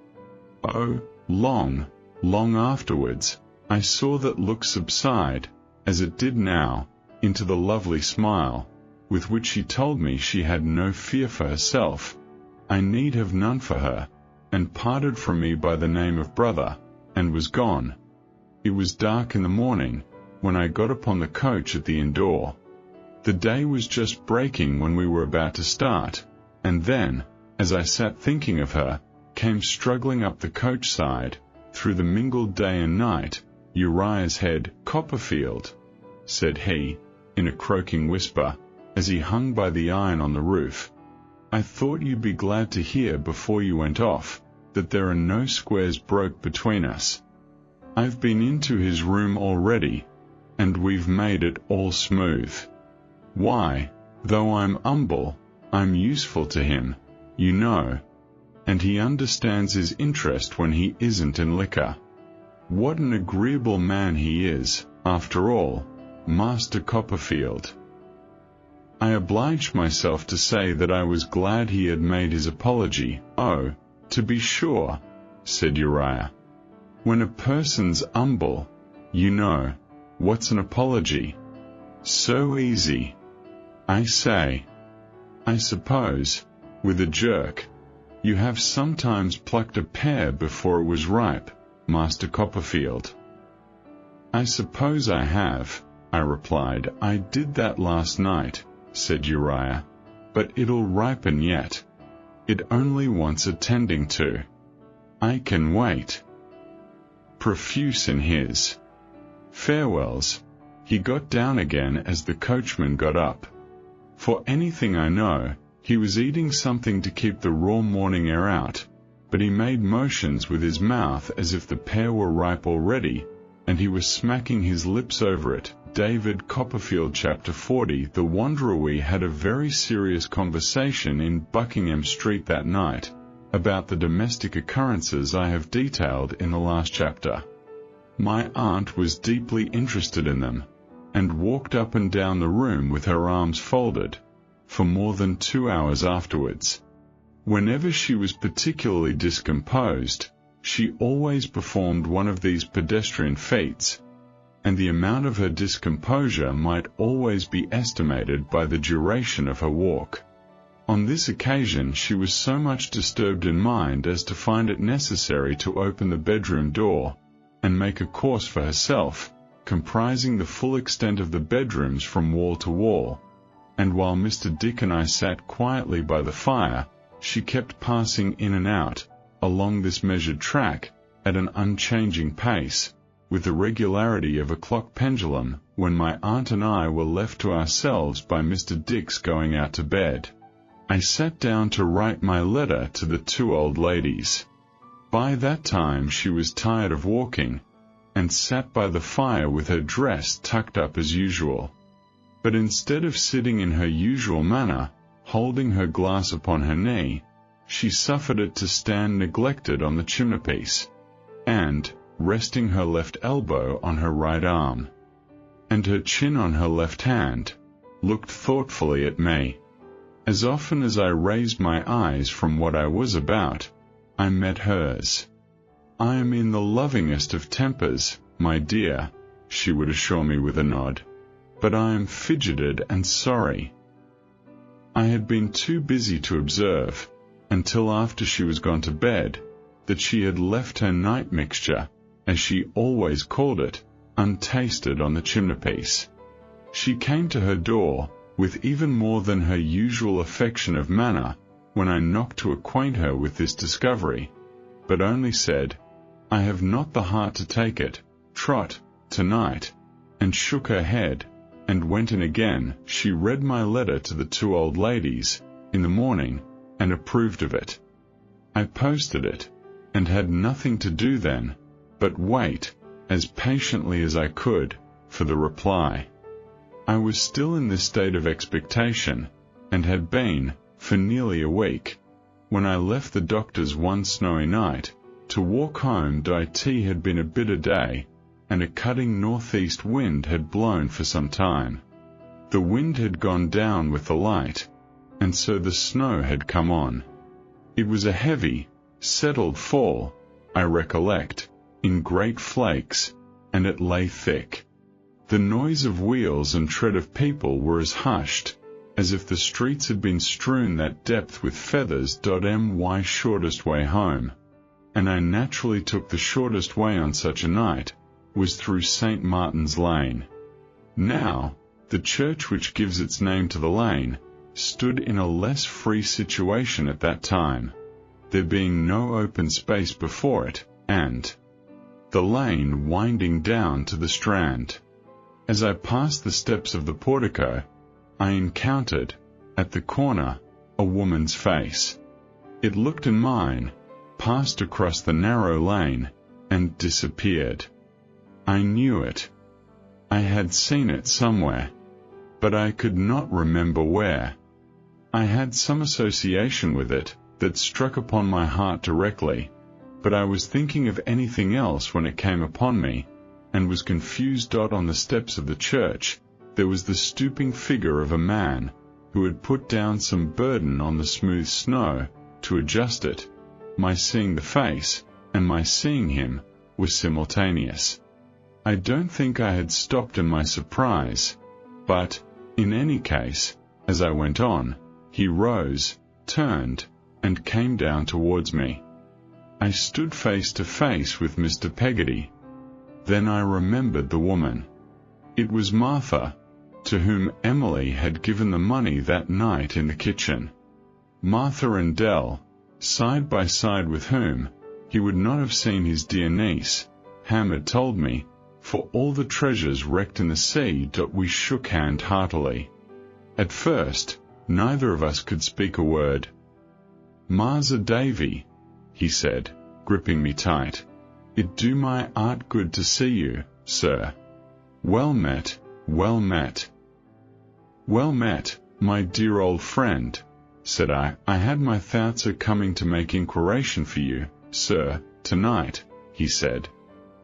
Oh, long, long afterwards, I saw that look subside, as it did now, into the lovely smile, with which she told me she had no fear for herself, I need have none for her, and parted from me by the name of brother, and was gone. It was dark in the morning, when I got upon the coach at the inn door. The day was just breaking when we were about to start, and then, as I sat thinking of her, came struggling up the coach side, through the mingled day and night, Uriah's head. "Copperfield," said he, in a croaking whisper, as he hung by the iron on the roof, "I thought you'd be glad to hear before you went off, that there are no squares broke between us. I've been into his room already, and we've made it all smooth. Why, though I'm humble, I'm useful to him, you know, and he understands his interest when he isn't in liquor. What an agreeable man he is, after all, Master Copperfield." I obliged myself to say that I was glad he had made his apology. "Oh, to be sure," said Uriah. "When a person's humble, you know, what's an apology? So easy. I say, I suppose," with a jerk, "you have sometimes plucked a pear before it was ripe, Master Copperfield." "I suppose I have," I replied. "I did that last night," said Uriah, "but it'll ripen yet. It only wants attending to. I can wait." Profuse in his farewells, he got down again as the coachman got up. For anything I know, he was eating something to keep the raw morning air out, but he made motions with his mouth as if the pear were ripe already, and he was smacking his lips over it. David Copperfield. Chapter 40. The Wanderer had a very serious conversation in Buckingham Street that night, about the domestic occurrences I have detailed in the last chapter. My aunt was deeply interested in them, and walked up and down the room with her arms folded, for more than 2 hours afterwards. Whenever she was particularly discomposed, she always performed one of these pedestrian feats, and the amount of her discomposure might always be estimated by the duration of her walk. On this occasion she was so much disturbed in mind as to find it necessary to open the bedroom door, and make a course for herself, comprising the full extent of the bedrooms from wall to wall, and while Mr. Dick and I sat quietly by the fire, she kept passing in and out, along this measured track, at an unchanging pace, with the regularity of a clock pendulum, when my aunt and I were left to ourselves by Mr. Dick's going out to bed. I sat down to write my letter to the two old ladies. By that time she was tired of walking, and sat by the fire with her dress tucked up as usual. But instead of sitting in her usual manner, holding her glass upon her knee, she suffered it to stand neglected on the chimneypiece, and, resting her left elbow on her right arm, and her chin on her left hand, looked thoughtfully at me. As often as I raised my eyes from what I was about, I met hers. "I am in the lovingest of tempers, my dear," she would assure me with a nod, "but I am fidgeted and sorry." I had been too busy to observe, until after she was gone to bed, that she had left her night mixture, as she always called it, untasted on the chimneypiece. She came to her door, with even more than her usual affection of manner, when I knocked to acquaint her with this discovery, but only said, "I have not the heart to take it, Trot, tonight," and shook her head, and went in again. She read my letter to the two old ladies, in the morning, and approved of it. I posted it, and had nothing to do then, but wait, as patiently as I could, for the reply. I was still in this state of expectation, and had been, for nearly a week, when I left the doctor's one snowy night, to walk home. It had been a bitter day, and a cutting northeast wind had blown for some time. The wind had gone down with the light, and so the snow had come on. It was a heavy, settled fall, I recollect, in great flakes, and it lay thick. The noise of wheels and tread of people were as hushed, as if the streets had been strewn that depth with feathers. My shortest way home, and I naturally took the shortest way on such a night, was through St. Martin's Lane. Now, the church which gives its name to the lane, stood in a less free situation at that time, there being no open space before it, and the lane winding down to the Strand. As I passed the steps of the portico, I encountered, at the corner, a woman's face. It looked in mine, passed across the narrow lane, and disappeared. I knew it. I had seen it somewhere, but I could not remember where. I had some association with it that struck upon my heart directly, but I was thinking of anything else when it came upon me, and was confused. On the steps of the church, there was the stooping figure of a man, who had put down some burden on the smooth snow, to adjust it. My seeing the face, and my seeing him, were simultaneous. I don't think I had stopped in my surprise, but, in any case, as I went on, he rose, turned, and came down towards me. I stood face to face with Mr. Peggotty. Then I remembered the woman. It was Martha, to whom Emily had given the money that night in the kitchen. Martha and Dell, side by side with whom he would not have seen his dear niece, Ham had told me, for all the treasures wrecked in the sea. We shook hands heartily. At first, neither of us could speak a word. "Marser Davy," he said, gripping me tight, "it do my heart good to see you, sir. Well met, well met." "Well met, my dear old friend," said I. "I had my thoughts of coming to make inquiration for you, sir, tonight," he said,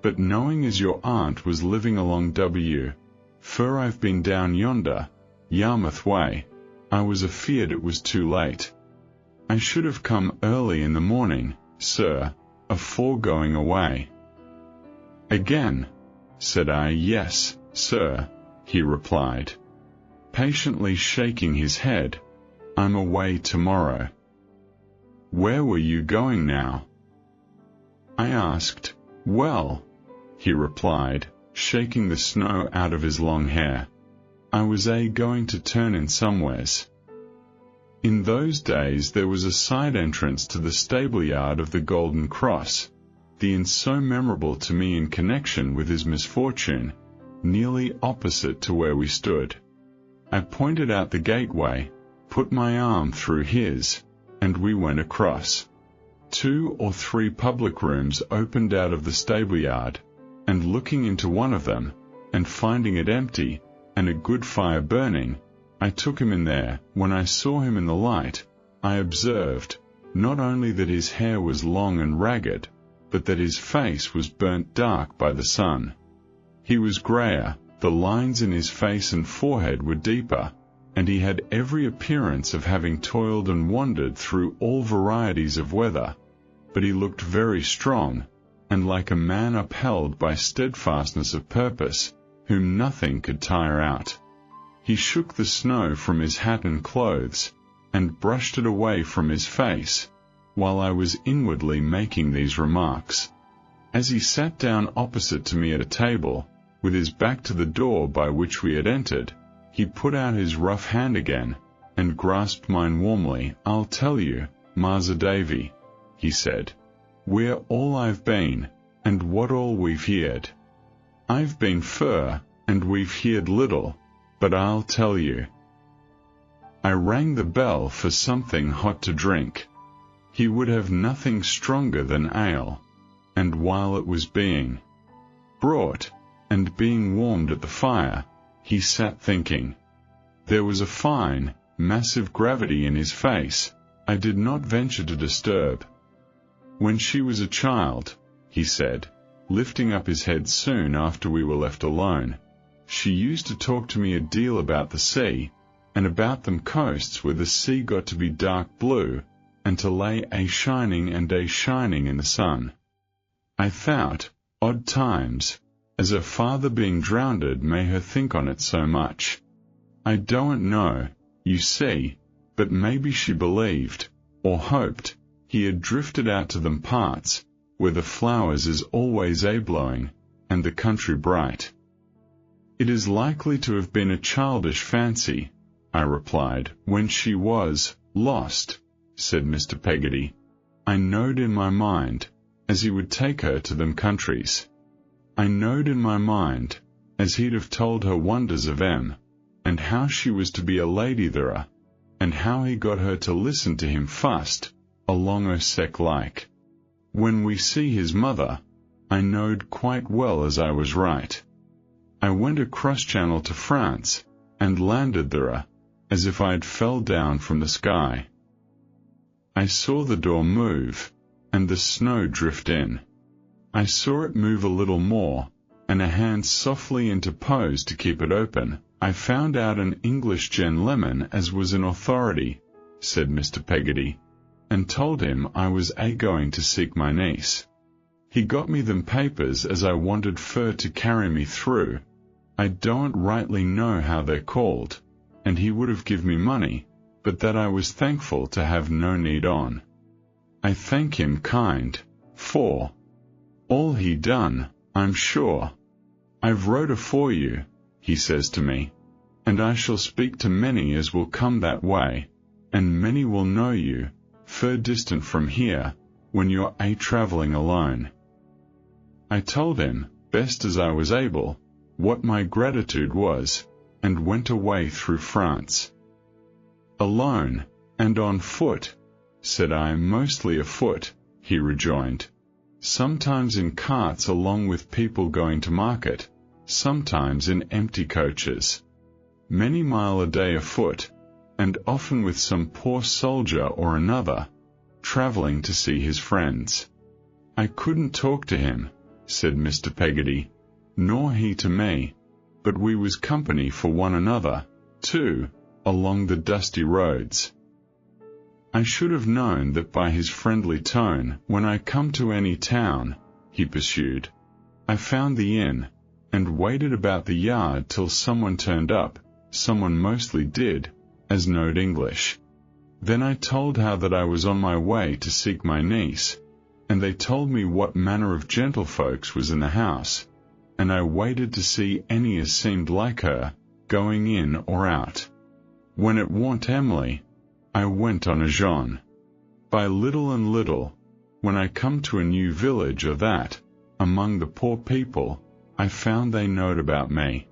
"but knowing as your aunt was living along for I've been down yonder, Yarmouth way, I was afeard it was too late. I should have come early in the morning, sir, afore going away." "Again," said I. "Yes, sir," he replied, patiently shaking his head, "I'm away tomorrow." "Where were you going now?" I asked. "Well," he replied, shaking the snow out of his long hair, "I was going to turn in somewheres." In those days there was a side entrance to the stable yard of the Golden Cross, the inn so memorable to me in connection with his misfortune, nearly opposite to where we stood. I pointed out the gateway, put my arm through his, and we went across. 2 or 3 public rooms opened out of the stable-yard, and looking into one of them, and finding it empty, and a good fire burning, I took him in there. When I saw him in the light, I observed, not only that his hair was long and ragged, but that his face was burnt dark by the sun. He was grayer, the lines in his face and forehead were deeper, and he had every appearance of having toiled and wandered through all varieties of weather, but he looked very strong, and like a man upheld by steadfastness of purpose, whom nothing could tire out. He shook the snow from his hat and clothes, and brushed it away from his face, while I was inwardly making these remarks. As he sat down opposite to me at a table, with his back to the door by which we had entered, he put out his rough hand again, and grasped mine warmly. "I'll tell you, Massa Davy," he said, "where all I've been, and what all we've heard. I've been fur, and we've heard little, but I'll tell you." I rang the bell for something hot to drink. He would have nothing stronger than ale, and while it was being brought, and being warmed at the fire, he sat thinking. There was a fine, massive gravity in his face I did not venture to disturb. "When she was a child," he said, lifting up his head soon after we were left alone, "she used to talk to me a deal about the sea, and about them coasts where the sea got to be dark blue, and to lay a shining in the sun. I thought, odd times, as her father being drownded may her think on it so much. I don't know, you see, but maybe she believed, or hoped, he had drifted out to them parts, where the flowers is always a-blowing, and the country bright." "It is likely to have been a childish fancy," I replied. "When she was lost," said Mr. Peggotty, "I knowed in my mind, as he would take her to them countries. I knowed in my mind, as he'd have told her wonders of 'em, and how she was to be a lady there, and how he got her to listen to him fust, along o' sec like. When we see his mother, I knowed quite well as I was right. I went across channel to France, and landed there, as if I'd fell down from the sky. I saw the door move, and the snow drift in. I saw it move a little more, and a hand softly interpose to keep it open. I found out an English gentleman as was in authority," said Mr. Peggotty, "and told him I was a-going to seek my niece. He got me them papers as I wanted fur to carry me through. I don't rightly know how they're called, and he would have give me money, but that I was thankful to have no need on. I thank him kind, for all he done, I'm sure. I've wrote afore you," he says to me, "and I shall speak to many as will come that way, and many will know you, fur distant from here, when you're a-travelling alone." I told him, best as I was able, what my gratitude was, and went away through France. "Alone, and on foot," said I. "Mostly afoot," he rejoined. "Sometimes in carts along with people going to market, sometimes in empty coaches. Many mile a day afoot, and often with some poor soldier or another, travelling to see his friends." "I couldn't talk to him," said Mr. Peggotty, "nor he to me, but we was company for one another, too, along the dusty roads. I should have known that by his friendly tone when I come to any town," he pursued. "I found the inn, and waited about the yard till someone turned up, someone mostly did, as knowed English. Then I told how that I was on my way to seek my niece, and they told me what manner of gentlefolks was in the house, and I waited to see any as seemed like her, going in or out. When it warn't Emily, I went on a Jean. By little and little, When I come to a new village or that, among the poor people, I found they knowed about me.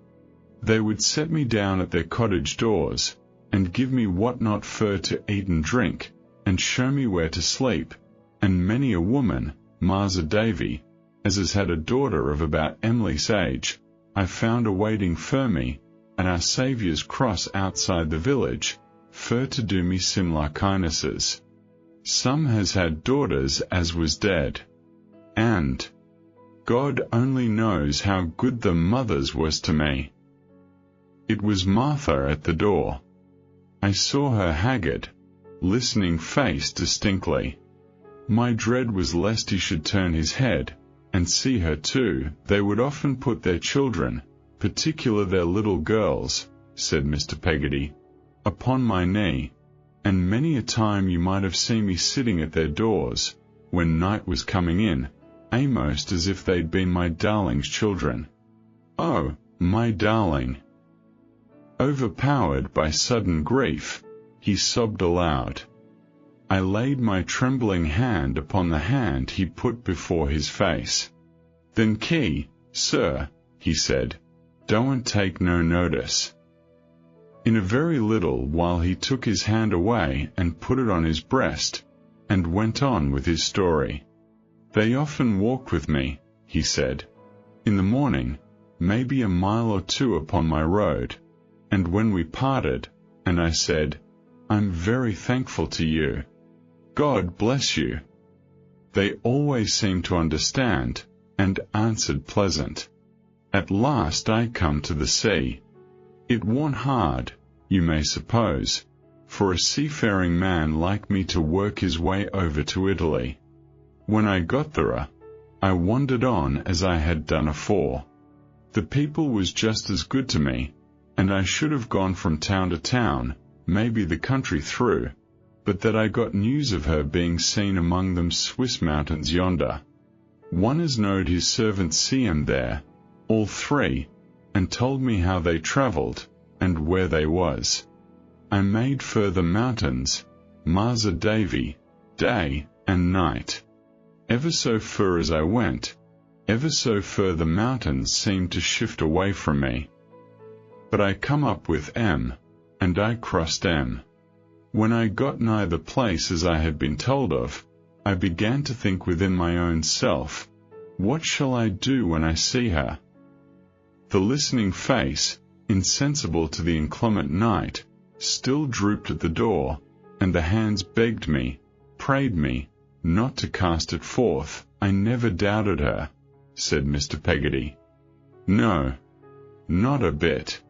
They would set me down at their cottage doors, and give me what not for to eat and drink, and show me where to sleep, and many a woman, Marser Davy, as has had a daughter of about Emily's age, I found awaiting for me, at our Saviour's cross outside the village, for to do me similar kindnesses. Some has had daughters as was dead. And God only knows how good the mothers was to me. It was Martha at the door. I saw her haggard, listening face distinctly. My dread was lest he should turn his head, and see her too. They would often put their children, particular their little girls, said Mr. Peggotty, upon my knee, and many a time you might have seen me sitting at their doors, when night was coming in, a'most as if they'd been my darling's children. Oh, my darling! Overpowered by sudden grief, he sobbed aloud. I laid my trembling hand upon the hand he put before his face. Then Key, sir, he said, don't take no notice. In a very little while he took his hand away and put it on his breast, and went on with his story. They often walked with me, he said, in the morning, maybe a mile or two upon my road, and when we parted, and I said, I'm very thankful to you. God bless you. They always seemed to understand, and answered pleasant. At last I come to the sea. It warn't hard, you may suppose, for a seafaring man like me to work his way over to Italy. When I got there, I wandered on as I had done afore. The people was just as good to me, and I should have gone from town to town, maybe the country through, but that I got news of her being seen among them Swiss mountains yonder. One as knowed his servant see 'em there, all three, and told me how they travelled, and where they was. I made further mountains, Marser Davy, day and night. Ever so fur as I went, ever so fur the mountains seemed to shift away from me. But I come up with M, and I crossed M. When I got nigh the place as I had been told of, I began to think within my own self, what shall I do when I see her? The listening face, insensible to the inclement night, still drooped at the door, and the hands begged me, prayed me, not to cast it forth. I never doubted her, said Mr. Peggotty. No, not a bit.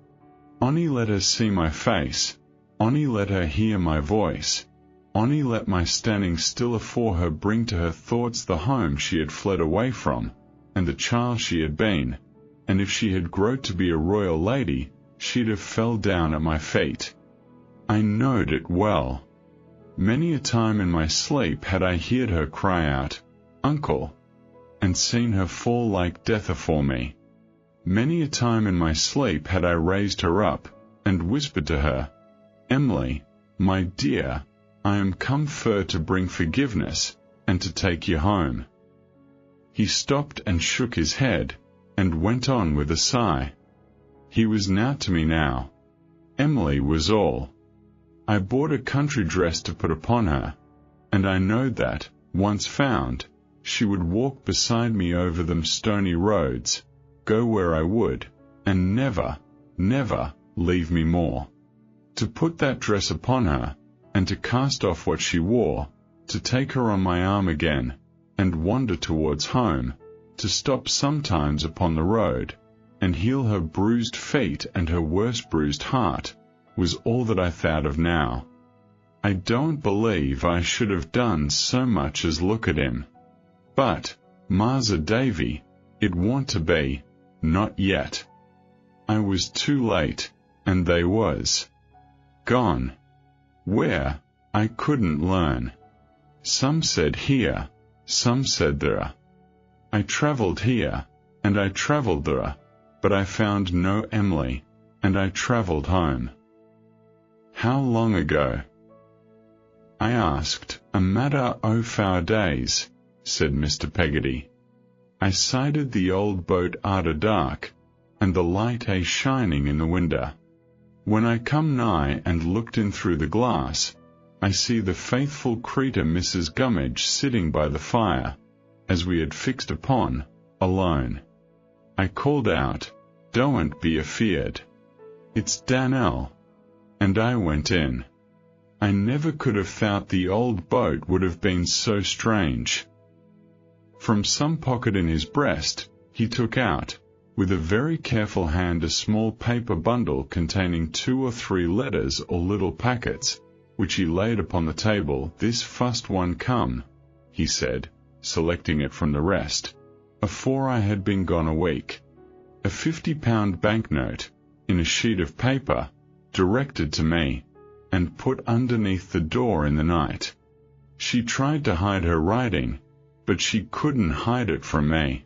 Only let her see my face, only let her hear my voice, only let my standing still afore her bring to her thoughts the home she had fled away from, and the child she had been, and if she had growed to be a royal lady, she'd have fell down at my feet. I knowed it well. Many a time in my sleep had I heard her cry out, Uncle, and seen her fall like death afore me. Many a time in my sleep had I raised her up, and whispered to her, Emily, my dear, I am come for to bring forgiveness, and to take you home. He stopped and shook his head, and went on with a sigh. He was now to me now. Emily was all. I bought a country dress to put upon her, and I knowed that, once found, she would walk beside me over them stony roads, go where I would, and never, never leave me more. To put that dress upon her, and to cast off what she wore, to take her on my arm again, and wander towards home, to stop sometimes upon the road, and heal her bruised feet and her worst bruised heart, was all that I thought of now. I don't believe I should have done so much as look at him. But, Marser Davy, it want to be, not yet. I was too late, and they was gone. Where, I couldn't learn. Some said here, some said there. I travelled here, and I travelled there, but I found no Emily, and I travelled home. How long ago? I asked. A matter o' 4 days, said Mr. Peggotty. I sighted the old boat arter dark, and the light a shining in the window. When I come nigh and looked in through the glass, I see the faithful creetur Mrs. Gummidge sitting by the fire, as we had fixed upon, alone. I called out, "Doan't be afeard. It's Dan'l," and I went in. I never could have thought the old boat would have been so strange. From some pocket in his breast, he took out, with a very careful hand, a small paper bundle containing 2 or 3 letters or little packets, which he laid upon the table. "This fust one come," he said, selecting it from the rest, "afore I had been gone a week. A £50 banknote, in a sheet of paper, directed to me, and put underneath the door in the night. She tried to hide her writing, but she couldn't hide it from me."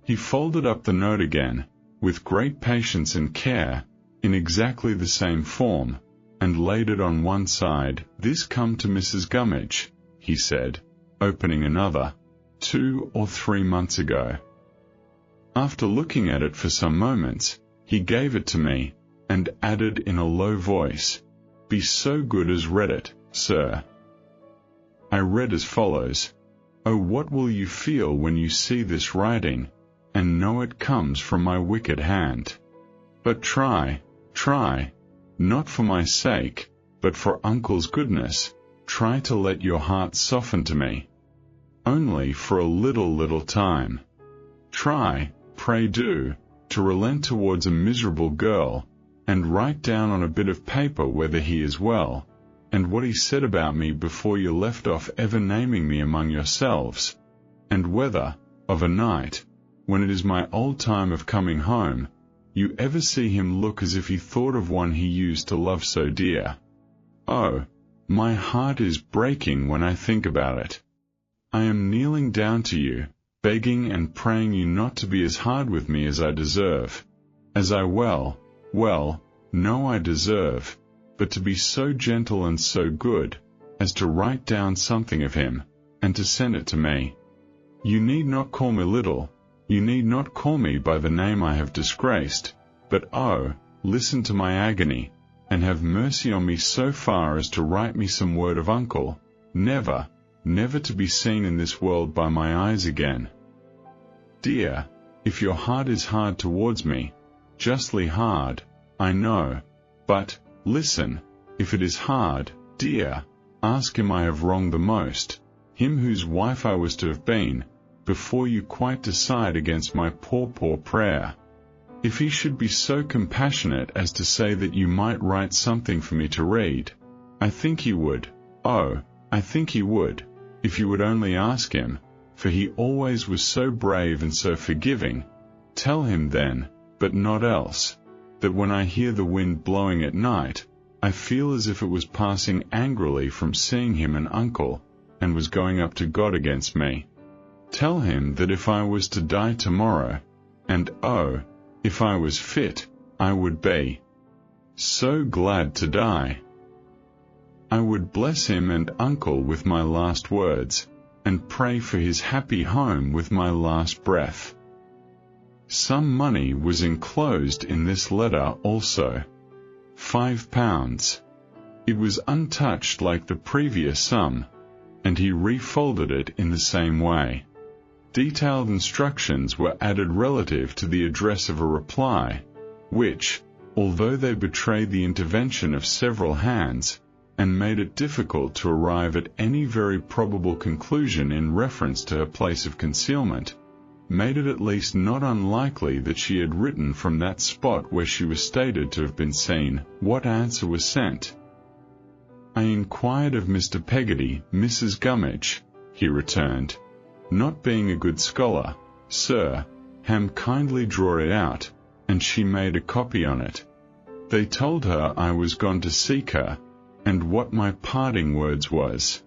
He folded up the note again, with great patience and care, in exactly the same form, and laid it on one side. "This come to Mrs. Gummidge," he said, opening another, 2 or 3 months ago. After looking at it for some moments, he gave it to me, and added in a low voice, "Be so good as read it, sir." I read as follows: "Oh, what will you feel when you see this writing, and know it comes from my wicked hand? But try, not for my sake, but for Uncle's goodness, try to let your heart soften to me. Only for a little time. Try, pray do, to relent towards a miserable girl, and write down on a bit of paper whether he is well, and what he said about me before you left off ever naming me among yourselves, and whether, of a night, when it is my old time of coming home, you ever see him look as if he thought of one he used to love so dear. Oh, my heart is breaking when I think about it. I am kneeling down to you, begging and praying you not to be as hard with me as I deserve, as I well know I deserve, but to be so gentle and so good, as to write down something of him, and to send it to me. You need not call me little, you need not call me by the name I have disgraced, but oh, listen to my agony, and have mercy on me so far as to write me some word of Uncle, never to be seen in this world by my eyes again. Dear, if your heart is hard towards me, justly hard, I know, but, listen, if it is hard, dear, ask him I have wronged the most, him whose wife I was to have been, before you quite decide against my poor prayer. If he should be so compassionate as to say that you might write something for me to read, I think he would, I think he would, if you would only ask him, for he always was so brave and so forgiving. Tell him then, but not else, that when I hear the wind blowing at night, I feel as if it was passing angrily from seeing him and Uncle, and was going up to God against me. Tell him that if I was to die tomorrow, and oh, if I was fit, I would be so glad to die. I would bless him and Uncle with my last words, and pray for his happy home with my last breath. Some money was enclosed in this letter also. £5. It was untouched like the previous sum, and he refolded it in the same way. Detailed instructions were added relative to the address of a reply, which, although they betrayed the intervention of several hands, and made it difficult to arrive at any very probable conclusion in reference to her place of concealment, made it at least not unlikely that she had written from that spot where she was stated to have been seen. What answer was sent? I inquired of Mr. Peggotty, Mrs. Gummidge, he returned. Not being a good scholar, sir, ham kindly draw it out, and she made a copy on it. They told her I was gone to seek her, and what my parting words was.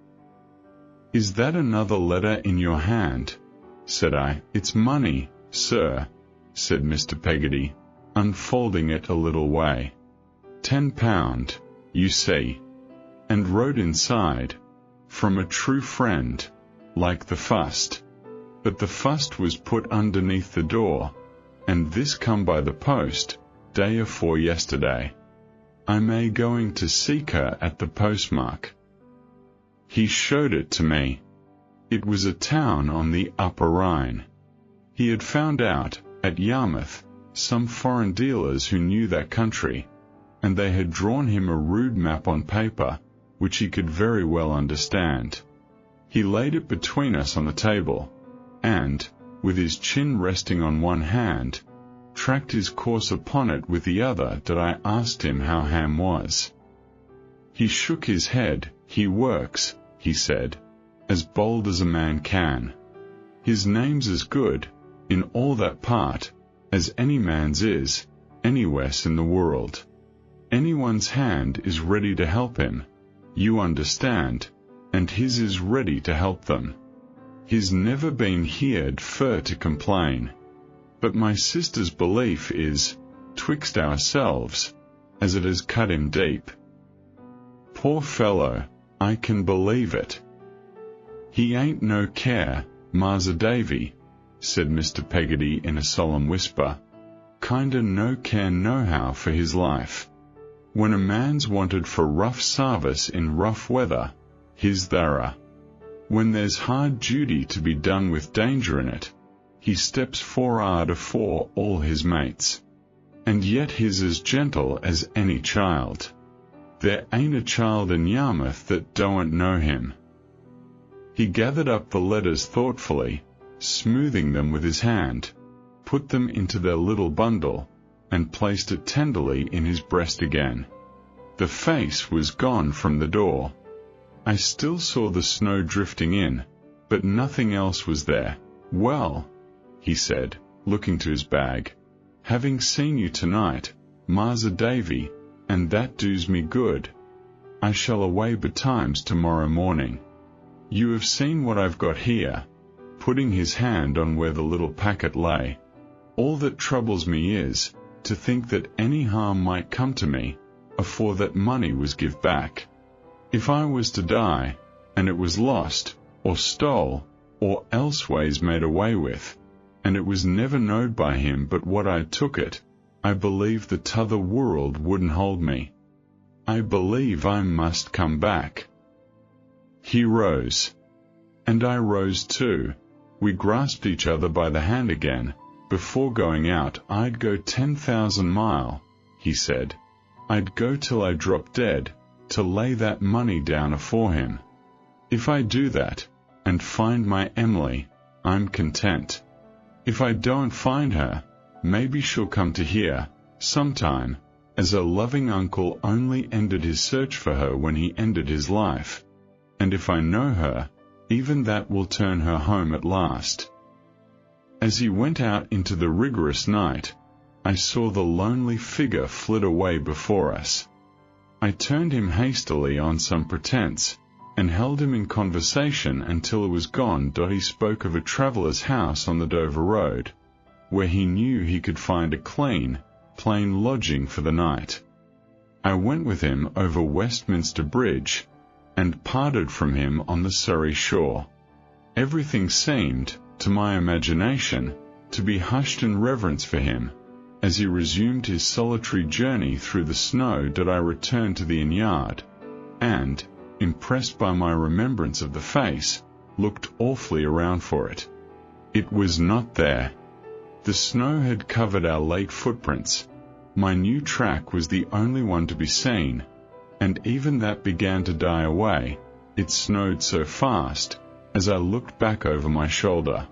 Is that another letter in your hand? Said I. It's money, sir, said Mr. Peggotty, unfolding it a little way. £10, you see, and wrote inside, from a true friend, like the fust. But the fust was put underneath the door, and this come by the post, day afore yesterday. I may going to seek her at the postmark. He showed it to me. It was a town on the Upper Rhine. He had found out, at Yarmouth, some foreign dealers who knew that country, and they had drawn him a rude map on paper, which he could very well understand. He laid it between us on the table, and, with his chin resting on one hand, tracked his course upon it with the other that I asked him how Ham was. He shook his head. He works, he said, as bold as a man can. His name's as good, in all that part, as any man's is, anywheres in the world. Anyone's hand is ready to help him, you understand, and his is ready to help them. He's never been heerd fur to complain. But my sister's belief is, twixt ourselves, as it has cut him deep. Poor fellow, I can believe it. He ain't no care, Massa Davy, said Mr. Peggotty in a solemn whisper, kinda no care nohow for his life. When a man's wanted for rough sarvice in rough weather, he's thorough. When there's hard duty to be done with danger in it, he steps for'ard afore all his mates. And yet he's as gentle as any child. There ain't a child in Yarmouth that don't know him. He gathered up the letters thoughtfully, smoothing them with his hand, put them into their little bundle, and placed it tenderly in his breast again. The face was gone from the door. I still saw the snow drifting in, but nothing else was there. Well, he said, looking to his bag, having seen you tonight, Massa Davy, and that does me good. I shall away betimes tomorrow morning. You have seen what I've got here, putting his hand on where the little packet lay. All that troubles me is, to think that any harm might come to me, afore that money was give back. If I was to die, and it was lost, or stole, or elseways made away with, and it was never knowed by him but what I took it, I believe the t'other world wouldn't hold me. I believe I must come back. He rose. And I rose too. We grasped each other by the hand again. Before going out, I'd go 10,000 mile, he said. I'd go till I drop dead, to lay that money down afore him. If I do that, and find my Emily, I'm content. If I don't find her, maybe she'll come to here, sometime, as a loving uncle only ended his search for her when he ended his life. And if I know her, even that will turn her home at last. As he went out into the rigorous night, I saw the lonely figure flit away before us. I turned him hastily on some pretence, and held him in conversation until it was gone. He spoke of a traveller's house on the Dover Road, where he knew he could find a plain lodging for the night. I went with him over Westminster Bridge, and parted from him on the Surrey shore. Everything seemed, to my imagination, to be hushed in reverence for him, as he resumed his solitary journey through the snow. I returned to the inn yard, and, impressed by my remembrance of the face, looked awfully around for it. It was not there. The snow had covered our late footprints. My new track was the only one to be seen, and even that began to die away. It snowed so fast, as I looked back over my shoulder.